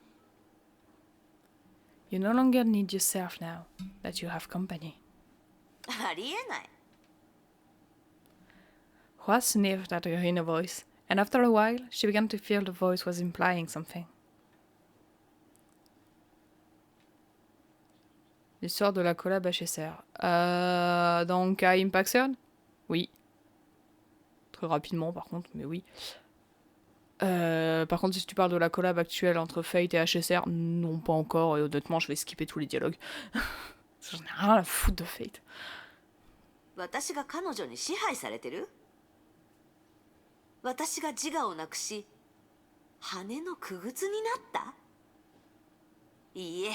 You no longer need yourself now that you have company. ありえない。Hua sniffed at her inner voice, and after a while, she began to feel the voice was implying something. L'histoire de la collab HSR. Dans Honkai Impact? Oui. Très rapidement par contre, mais oui. Par contre, si tu parles de la collab actuelle entre Fate et HSR, non pas encore, et honnêtement, je vais skipper tous les dialogues. J'en ai rien à foutre de Fate. 私が彼女に支配されてる？私が自我をなくし、羽の傀儡になった？いいえ、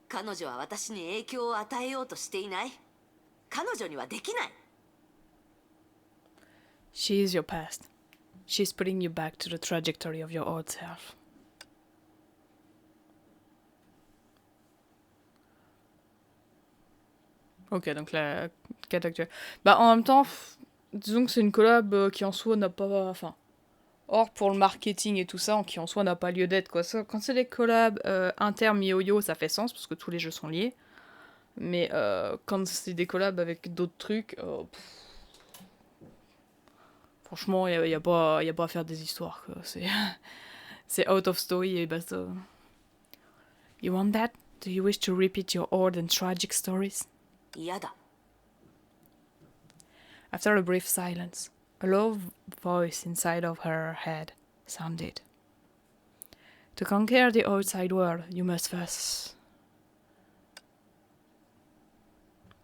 彼女は私に影響を与えようとしていない。彼女にはできない。She is your past. She's putting you back to the trajectory of your old self. Ok, donc la quête actuelle. Bah en même temps, disons que c'est une collab qui en soi n'a pas... Enfin, or pour le marketing et tout ça, qui en soi n'a pas lieu d'être, quoi. Ça, quand c'est des collabs inter-MiYoYo, ça fait sens, parce que tous les jeux sont liés. Mais quand c'est des collabs avec d'autres trucs... franchement, il n'y a pas à faire des histoires, quoi. C'est out of story et basta. You want that? Do you wish to repeat your old and tragic stories? 嫌だ。After a brief silence, a low voice inside of her head sounded. To conquer the outside world, you must first...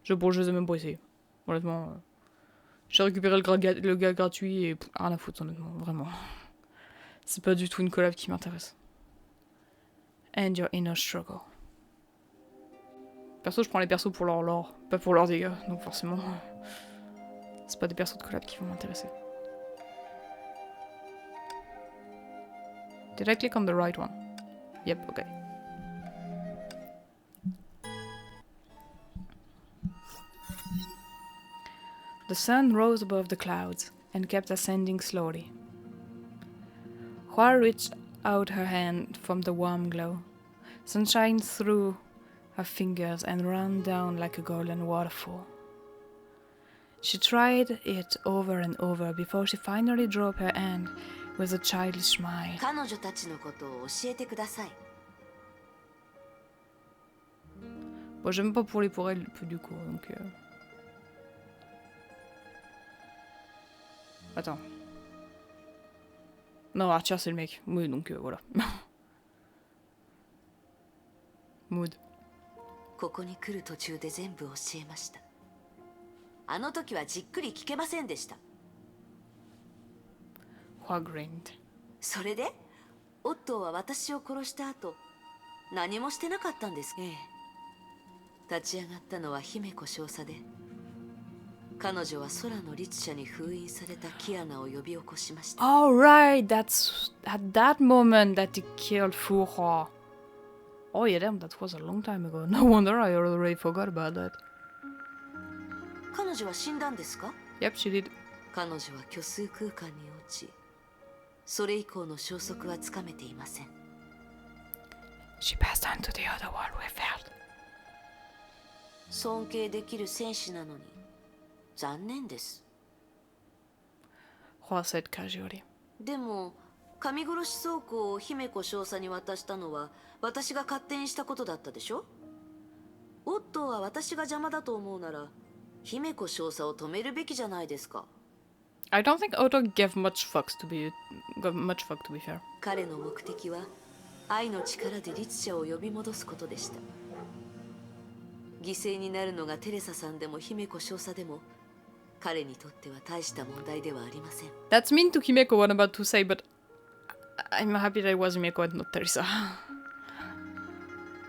Je les ai même pas essayé. Honnêtement, j'ai récupéré le gars gratuit et rien à foutre, honnêtement, vraiment. C'est pas du tout une collab qui m'intéresse. And your inner struggle. Perso, je prends les persos pour leur lore, pas pour leurs dégâts, donc forcément, c'est pas des persos de collab qui vont m'intéresser. Did I click on the right one? Yep, okay. The sun rose above the clouds and kept ascending slowly. Hua reached out her hand from the warm glow. Sunshine through her fingers and ran down like a golden waterfall. She tried it over and over before she finally dropped her hand with a childish smile. 彼女たちのことを教えてください。 Bon, j'aime pas pour les pourelles du coup, donc... Attends. Non, Archer c'est le mec. Oui, donc voilà. Mood. ここに来る途中で全部教えました。あの時はじっくり聞けませんでした。 Hua grinned. それでオットーは私を殺した後何もしてなかったんです。ええ。立ち上がったのは姫子少佐で、彼女は空の律者に封印されたキアナを呼び起こしました。 Oh right, that's at that moment that he killed Fu Hua. Oh yeah, damn, that was a long time ago. No wonder I already forgot about that. 彼女は死んだんですか？ Yep, she did. 彼女は虚数空間に落ち、それ以降の消息はつかめていません。 She passed on to the other world we felt. 尊敬できる戦士なのに残念です。 Hua said casually. でも神殺し倉庫を姫子少佐に渡したのは私が勝手にしたことだったでしょ。オットーは私が邪魔だと思うなら姫子少佐を止めるべきじゃないですか。 I don't think Otto gave much fucks to be fair. 彼の目的は愛の力で律者を呼び戻すことでした。犠牲になるのがテレサさんでも姫子少佐でも彼にとっては大した問題ではありません。 That's mean to Himeko, what I'm about to say, but I'm happy that it was Himeko and not Teresa.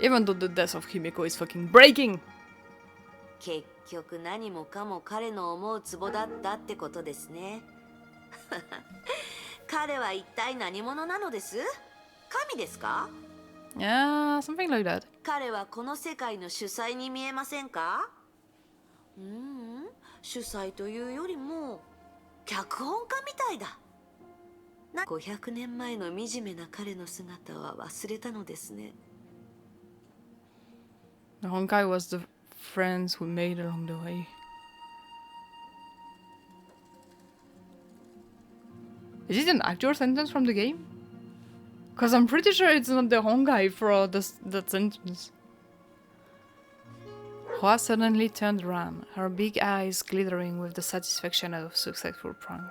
Even though the death of Himeko is fucking breaking! 結局何もかも彼の思うツボだったってことですね。彼は一体何者なのです？神ですか？ Yeah, something like that. 彼はこの世界の主催に見えませんか？主催というよりも脚本家みたいだ。500年前の惨めな彼の姿は忘れたのですね。 The Honkai was the friends we made along the way. Is it an actual sentence from the game? Because I'm pretty sure it's not the Honkai for that sentence. Hua suddenly turned around, her big eyes glittering with the satisfaction of a successful prank.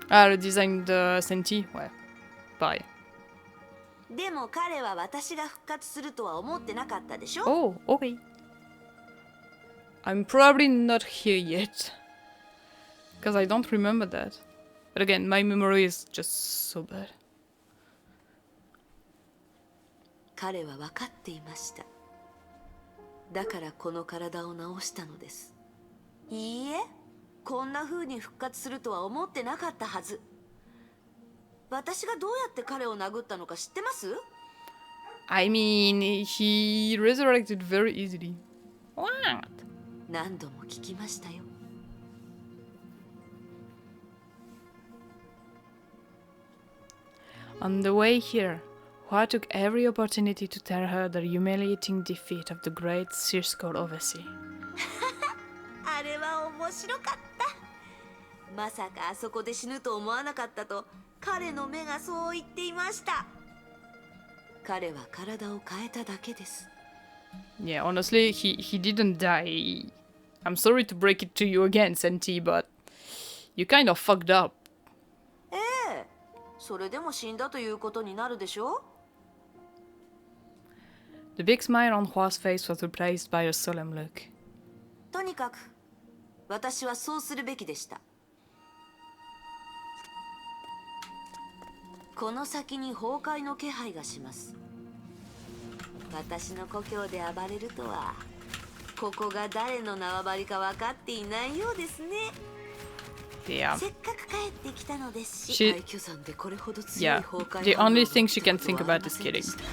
Ah, le design de Senti, ouais. Pareil. でも彼は私が復活するとは思ってなかったでしょ？ Oh, okay. I'm probably not here yet. Because I don't remember that. But again, my memory is just so bad. 彼は分かっていました。だからこの体を治したのです。いいえ、こんな風に復活するとは思ってなかったはず。私がどうやって彼を殴ったのか知ってます？ I mean, he resurrected very easily. What? 何度も聞きましたよ。On the way here, Hua took every opportunity to tell her the humiliating defeat of the great Ceciliabliss. あれは面白かった。まさかあそこで死ぬと思わなかったと彼の目がそう言っていました。彼は体を変えただけです。 Yeah, honestly, he didn't die. I'm sorry to break it to you again, Senti, but you kind of fucked up. ええ、それでも死んだということになるでしょ？ The big smile on Hua's face was replaced by a solemn look. とにかく私はそうするべきでした。この先に崩壊の気配がします。私の故郷で暴れるとは、ここが誰の縄張りか分かっていないようですね。Yeah. せっかく帰ってきたのですし、 She- 廃墟山でこれほど強い Yeah. 崩壊 The 反応 only を thing she 持 can ったこ think とはあ about りま is せんで killing. した。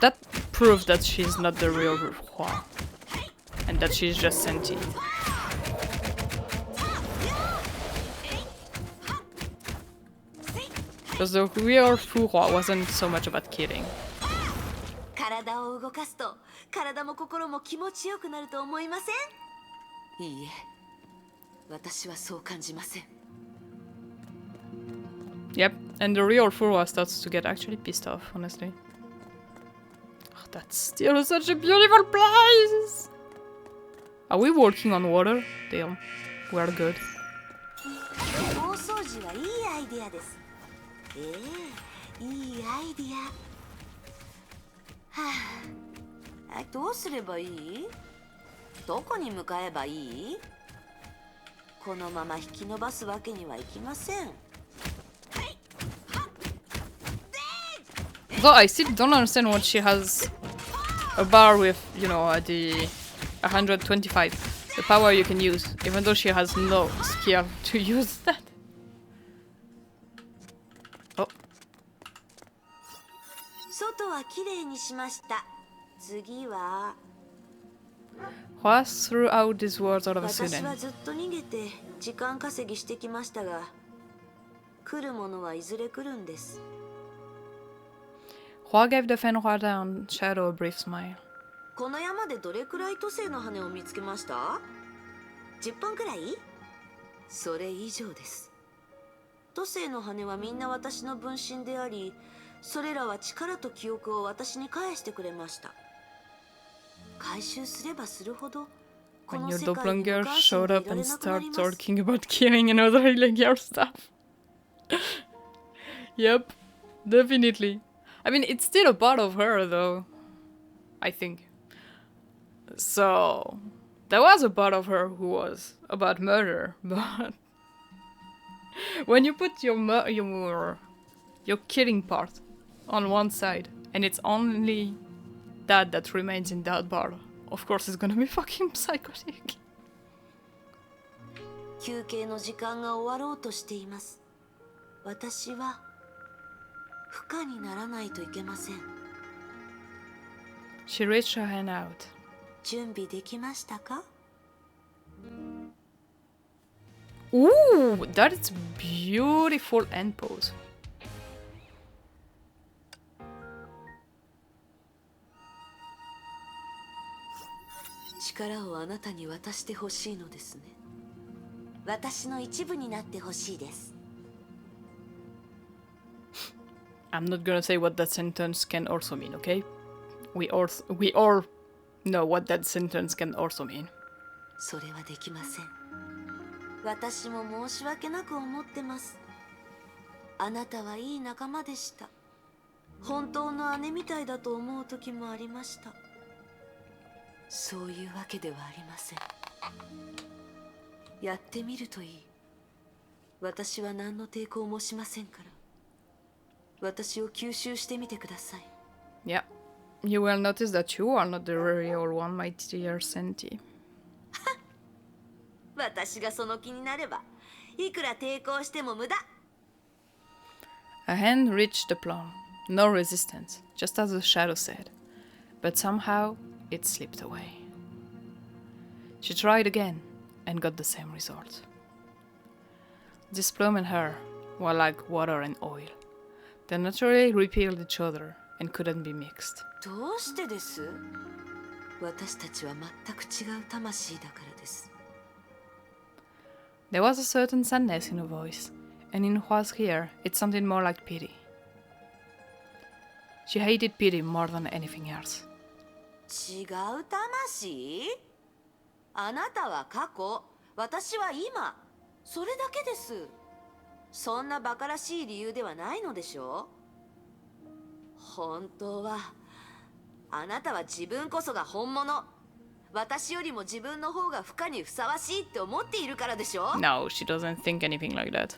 That proves that she's not the real Fu Hua, and that she's just sentient. Because the real Fu Hua wasn't so much about killing. 体を動かすと体も心も気持ちよくなると思いません？いいえ、私はそう感じません。 Yep, and the real Fu Hua starts to get actually pissed off, honestly. Oh, that's still such a beautiful place! Are we walking on water? Damn, we're good. 大掃除はいいアイデアです。いいアイデア。はあ、どうすればいい？どこに向かえばいい？このまま引き伸ばすわけにはいきません。 Though I still don't understand what she has a bar with, you know, the 125, the power you can use, even though she has no skill to use that. Oh. 外はきれいにしました。次は。 Hua threw out these words out of a 私 sudden. はずっと逃げて時間稼ぎしてきましたが、来るものはいずれ来るんです。 Hua gave the Fenhua down shadow a brief smile. この山でどれくらい都政の羽を見つけました？ 10本くらい？それ以上です。都政の羽はみんな私の分身であり、それらは力と記憶を私に返してくれました。回収すればするほど、こ When の your 世界に doppelganger 無関心 showed でい up られ and なくなり started ます。 talking about killing another illegal stuff. Yep, definitely. I mean, it's still a part of her, though. I think. So, there was a part of her who was about murder, but when you put your killing part on one side, and it's only that remains in that part, of course it's gonna be fucking psychotic. 休憩の時間が終わろうとしています。私は不可にならないといけません。 She reached her hand out. 準備できましたか？ Ooh, that is beautiful end pose. 力をあなたに渡してほしいのですね。私の一部になってほしいです。 I'm not gonna say what that sentence can also mean, okay? We all know what that sentence can also mean. それはできません。私も申し訳なく思ってます。あなたはいい仲間でした。本当の姉みたいだと思う時もありました。そういうわけではありません。やってみるといい。私は何の抵抗もしませんから。私を吸収してみてください。 Yeah. You will notice that you are not the real one, my dear Senti. 私がその気になれば、いくら抵抗しても無駄。 A hand reached the plum. No resistance, just as the shadow said. But somehow, it slipped away. She tried again, and got the same result. This plum and her were like water and oil. They naturally repelled each other and couldn't be mixed. どうしてです？私たちは全く違う魂だからです。 There was a certain sadness in her voice, and in Hua's ear it sounded more like pity. She hated pity more than anything else. 違う魂？あなたは過去、私は今。それだけです。そんな馬鹿らしい理由ではないのでしょう？本当は、あなたは自分こそが本物。私よりも自分の方が負荷にふさわしいって思っているからでしょ。 No, she doesn't think anything like that.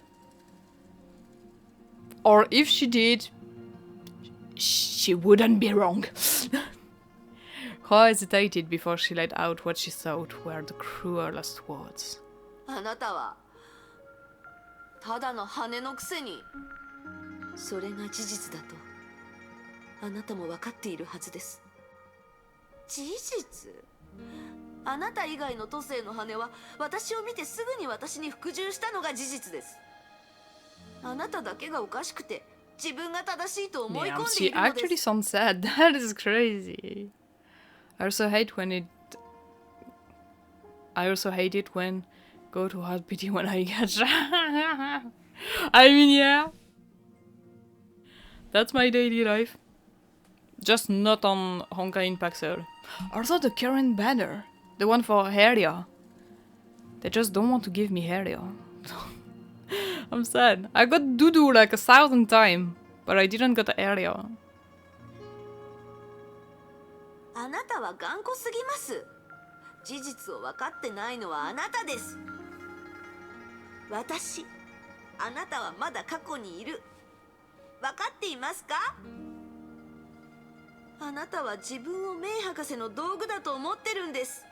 Or if she did, she wouldn't be wrong. Hua hesitated before she let out what she thought were the cruelest words. あなたはただの羽のくせに。それが事実だとあなたも分かっているはずです。事実？あなた以外の都政の羽は私を見てすぐに私に服従したのが事実です。あなただけがおかしくて自分が正しいと思い込ん Damn, で she いるの actually です。 sounds sad. That is crazy. I also hate when it... I also hate it when... Go to hard pity when I get... I mean, yeah. That's my daily life. Just not on Honkai Impact server. Also the current banner. The one for area. They just don't want to give me area. I'm sad. I got Dudu like 1,000 times. But I didn't get the area. あなたは頑固すぎます。事実を分かってないのはあなたです。私、あなたはまだ過去にいる。分かっていますか？あなたは自分をメイ博士の道具だと思ってるんです。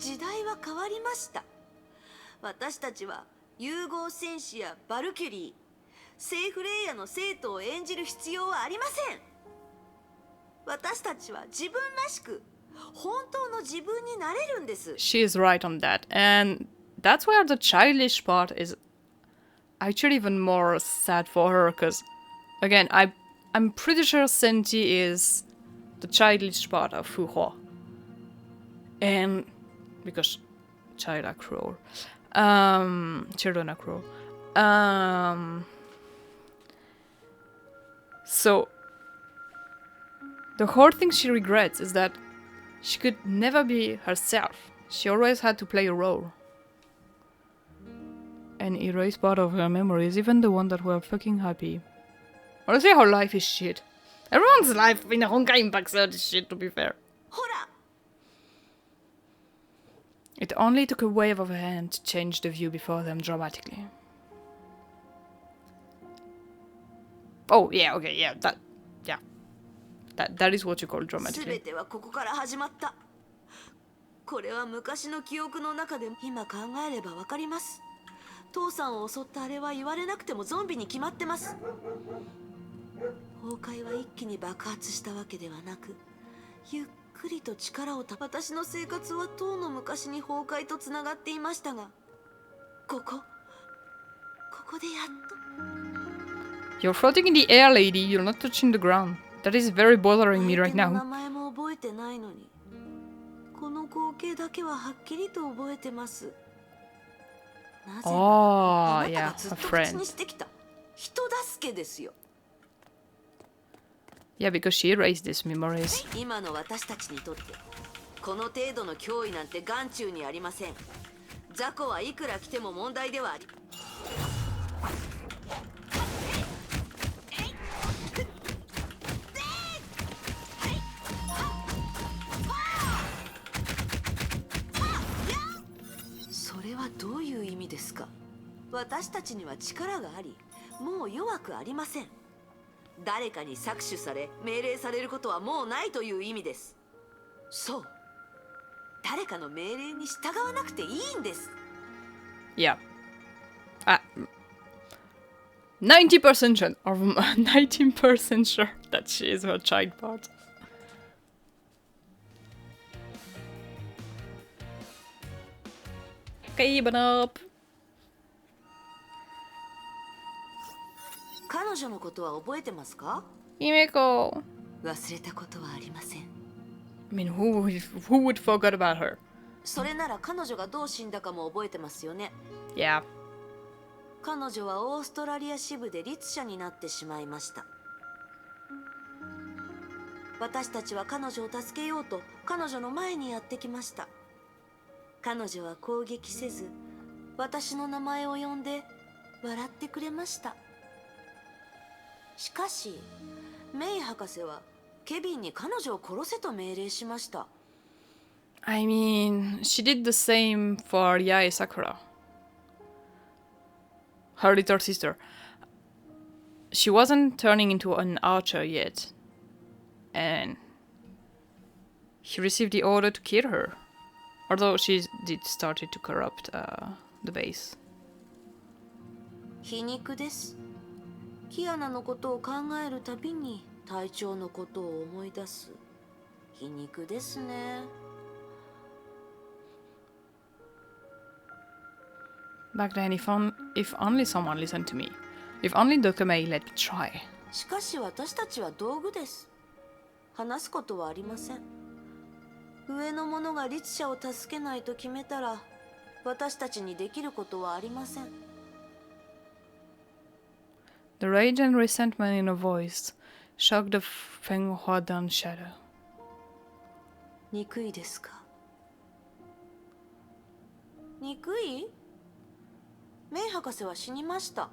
時代は変わりました。私たちは融合戦士やバルキュリー、セーフレイヤの生徒を演じる必要はありません。私たちは自分らしく本当の自分になれるんです。 She is right on that. And that's where the childish part is actually even more sad for her. Because, again, I'm pretty sure Senti is the childish part of Fu Hua. And because child are cruel. Children are cruel. So the whole thing she regrets is that she could never be herself. She always had to play a role. And erase part of her memories, even the one that were fucking happy. Honestly, her life is shit. Everyone's life in a Honkai Impact is shit, to be fair. ほら、 It only took a wave of a hand to change the view before them dramatically. Oh, yeah, okay, yeah, that is what you call す dramatically. べてはここから始まった。これは昔の記憶の中で今考えればわかります。父さんを襲ったあれは言われなくてもゾンビに決まってます。崩壊は一気に爆発したわけではなく、ゆっくりと力を私の生活はとうの昔に崩壊とつながっていましたが、ここでやっと。 You're floating in the air, lady. You're not touching the ground. That is very bothering me right 相手の名 now. 前も覚えてないのに、この光景だけははっきりと覚えてます。なぜ Oh, あなた yeah, がずっ a と口 friend. にしてきた人助けですよ。 Yeah, because she erased these memories. 今の私たちにとってこの程度の脅威なんて眼中にありません。雑魚はいくら来ても問題ではあり。それはどういう意味ですか？私たちには力があり、もう弱くありません。誰かに搾取され命令されることはもうないという意味です。そう、誰かの命令に従わなくていいんです。 Yeah. 90% sure, or 19% sure that she is her child part. Okay, but up. 彼女のことは覚えてますか？ Himeko. 忘れたことはありません。 I mean, who would forget about her? それなら彼女がどう死んだかも覚えてますよね。 Yeah. 彼女はオーストラリア支部で律者になってしまいました。私たちは彼女を助けようと彼女の前にやってきました。彼女は攻撃せず、私の名前を呼んで笑ってくれました。しかしメイ博士はケビンに彼女を殺せと命令しました。I mean, she did the same for Yae Sakura, her little sister. She wasn't turning into an archer yet, and he received the order to kill her. Although she did started to corrupt the base. 皮肉です。キアナのことを考えるたびに隊長のことを思い出す。皮肉ですね。Back then, if only someone listened to me. If only Dokumei let me try. しかし私たちは道具です。話すことはありません。上の者が律者を助けないと決めたら、私たちにできることはありません。The rage and resentment in her voice shocked the Feng Hua down shadow. 憎いですか？憎い？メイ博士は死にました。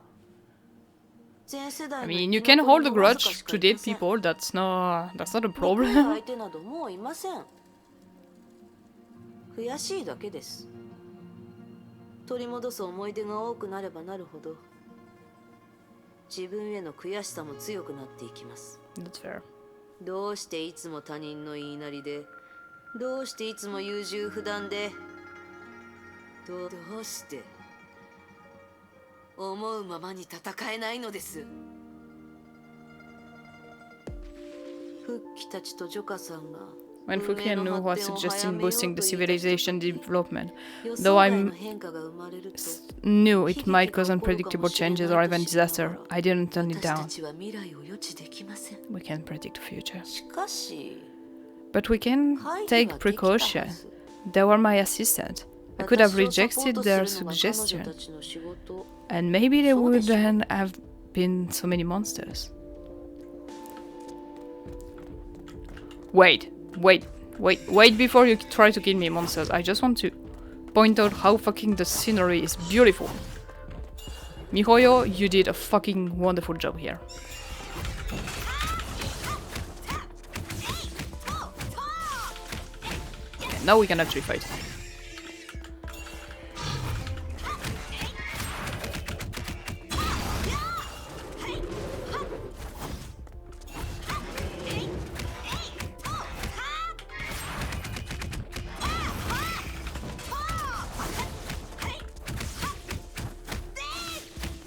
前世代 I の mean, you can hold a grudge to dead people. That's not a 憎い problem. 相手などもういません。悔しいだけです。取り戻す思い出が多くなればなるほど、自分への悔しさも強くなっていきます。That's fair. どうしていつも他人の言いなりで、どうしていつも優柔不断で、どうして思うままに戦えないのです。復帰たちとジョカさんが When Fukian knew was suggesting boosting the civilization development, though I knew it might cause unpredictable changes or even disaster, I didn't turn it down. We can't predict the future. But we can take precaution. They were my assistant. I could have rejected their suggestion. And maybe there wouldn't have been so many monsters. Wait before you try to kill me, monsters. I just want to point out how fucking the scenery is beautiful. Mihoyo, you did a fucking wonderful job here. Okay, now we can actually fight.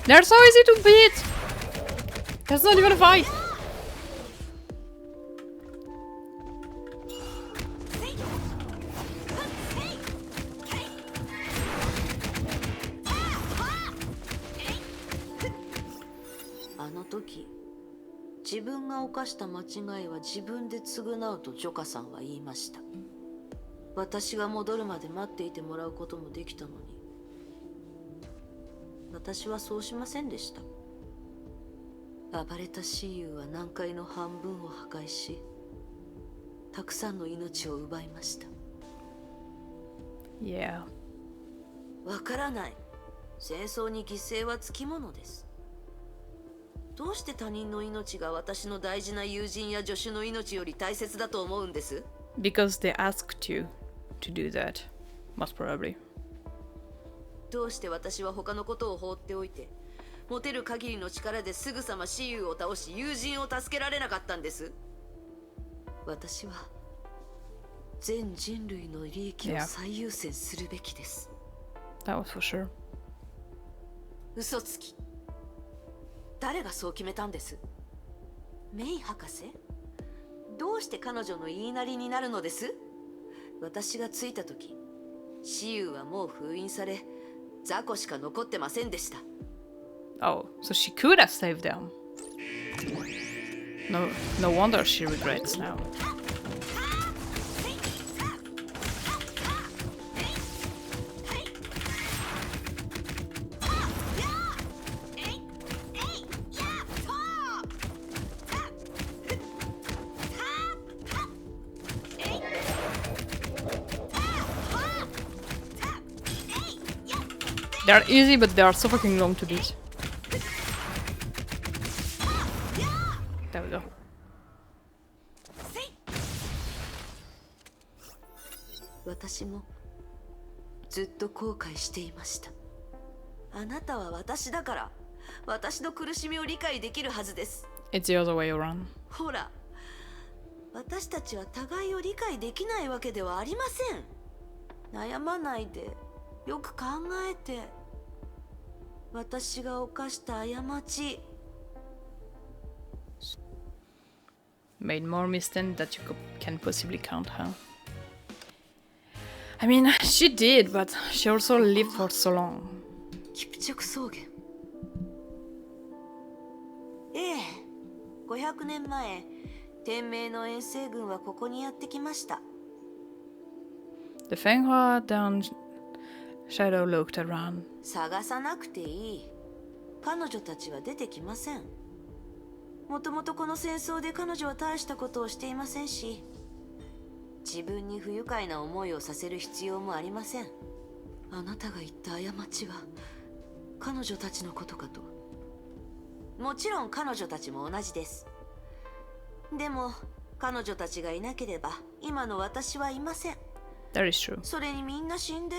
They're so easy to beat! That's not even a fight!あの時、自分が犯した間違いは自分で償うとジョカさんは言いました。私が戻るまで待っていてもらうこともできたのに、私はそうしませんでした。暴れた雌雄は南海の半分を破壊し、たくさんの命を奪いました。Yeah. わからない。戦争に犠牲はつきものです。どうして他人の命が私の大事な友人や助手の命より大切だと思うんです？ Because they asked you to do that, most probably. どうして私は他のことを放っておいて、持てる限りの力ですぐさま雌雄を倒し友人を助けられなかったんです？私は全人類の利益を最優先するべきです。That was for sure. 嘘つき。誰がそう決めたんです？メイ博士？どうして彼女の言いなりになるのです？私が着いた時、雌雄はもう封印され、雑魚しか残ってませんでした。Oh, so she could have saved them. No wonder she regrets now. They're easy, but they are so fucking long to beat. There we go. 私もずっと後悔していました。あなたは私だから私の苦しみを理解できるはずです。 It's the other way around. ほら、私たちは互いを理解できないわけではありません。悩まないで、よく考えて。私が犯した過ち。Made more mistakes that you can possibly count, huh? I mean, she did, but she also lived for so long. キプチョク草原。ええ、500年前、天明の遠征軍はここにやってきました。The Fenghua down Shadow looked around. 探さなくていい。彼女たちは出てきません。もともとこの戦争で彼女は大したことをしていませんし、自分に不愉快な思いをさせる必要もありません。あなたが言った過ちは彼女たちのことかと。もちろん彼女たちも同じです。でも彼女たちがいなければ今の私はいません。That is true. それにみんな死んで、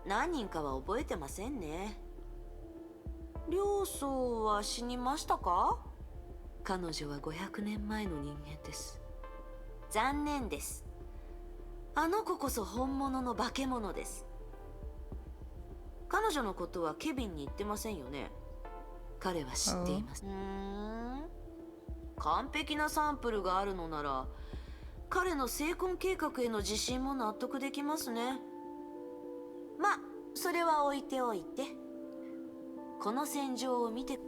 何人かは覚えてませんね。両僧は死にましたか？彼女は500年前の人間です。残念です。あの子こそ本物の化け物です。彼女のことはケビンに言ってませんよね。彼は知っています。完璧なサンプルがあるのなら彼の成婚計画への自信も納得できますね。ま、それは置いておいて、この戦場を見て。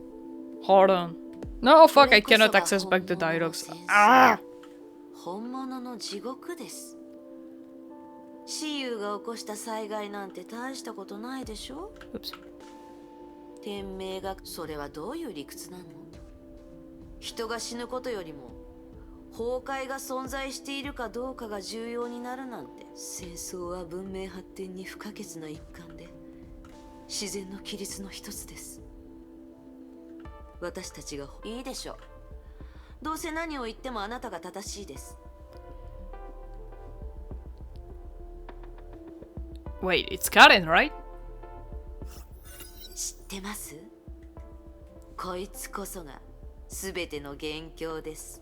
Hold on. No, fuck, I cannot access back the dialogues. Ah! 本物の地獄です。シユが起こした災害なんて大したことないでしょ。 Oops. 天命が、それはどういう理屈なの？人が死ぬことよりも崩壊が存在しているかどうかが重要になるなんて。戦争は文明発展に不可欠な一環で自然の規律の一つです。私たちがいいでしょう。どうせ何を言ってもあなたが正しいです。 Wait, it's Karen, right? 知ってます？こいつこそが全ての元凶です。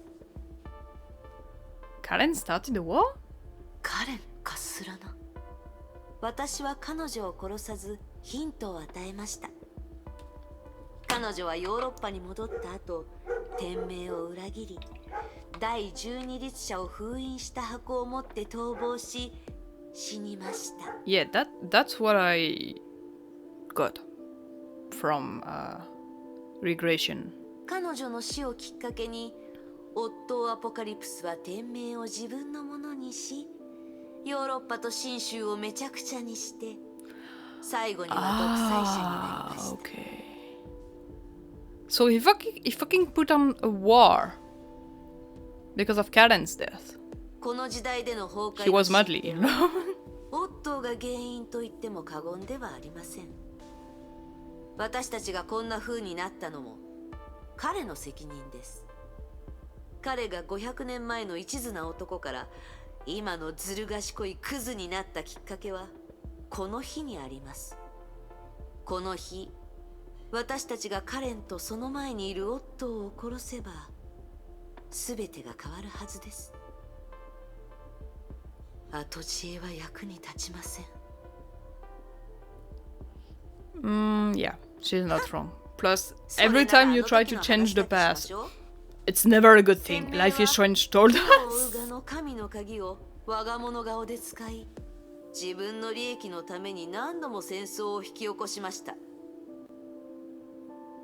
Karen started the war? カレンかすらな。私は彼女を殺さずヒントを与えました。彼女はヨーロッパに戻った後、天命を裏切り第12律者を封印した箱を持って逃亡し死にました。 Yeah, that's what I got from regression. 彼女の死をきっかけにオットー・アポカリプスは天命を自分のものにし、ヨーロッパと信州をめちゃくちゃにして最後には独裁者になりました。 Okay. So he fucking put on a war because of Karen's death. この時代での崩壊 He was madly, you know? オットーが原因と言っても過言ではありません。私たちがこんな風になったのも彼の責任です。彼が500年前の一途な男から今のずる賢いクズになったきっかけはこの日にあります。この日、私たちがカレンとその前にいるオットーを殺せば全てが変わるはずです。後知恵は役に立ちません。Yeah, she's not wrong. Plus, every time you try to change the past, it's never a good thing. Life is Strange told us. 神の鍵を我が物顔で使い、自分の利益のために何度も戦争を引き起こしました。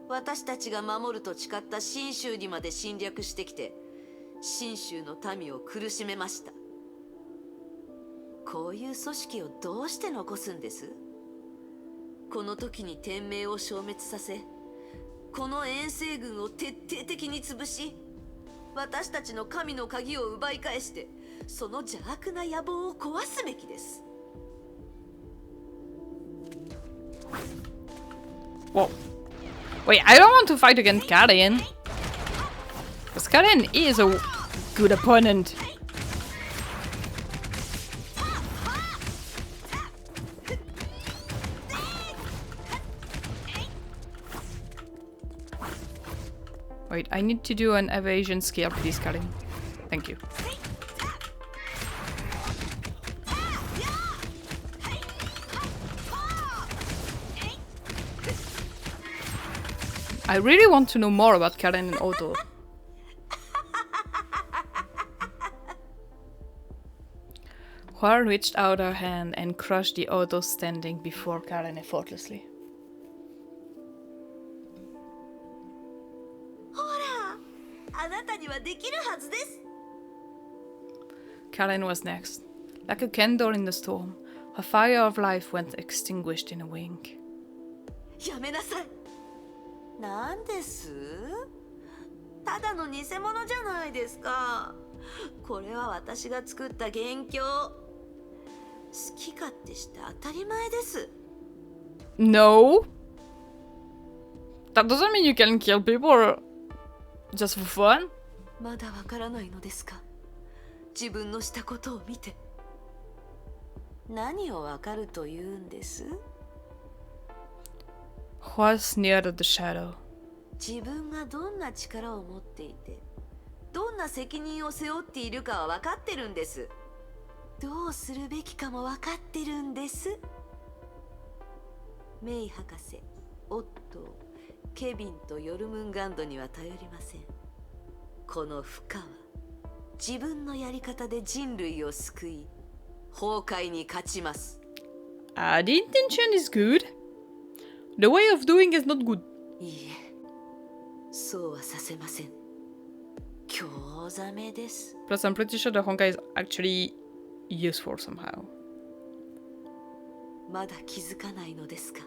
私たちが守ると誓った信州にまで侵略してきて、信州の民を苦しめました。こういう組織をどうして残すんです？この時に天命を消滅させ、この遠征軍を徹底的に潰し、私たちの神の鍵を奪い返して、その邪悪な野望を壊すべきです。Whoa. Wait, I don't want to fight against Karen. Because Karen is a good opponent. Wait, I need to do an evasion skill, please, Karin. Thank you. I really want to know more about Karin and Otto. Hua reached out her hand and crushed the Otto standing before Karin effortlessly. Karin was next. Like a candle in the storm, her fire of life went extinguished in a wink. やめなさい。なんです？ただの偽物じゃないですか。これは私が作った元凶。好き勝手して当たり前です。No! That doesn't mean you can kill people just for fun. まだわからないのですか。自分のしたことを見て。何をわかると言うんです？ Hua sneered at the shadow. 自分がどんな力を持っていて、どんな責任を背負っているかは分かってるんです。どうするべきかも分かってるんです。メイ博士、オットー、ケビンとヨルムンガンドには頼りません。この負荷は自分のやり方で人類を救い、崩壊に勝ちます。The intention is good. The way of doing is not good. いいえ、そうはさせません。興ざめです。 Plus, I'm pretty sure the Honkai is actually useful somehow. まだ気づかないのですか。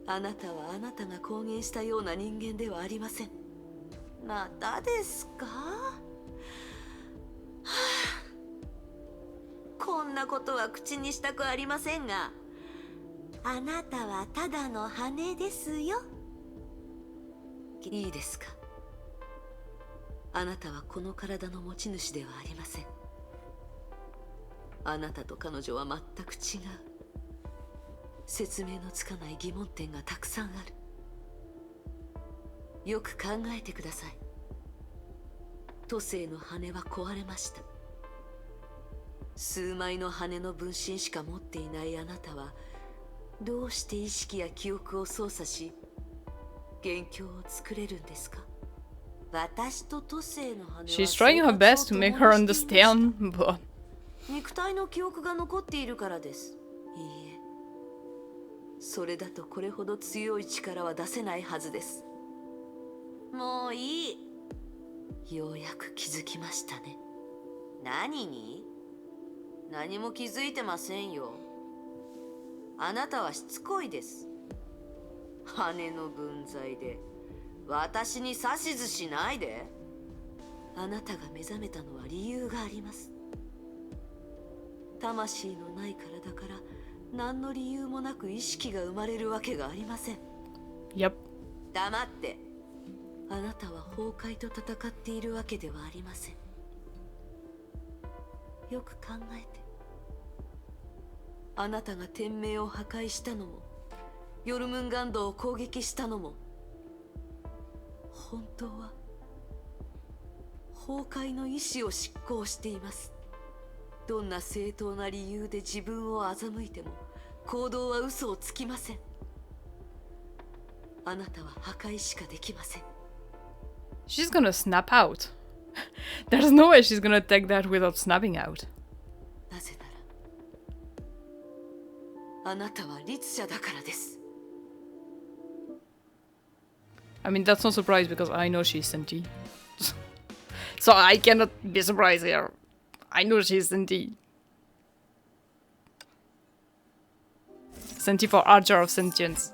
あなたはあなたが公言したような人間ではありません。またですか、はあ、こんなことは口にしたくありませんが、あなたはただの羽ですよ。いいですか。あなたはこの体の持ち主ではありません。あなたと彼女は全く違う。説明のつかない疑問点がたくさんある。よく考えてください。都政の羽は壊れました。数枚の羽の分身しか持っていないあなたは、どうして意識や記憶を操作し、元凶を作れるんですか。私と都政の羽は She's trying her best to make her understand, but... 肉体の記憶が残っているからです。いいえ、それだとこれほど強い力は出せないはずです。もういい。ようやく気づきましたね。何に？何も気づいてませんよ。あなたはしつこいです。羽の分際で私に指図しないで。あなたが目覚めたのは理由があります。魂のない体から何の理由もなく意識が生まれるわけがありません。Yep. 黙って。あなたは崩壊と戦っているわけではありません。よく考えて。あなたが天命を破壊したのも、ヨルムンガンドを攻撃したのも、本当は崩壊の意志を執行しています。どんな正当な理由で自分を欺いても行動は嘘をつきません。あなたは破壊しかできません。 She's gonna snap out. There's no way she's gonna take that without snapping out. なぜならあなたは律者だからです。 I mean, that's not surprise because I know she's Senti. So I cannot be surprised here. I know she's Senti. Senti for Archer of Sentience.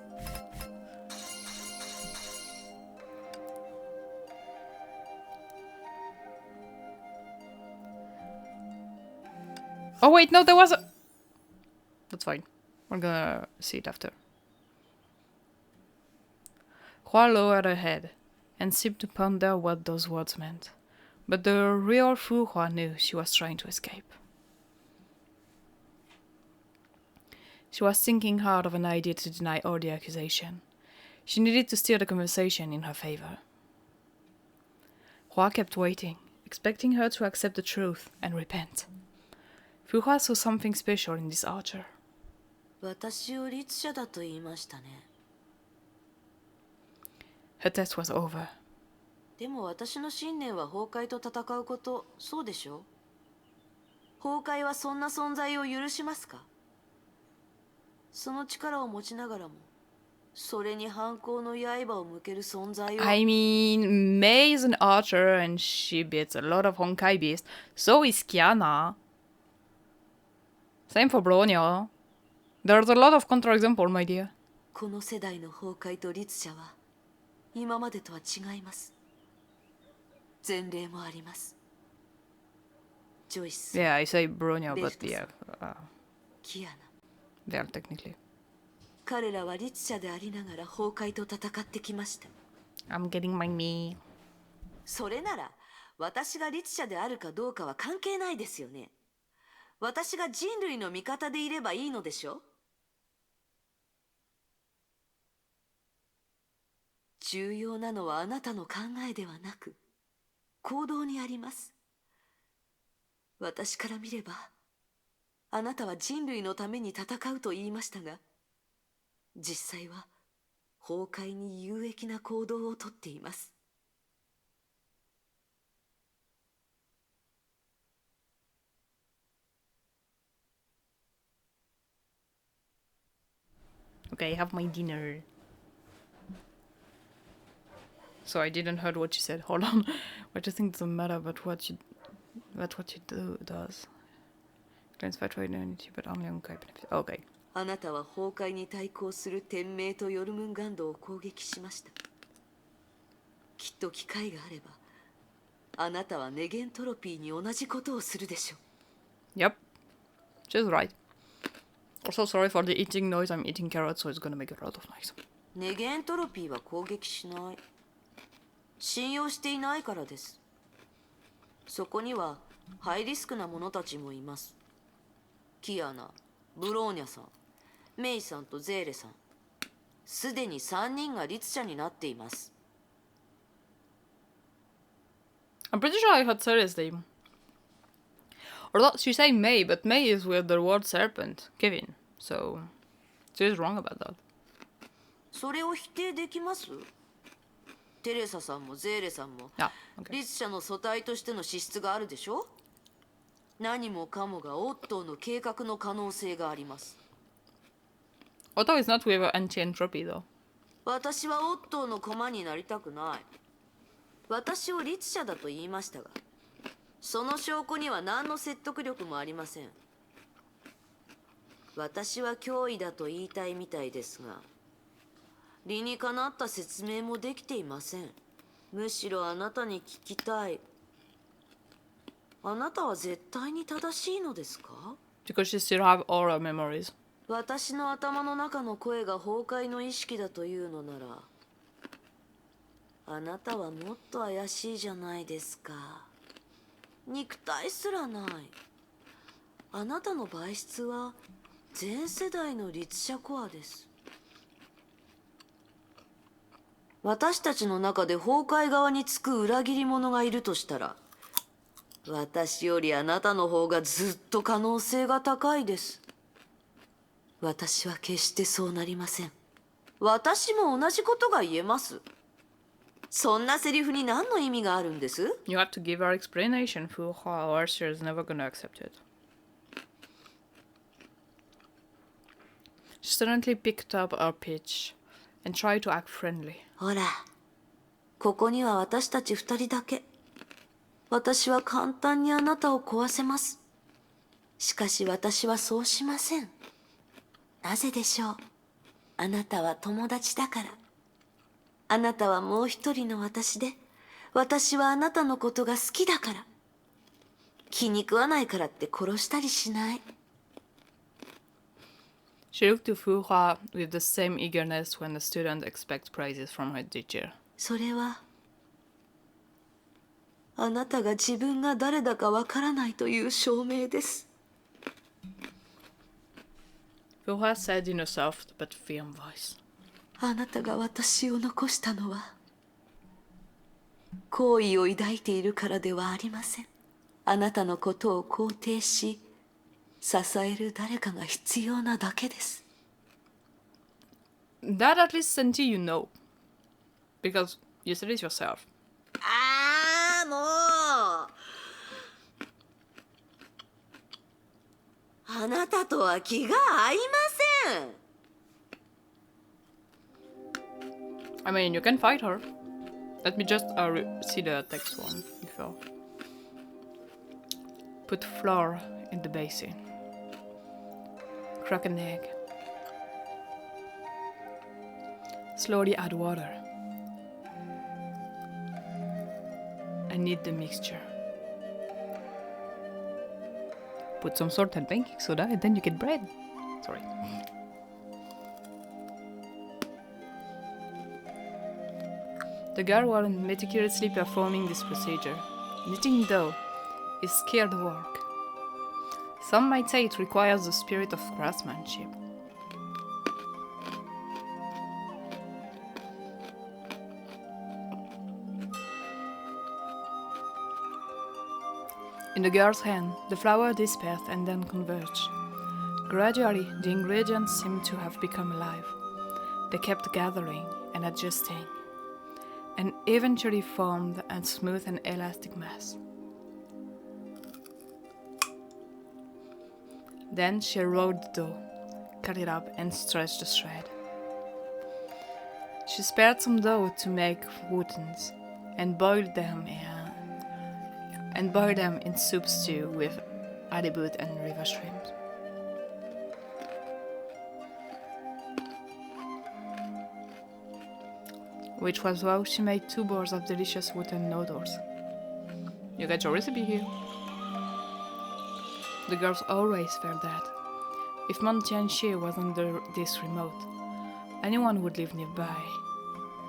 Oh wait, no, there was a... That's fine. We're gonna see it after. Hua lowered her head and seemed to ponder what those words meant. But the real Fu Hua knew she was trying to escape. She was thinking hard of an idea to deny all the accusation. She needed to steer the conversation in her favor. Hua kept waiting, expecting her to accept the truth and repent. Fu Hua saw something special in this archer. 私を律者だと言いましたね。 Her test was over. でも私の信念は崩壊と戦うこと、そうでしょ？崩壊はそんな存在を許しますか？その力を持ちながらも、それに反抗の刃を向ける存在を。I mean, Mei is an archer and she beats a lot of Honkai beasts. So is Kiana. Same for Bronya. There's a lot of counterexample, my dear. この世代の崩壊と律者は今までとは違います。前例もあります。ジョイス。 Yeah, I say Bronya, but yeah, キアナ。 they are technically. 彼らは律者でありながら崩壊と戦ってきました。 I'm getting my knee. それなら私が律者であるかどうかは関係ないですよね。私が人類の味方でいればいいのでしょ？重要なのはあなたの考えではなく行動にあります。私から見ればあなたは人類のために戦うと言いましたが、実際は崩壊に有益な行動をとっています。Okay, have my dinner. So I didn't heard what you said. Hold on. What you think doesn't matter about what you do does. Claims factual identity, but only on benefit. Okay. あなたは崩壊に対抗する天命とヨルムンガンドを攻撃しました。きっと機会があれば、あなたはネゲントロピーに同じことをするでしょう。 Yep. She's right. Also sorry for the eating noise. I'm eating carrots, so it's gonna make a lot of noise. ネゲントロピーは攻撃しない。信用していないからです。そこにはハイリスクな者たちもいます。キアナ、ブローニャさん、メイさんとゼーレさん。すでに3人が律者になっています。 I'm pretty sure I heard Sarah's name. Or not, she say May, but May is with the word serpent, Kevin. So she's wrong about that. それを否定できます？テレサさんもゼーレさんも Yeah, okay. 律者の素体としての資質があるでしょ？何もかもがオットーの計画の可能性があります。 Otto is not with anti-entropy though. 私はオットーの駒になりたくない。私を律者だと言いましたが、その証拠には何の説得力もありません。私は脅威だと言いたいみたいですが、理にかなった説明もできていません。むしろあなたに聞きたい。あなたは絶対に正しいのですか？ Because she still have all her memories. 私の頭の中の声が崩壊の意識だというのなら、あなたはもっと怪しいじゃないですか。肉体すらない。あなたの媒質は全世代の律者コアです。私たちの中で崩壊側につく裏切り者がいるとしたら、私よりあなたの方がずっと可能性が高いです。私は決してそうなりません。私も同じことが言えます。そんなセリフに何の意味があるんです？ You have to give her explanation, Fu Hua, or she's never gonna accept it. She suddenly picked up her pitch and tried to act friendly. ほら、ここには私たち2人だけ。私は簡単にあなたを壊せます。しかし私はそうしません。なぜでしょう？あなたは友達だから。あなたはもう一人の私で、私はあなたのことが好きだから。気に食わないからって殺したりしない。She looked to Fu Hua with the same eagerness when a student expects praises from her teacher. それは、あなたが自分が誰だかわからないという証明です。Fu Hua said in a soft but firm voice. あなたが私を残したのは好意を抱いているからではありません。あなたのことを肯定し支える誰かが必要なだけです。 That at least Senti you know. Because you said it yourself. ああ、もうあなたとは気が合いません。 I mean, you can fight her. Let me just see the text one before. Put flour in the basin. Crack an egg. Slowly add water. And knead the mixture. Put some salt and baking soda and then you get bread. Sorry. The girl was meticulously performing this procedure. Knitting dough is skilled work. Some might say it requires the spirit of craftsmanship. In the girl's hand, the flour dispersed and then converged. Gradually, the ingredients seemed to have become alive. They kept gathering and adjusting, and eventually formed a smooth and elastic mass. Then she rolled the dough, cut it up, and stretched the thread. She spared some dough to make wootens, and boiled them in soup stew with halibut and river shrimp. Which was how she made 2 bowls of delicious wooden noodles. You got your recipe here. The girls always felt that if Mont Tianxie was under this remote, anyone who live nearby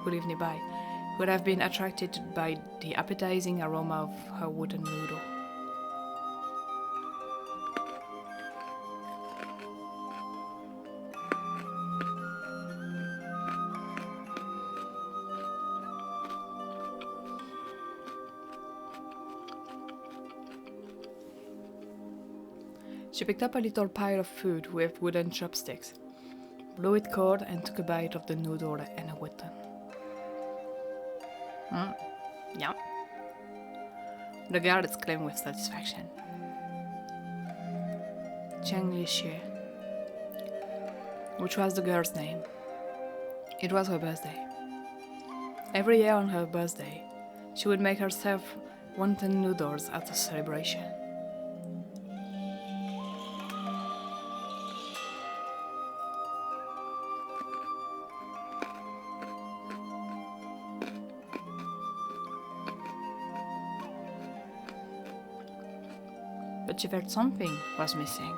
would have been attracted by the appetizing aroma of her wooden noodle. She picked up a little pile of food with wooden chopsticks, blew it cold, and took a bite of the noodle and a wooden. Yeah. The girl exclaimed with satisfaction. Cheng Lixie, which was the girl's name. It was her birthday. Every year on her birthday, she would make herself wonton noodles at the celebration. But she felt something was missing.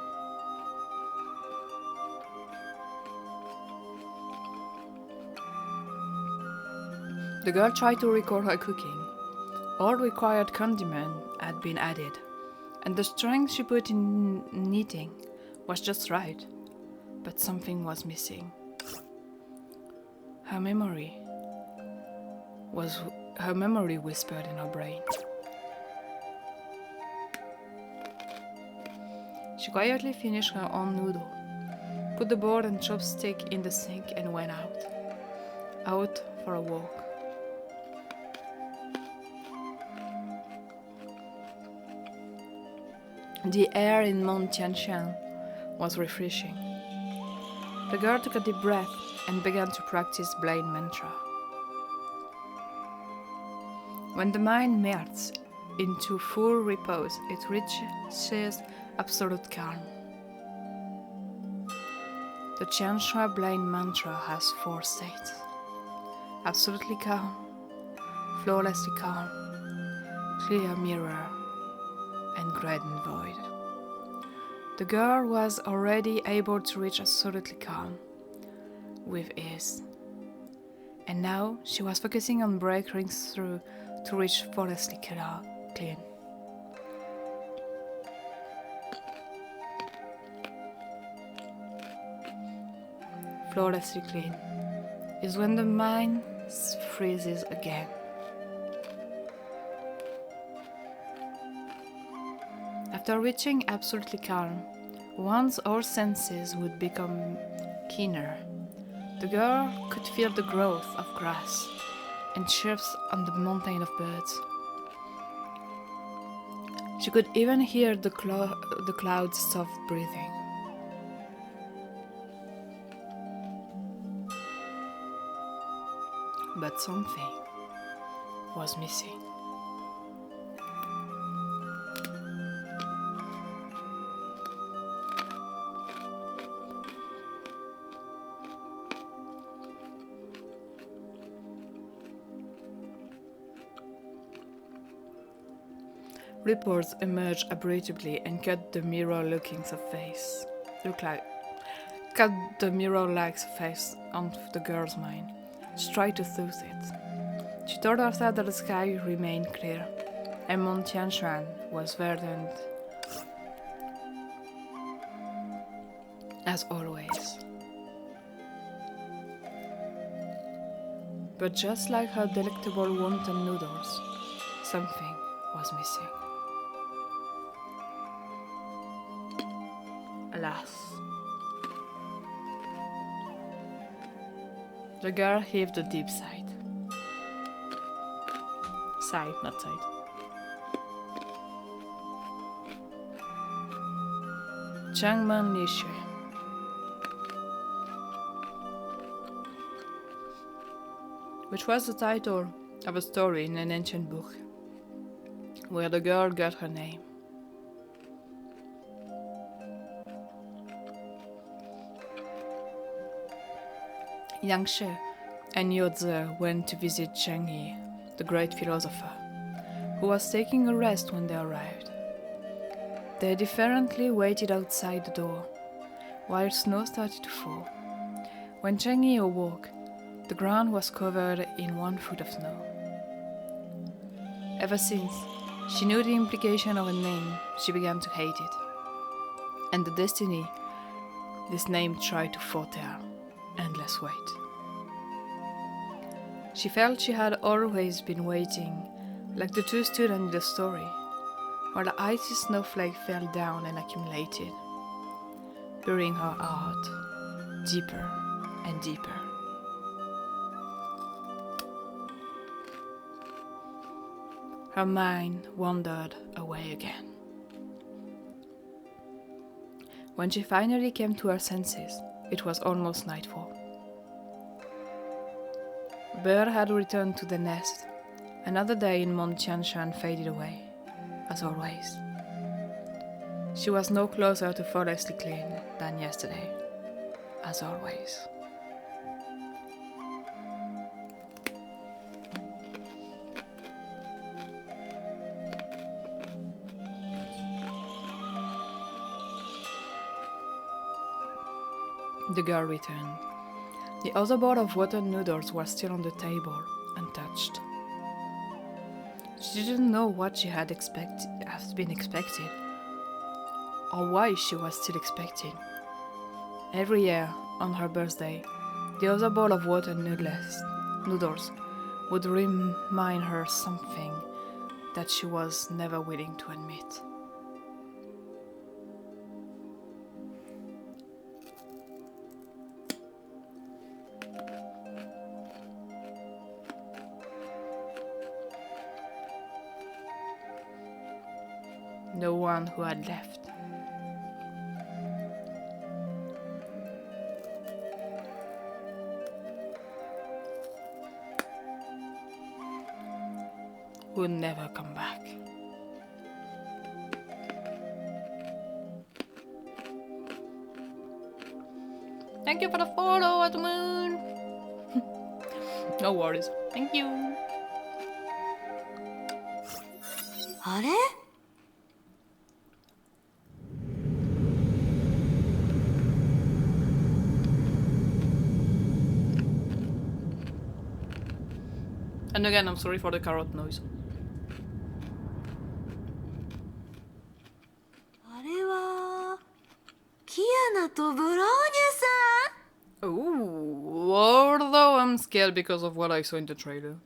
The girl tried to recall her cooking. All required condiment had been added, and the strength she put in kneading was just right. But something was missing. Her memory whispered in her brain. She quietly finished her own noodle, put the bowl and chopstick in the sink, and went out for a walk. The air in Mont Tianxian was refreshing. The girl took a deep breath and began to practice blade mantra. When the mind melts into full repose, it reaches absolute calm. The Tianxia blade mantra has 4 states: absolutely calm, flawlessly calm, clear mirror, and great and void. The girl was already able to reach absolutely calm with ease, and now she was focusing on breaking through to reach flawlessly clean. Flawlessly clean. is when the mind freezes again. After reaching absolutely calm, once all senses would become keener, the girl could feel the growth of grass and chirps on the mountain of birds. She could even hear the clouds' soft breathing. But something was missing. Reports emerged abruptly and cut the mirror-like face on the girl's mind. She tried to soothe it. She told herself that the sky remained clear, and Mount Tianshan was verdant as always. But just like her delectable wonton noodles, something was missing. Alas. The girl heaved a deep sigh. Sigh, not sigh. Changman Lishu. Which was the title of a story in an ancient book, where the girl got her name. Yang She and Yodze went to visit Cheng Yi, the great philosopher, who was taking a rest when they arrived. They deferently waited outside the door, while snow started to fall. When Cheng Yi awoke, the ground was covered in 1 foot of snow. Ever since she knew the implication of a name, she began to hate it, and the destiny this name tried to foretell. Endless wait. She felt she had always been waiting, like the 2 students in the story, while the icy snowflake fell down and accumulated, burying her heart deeper and deeper. Her mind wandered away again. When she finally came to her senses, it was almost nightfall. Bird had returned to the nest. Another day in Mount Tianshan faded away, as always. She was no closer to flawlessly clean than yesterday, as always. The girl returned. The other bowl of water noodles was still on the table, untouched. She didn't know what she had been expected, or why she was still expecting. Every year, on her birthday, the other bowl of water noodles would remind her something that she was never willing to admit. The one who had left. Would never come back. Thank you for the follow at the moon. No worries. Thank you. あれ And again, I'm sorry for the carrot noise. あれはキアナとブラーニャさん Ooh, although I'm scared because of what I saw in the trailer.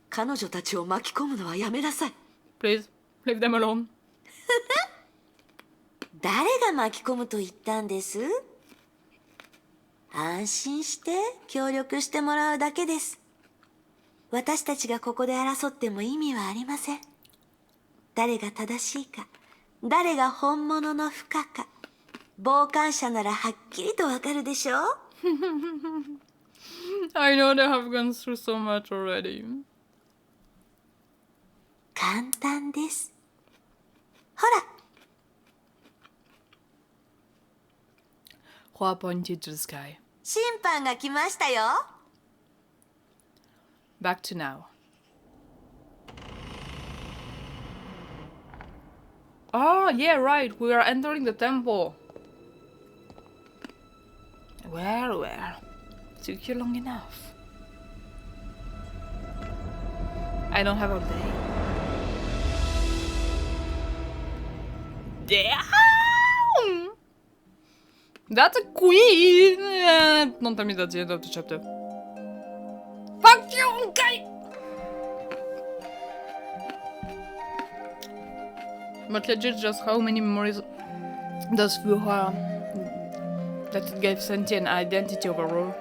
彼女たちを巻き込むのはやめなさい。 Please, leave them alone. 誰が巻き込むと言ったんです？安心して協力してもらうだけです。私たちがここで争っても意味はありません。誰が正しいか、誰が本物の負荷か、傍観者ならはっきりとわかるでしょう。I know they have gone through so much already. 簡単です。ほら。Hua pointed to the sky. 審判が来ましたよ。Back to now. Oh, yeah, right. We are entering the temple. Well. Took you long enough. I don't have all day. Damn! That's a queen! Don't tell me that's the end of the chapter. Fuck you, okay! But legit, just how many memories does Fu Hua that it gave sentient identity overall?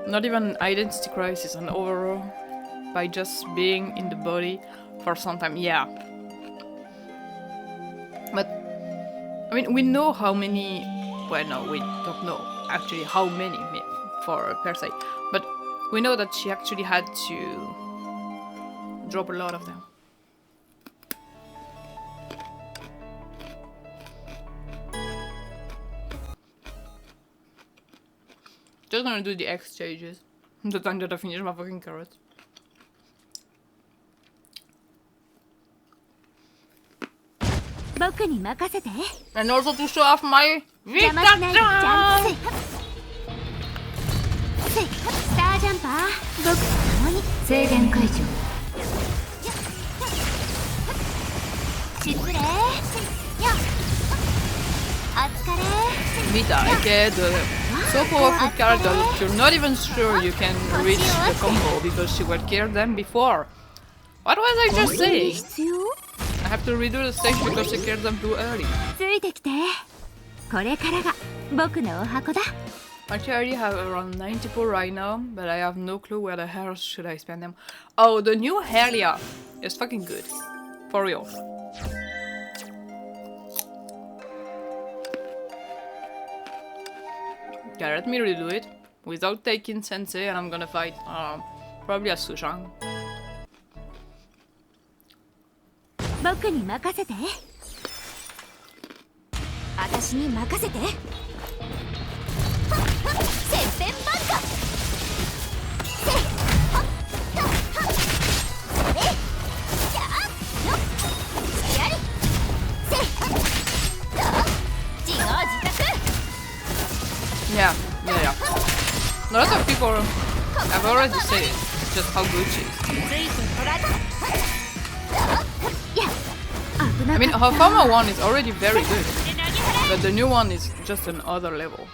Not even an identity crisis, an overall. By just being in the body for some time, yeah. But, I mean, we know how many... Well, no, we don't know actually how many for per se. But we know that she actually had to drop a lot of them. Just gonna do the X stages. The time that I finish my fucking carrots. And also to show off my Vita! Vita, aka the so powerful character that you're not even sure you can reach the combo because she will kill them before. What was I just saying? I have to redo the stage because she killed them too early. Actually, I already have around 9 people right now, but I have no clue where the hell should I spend them. Oh, the new Helia is fucking good. For real. Okay, let me redo it without taking Sensei, and I'm gonna fight probably a Sushang. Yeah. A lot of people have already said just how good she is. I mean, her former one is already very good, but the new one is just another level.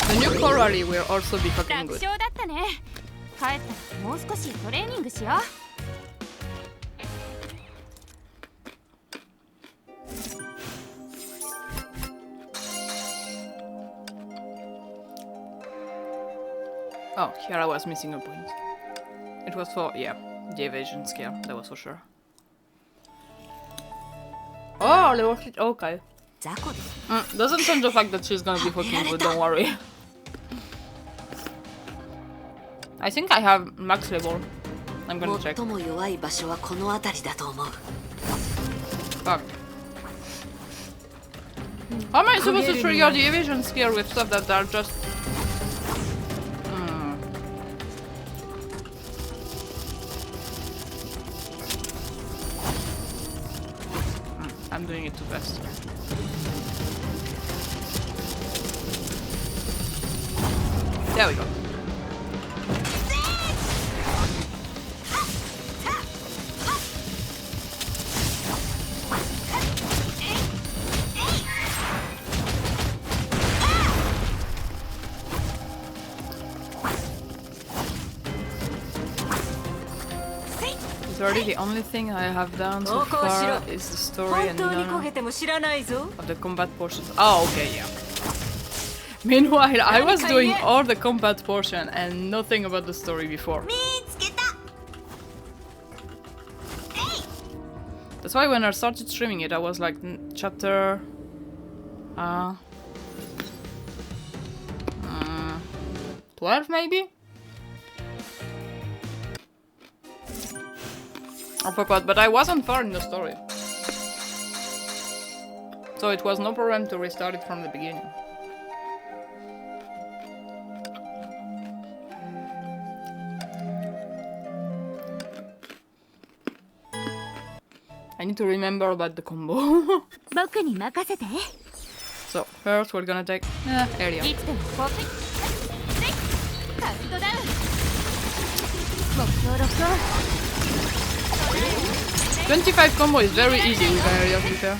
The new Coralie will also be fucking good. Oh, here I was missing a point. It was for, yeah, the evasion skill, that was for sure. Oh, level 6, okay. Doesn't change the fact that she's gonna be fucking good, don't worry. I think I have max level. I'm gonna check. Fuck. How am I supposed to trigger the evasion skill with stuff that are just... I'm doing it too fast. There we go. 30. The only thing I have done so far is the story and none of the combat portions. Oh, okay, yeah. Meanwhile, I was doing all the combat portion and nothing about the story before. That's why when I started streaming it, I was like chapter 12 maybe? I forgot, but I wasn't far in the story. So it was no problem to restart it from the beginning. I need to remember about the combo. So, first we're gonna take area. 25 combo is very easy with area, to be fair.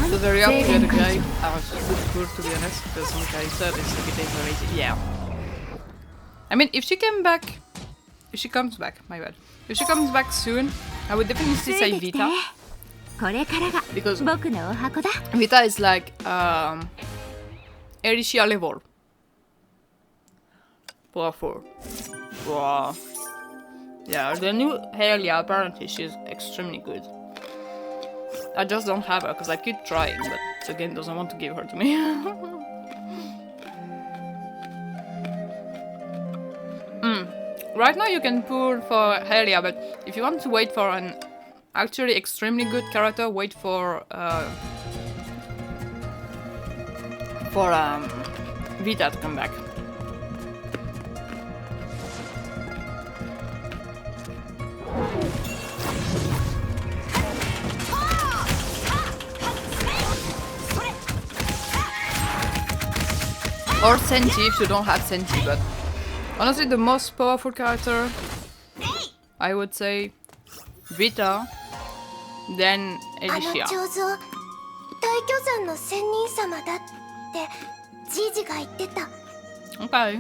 The very up to get a guy are good to be honest, because Honkai said it's a bit very easy. Yeah. I mean, if she comes back, my bad. If she comes back soon, I would definitely say Vita. Because Vita is like Ericia level. Powerful. Wow. Yeah, the new Helia apparently she's extremely good. I just don't have her because I keep trying, but the game doesn't want to give her to me. Right now you can pull for Helia, but if you want to wait for an actually extremely good character, wait for Vita to come back. Or Senti if you don't have Senti, but honestly the most powerful character, I would say Vita, then Edicia. Okay.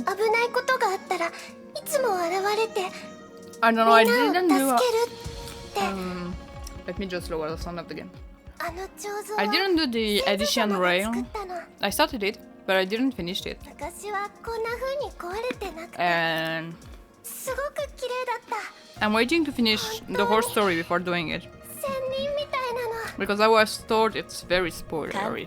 I don't know, I didn't do let me just lower the sound of the game. I didn't do the Edition rail. I started it, but I didn't finish it. And I'm waiting to finish the whole story before doing it. Because I was told it's very spoilery.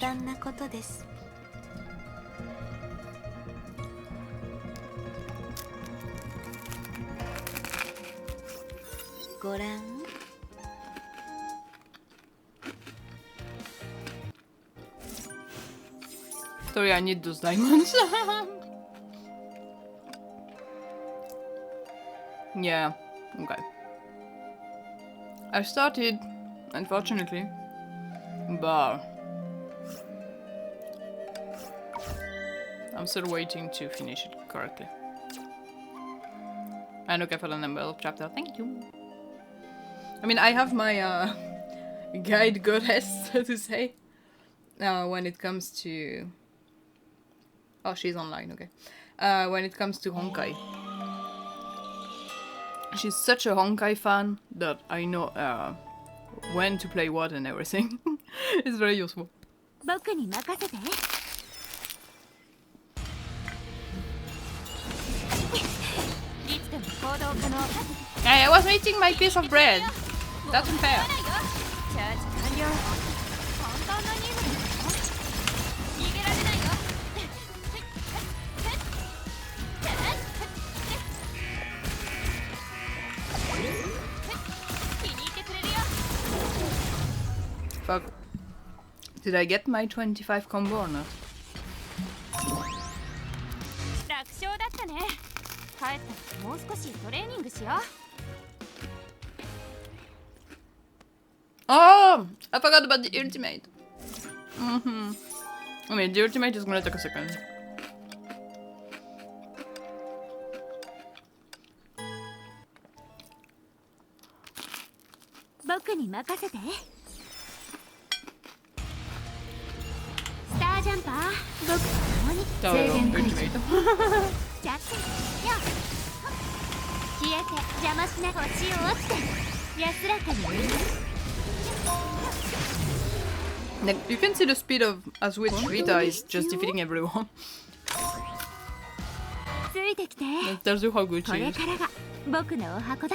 Sorry, I need those diamonds. Yeah, okay. I started, unfortunately, but I'm still waiting to finish it correctly. And okay for the number of chapter, thank you. I mean, I have my guide goddess, so to say, when it comes to... Oh, she's online, okay. When it comes to Honkai. She's such a Honkai fan that I know when to play what and everything. It's very useful. Hey, I was eating my piece of bread. That's unfair. Fuck. Did I get my 25 combo or not? Oh! I forgot about the ultimate. I mean, the ultimate is gonna take a second. Ultimate. ジャックよ消えて邪魔しな星を落ちて安らかにね Like, you can see the speed of as which Rita is just defeating everyone. ついてきて It tells you how good こ she れ is. からが僕のお箱だ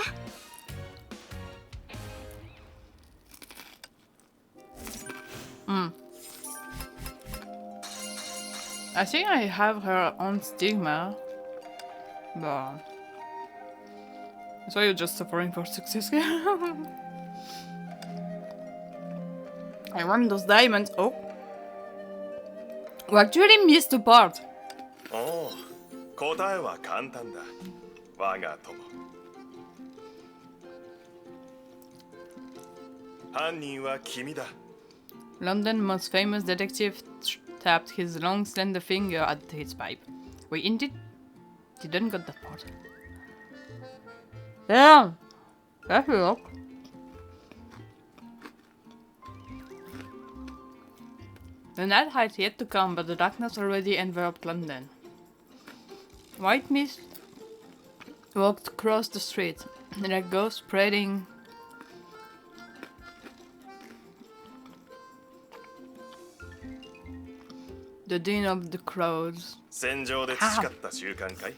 I think I have her on stigma, but so you're just suffering for success. I want those diamonds. Oh, we actually missed a part. おお、答えは簡単だ。我が友。犯人は君だ。 London's most famous detective tapped his long, slender finger at his pipe. We indeed didn't get that part. Damn! That look. The night had yet to come, but the darkness already enveloped London. White mist walked across the street, like a ghost spreading. The din of the crowds. 戦場で培った習慣かい？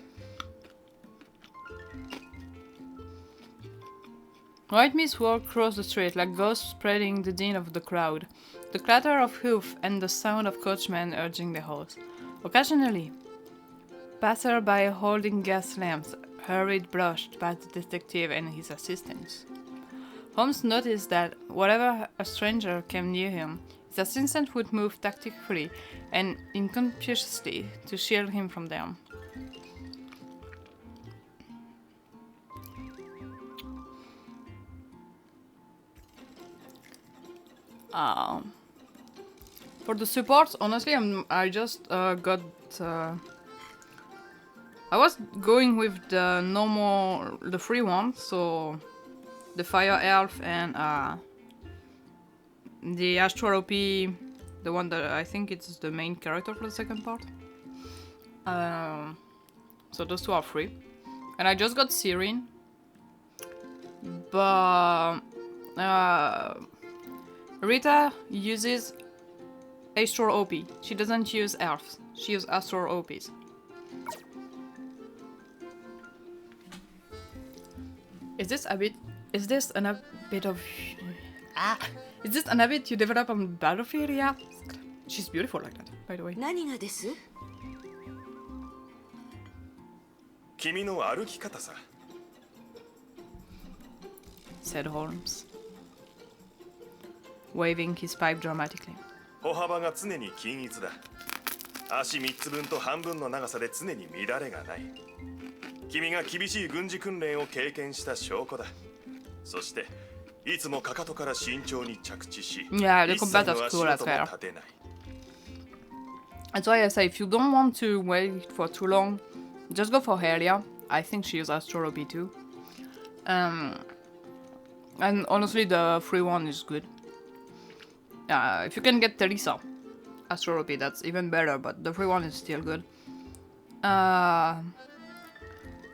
White mist walked across the street like ghosts spreading the din of the crowd, the clatter of hoof and the sound of coachmen urging the horse. Occasionally, passer-by holding gas lamps hurried brushed past the detective and his assistants. Holmes noticed that whenever a stranger came near him, his assistant would move tactically and inconspicuously to shield him from them. For the supports, honestly, I just got. I was going with the normal, the free one, so the Fire Elf and the Astral OP, the one that I think it's the main character for the second part. So those two are free, and I just got Sirin, but Rita uses Astral OP. She doesn't use elves. She uses Astral OPs. Is this a bit? Is this a bit of? Is this an habit you develop on Battlefield? Yeah. She's beautiful like that, by the way. 何がです？君の歩き方さ。 Said Holmes, waving his pipe dramatically. 歩幅が常に均一だ。足3つ分と半分の長さで常に乱れがない。君が厳しい軍事訓練を経験した証拠だ。そして、いつもかかとから慎重に着地し、 Yeah, the combat of cool as well. That's why I say if you don't want to wait for too long, just go for Helia. I think she uses Astral OP too. And honestly, the free one is good. If you can get Teresa, Astral OP, that's even better, but the free one is still good.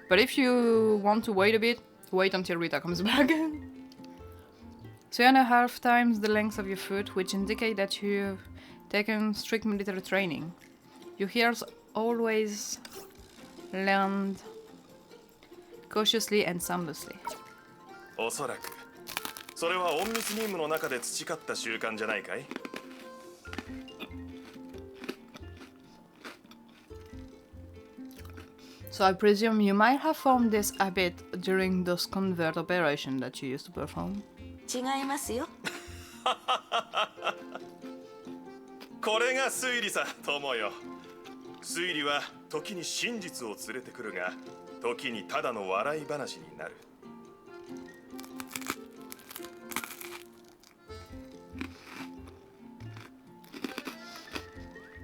But if you want to wait a bit, wait until Rita comes back. 2.5 times the length of your foot, which indicate that you've taken strict military training. Your ears always land cautiously and soundlessly. おそらく、それは隠密任務の中で培った習慣じゃないかい? So I presume you might have formed this habit during those convert operations that you used to perform. 違いますよ。これが推理さ、友よ。推理は時に真実を連れてくるが、時にただの笑い話になる。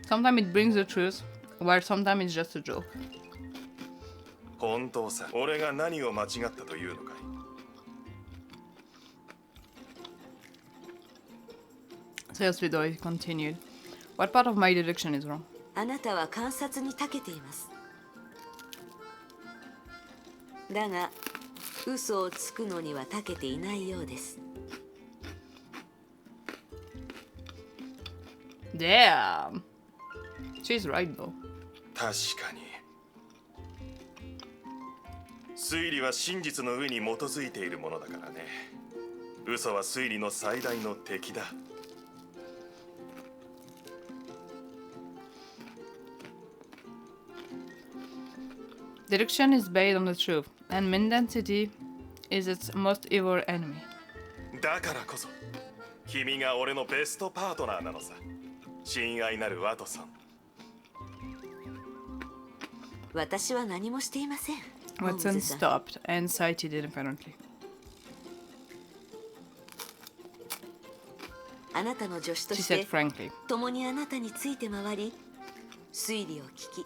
Sometimes it brings the truth, while sometimes it's just a joke. 本当さ、俺が何を間違ったというのかい? Seriously though, he continued. What part of my deduction is wrong? あなたは観察に長けています。だが嘘をつくのには長けていないようです。 Damn. She's right though. 確かに推理は真実の上に基づいているものだからね。嘘は推理の最大の敵だ。Deduction is based on the truth, and mendacity is its most evil enemy. だからこそ君が俺のベストパートナーなのさ。親愛なるワトソン。私は何もしていません。 Watson stopped and cited independently. あなたの助手と She し said て frankly. 共にあなたについて回り、推理を聞き、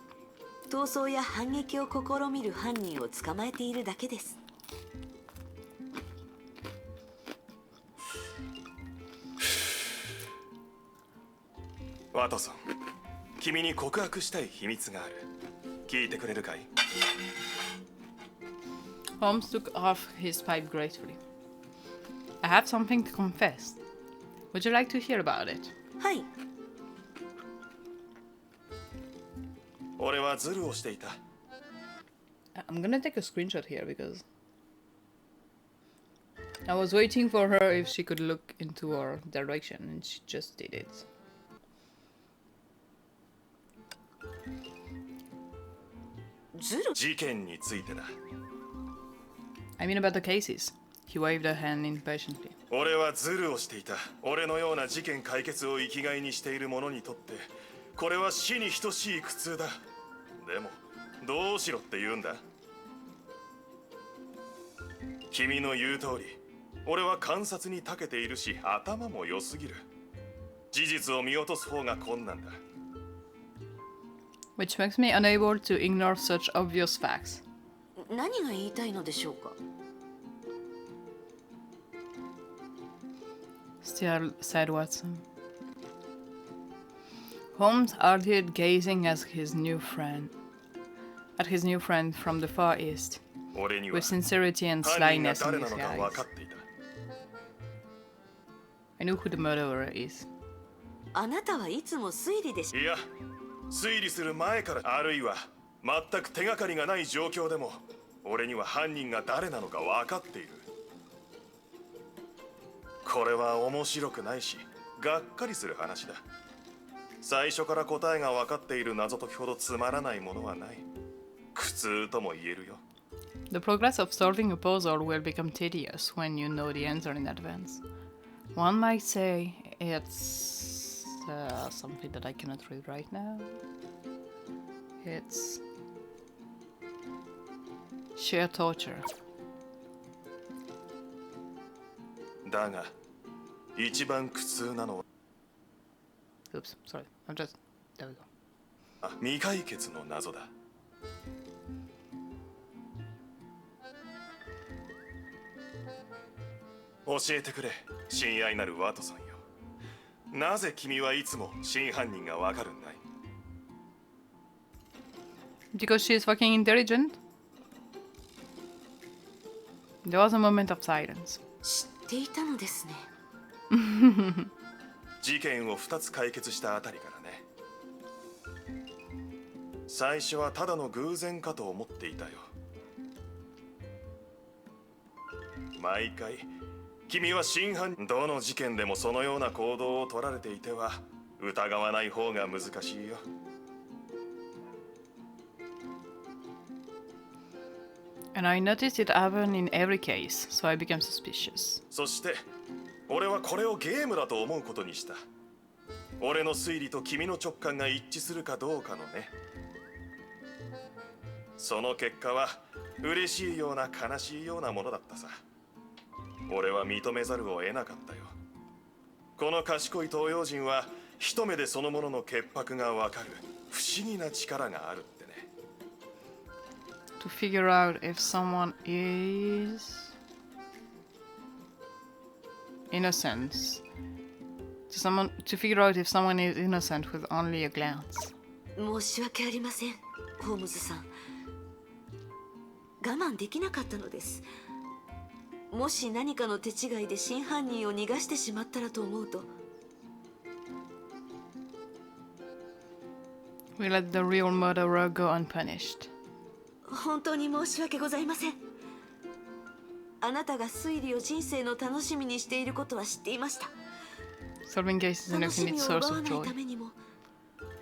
逃走や反撃を試みる犯人を捕まえているだけです。ワトソン、君に告白したい秘密がある。聞いてくれるかい？ Holmes took off his pipe gracefully. I have something to confess. Would you like to hear about it? はい。俺はズルをしていた。I'm gonna take a screenshot here because I was waiting for her if she could look into our direction and she just did it. ズル？事件についてだ。I mean about the cases. He waved a hand impatiently. 俺はズルをしていた。俺のような事件解決を生きがいにしている者にとってこれは死に等しい苦痛だ。でもどうしろって言うんだ？君の言う通り俺は観察に長けているし頭も良すぎる。事実を見落とす方が困難だ。 Which makes me unable to ignore such obvious facts. 何が言いたいのでしょうか？ Still said Watson. Holmes argued, gazing at his new friend from the far east, 俺には with sincerity and 犯人が slyness 誰 in な his のか eyes. 分かっていた。 I knew who the murderer is. あなたはいつも推理でし。いや、推理する前からあるいは全く手がかりがない状況でも俺には犯人が誰なのか分かっている。これは面白くないしがっかりする話だ。最初から答えが分かっている謎解きほどつまらないものはない。苦痛とも言えるよ。 The progress of solving a puzzle will become tedious when you know the answer in advance. One might say it's something that I cannot read right now. It's sheer torture. だが一番苦痛なのは Oops, sorry. I'm just... There we go. 未解決の謎だ。教えてくれ、親愛なるワトソンよ。なぜ君はいつも真犯人がわかるんだい？ Because she is fucking intelligent? There was a moment of silence. 知っていたのですね。事件を2つ解決したあたりからね。最初はただの偶然かと思っていたよ。毎回君は真犯人、どの事件でもそのような行動を取られていては疑わない方が難しいよ。And I noticed it happen in every case, so I became suspicious. そして俺はこれをゲームだと思うことにした。俺の推理と君の直感が一致するかどうかのね。その結果は嬉しいような悲しいようなものだったさ。俺は認めざるを得なかったよ。この賢い東洋人は一目でそのものの潔白がわかる不思議な力があるってね。To figure out if someone is innocent. To figure out if someone is innocent with only a glance. 申し訳ありません、ホームズさん。我慢できなかったのです。もし何かの手違いで真犯人を逃がしてしまったらと思うと。We let the real murderer go unpunished. 本当に申し訳ございません。あなたが推理を人生の楽しみにしていることは知っていました。 Solving cases is an 楽し infinite みを source 奪わ of ない joy. ためにも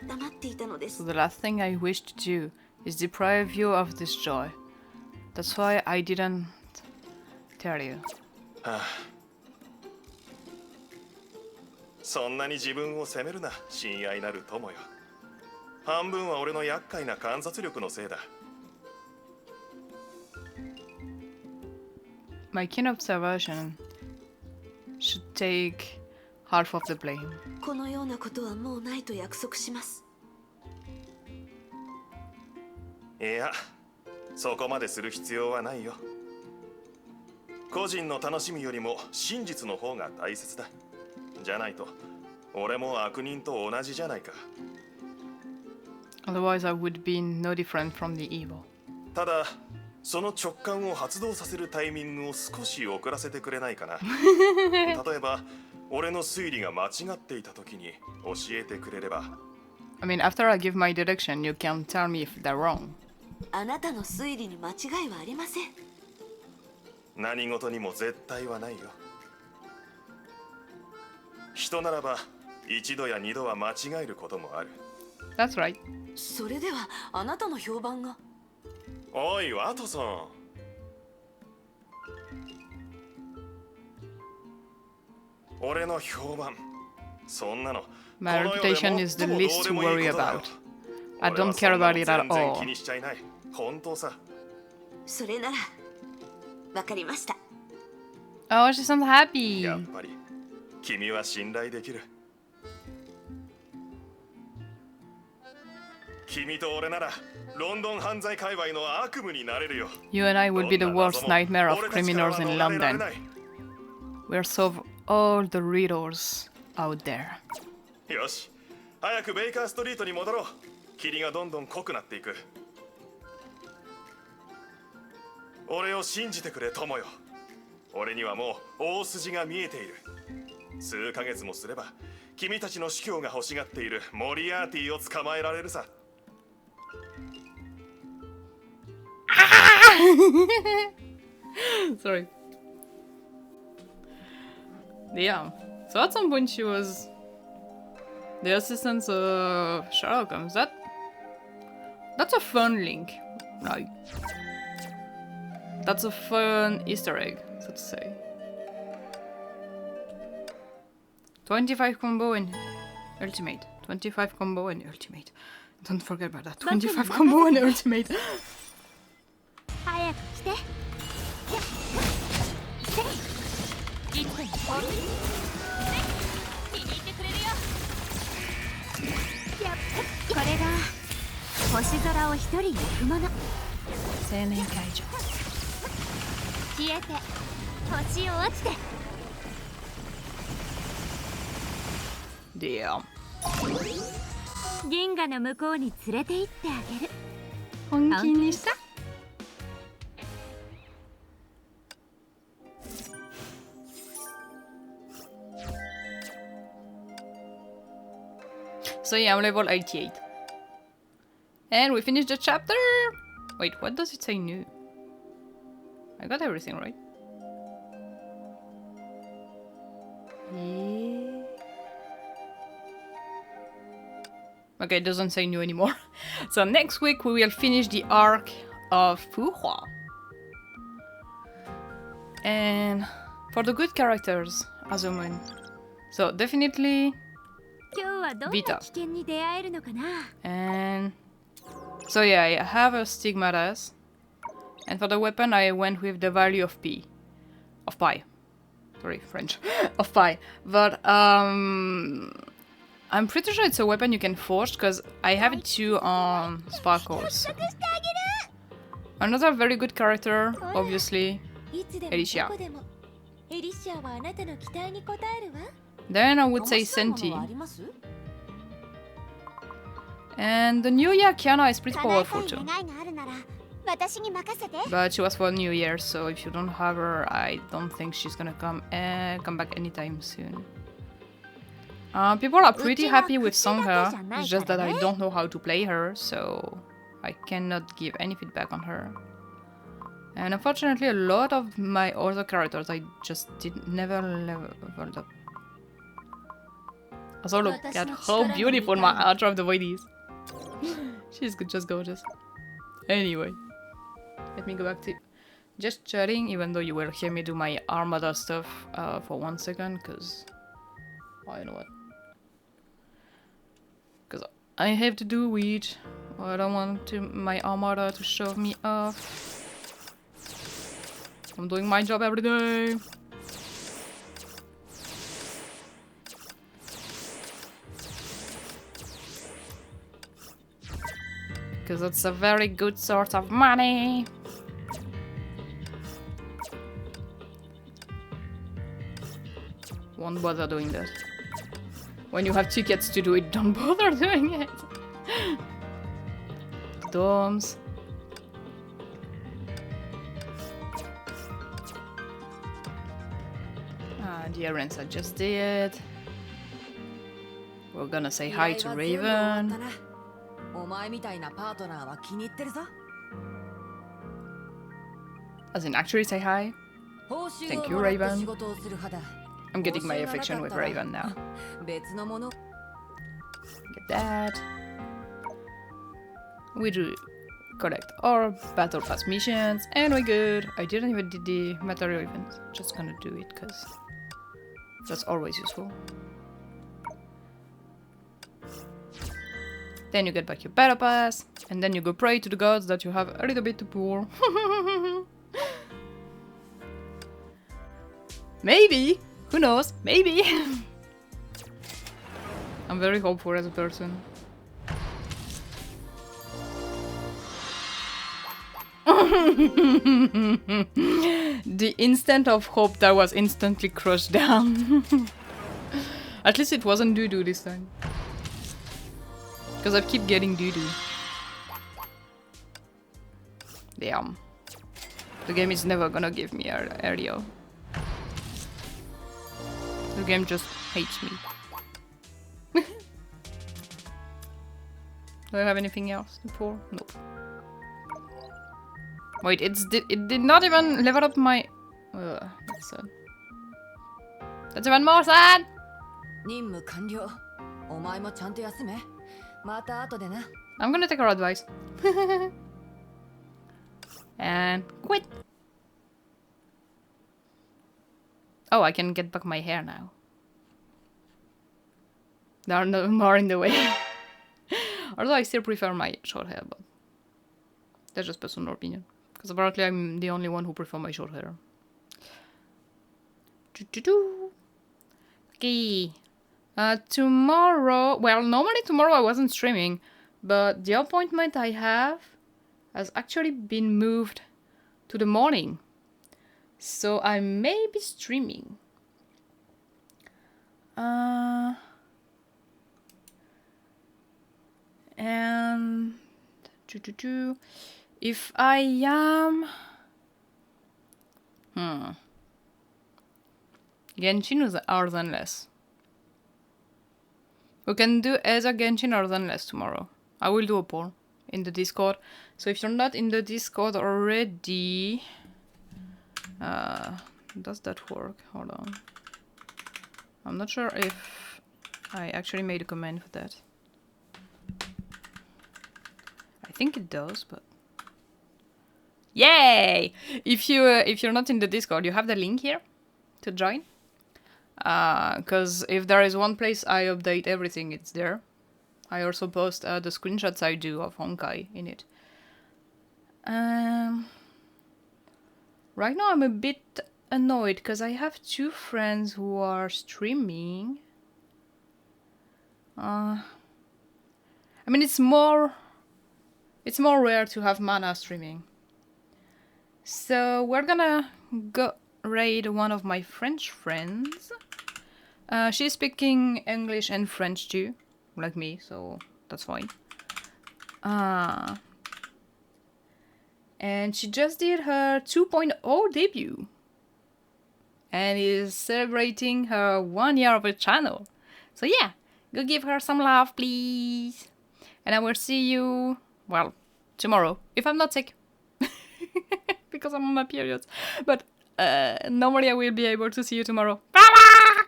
黙っていたので So す。 the last thing I wish to do is deprive you of this joy. That's why I didn't tell you. はあ、そんなに自分を責めるな、親愛なる友よ。半分は俺の厄介な観察力のせいだ。My keen observation should take half of the blame. このようなことはもうないと約束します。いや、そこまでする必要はないよ。個人の楽しみよりも真実の方が大切だ。じゃないと俺も悪人と同じじゃないか。 Otherwise I would be no different from the evil. ただその直感を発動させるタイミングを少し遅らせてくれないかな。例えば俺の推理が間違っていた時に教えてくれれば。 I mean, after I give my direction, you can tell me if they're wrong. あなたの推理に間違いはありません。何事にも絶対はないよ。人ならば一度や二度は間違えることもある。 That's right. それではあなたの評判が。おいワトソン、俺の評判、そんなの My reputation is the least to worry about. I don't care about it at all. 気にしちゃいない。本当さ。それならわかりました。 Oh, she sounds happy. やっぱり君は信頼できる。君と俺ならロンドン犯罪界隈の悪夢になれるよ。 You and I would be the worst nightmare of criminals in London. We'll solve all the riddles out there. よし、早くベイカーストリートに戻ろう。霧がどんどん濃くなっていく。俺を信じてくれ友よ。俺にはもう大筋が見えている。数ヶ月もすれば君たちの司教が欲しがっているモリアーティを捕まえられるさ。Sorry. Yeah. So at some point she was the assistant of Sherlock Holmes. That's a fun link. Like, that's a fun Easter egg, so to say. 25 combo in Ultimate. 25 combo in Ultimate. Don't forget about that. 25 combo in Ultimate. 早く来て。これが星空を一人行くもの。青年会場。消えて星を落ちて。Damn. 銀河の向こうに連れて行ってあげる。本気にした? So yeah, I'm level 88. And we finished the chapter! Wait, what does it say new? I got everything right. Yeah. Okay, it doesn't say new anymore. So next week we will finish the arc of Fu Hua. And for the good characters, Azumun. So definitely Vita. And so yeah, I have a Stigmatas. And for the weapon I went with the value of pi. Sorry, French. Of pi. But I'm pretty sure it's a weapon you can forge because I have it too on Sparkles. Another very good character, obviously, Alicia. Then I would say Senti. And the new Yakiana is pretty powerful too. But she was for New Year, so if you don't have her, I don't think she's gonna come back anytime soon. People are pretty happy with Songha, it's just that I don't know how to play her, so I cannot give any feedback on her. And unfortunately, a lot of my other characters I just never leveled up. Also, look at how beautiful my Archer of the Void is. She's just gorgeous. Anyway, let me go back to just chatting, even though you will hear me do my Armada stuff for 1 second, because I know what. Because I have to do it. I don't want my Armada to show me off. I'm doing my job every day. Because it's a very good source of money. Won't bother doing that. When you have tickets to do it, don't bother doing it. Dorms. The errands I just did. We're gonna say hi to Raven. As in actually say hi. Thank you, Raven. I'm getting my affection with Raven now. Get that. We do collect our battle pass missions and we're good. I didn't even do the material events. Just gonna do it because that's always useful. Then you get back your battle pass, and then you go pray to the gods that you have a little bit too poor. Maybe! Who knows? Maybe! I'm very hopeful as a person. The instant of hope that was instantly crushed down. At least it wasn't doo-doo this time. Because I keep getting doo-doo. Damn. The game is never gonna give me area. The game just hates me. Do I have anything else to pour? Nope. Wait, it did not even level up my... that's sad. That's even more sad! I'm gonna take her advice. And quit! Oh, I can get back my hair now. There are no more in the way. Although I still prefer my short hair, but that's just personal opinion. Because apparently I'm the only one who prefers my short hair. Okay. Tomorrow... Well, normally tomorrow I wasn't streaming, but the appointment I have has actually been moved to the morning. So I may be streaming. And... If I am... Genshin is hours and less. We can do either Genshin or Zenless tomorrow. I will do a poll in the Discord. So if you're not in the Discord already... does that work? Hold on. I'm not sure if I actually made a comment for that. I think it does, but... Yay! If you're not in the Discord, you have the link here to join. Because if there is one place I update everything, it's there. I also post the screenshots I do of Honkai in it. Right now I'm a bit annoyed because I have 2 friends who are streaming. I mean, it's more rare to have Mana streaming. So we're gonna go raid one of my French friends. She's speaking English and French too, like me, so that's fine. And she just did her 2.0 debut. And is celebrating her 1 year of her channel. So yeah, go give her some love, please. And I will see you, well, tomorrow, if I'm not sick. Because I'm on my periods. But normally I will be able to see you tomorrow. Bye-bye!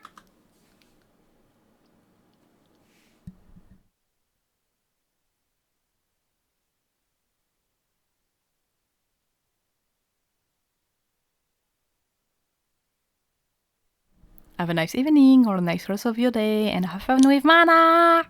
Have a nice evening or a nice rest of your day and have fun with Mana!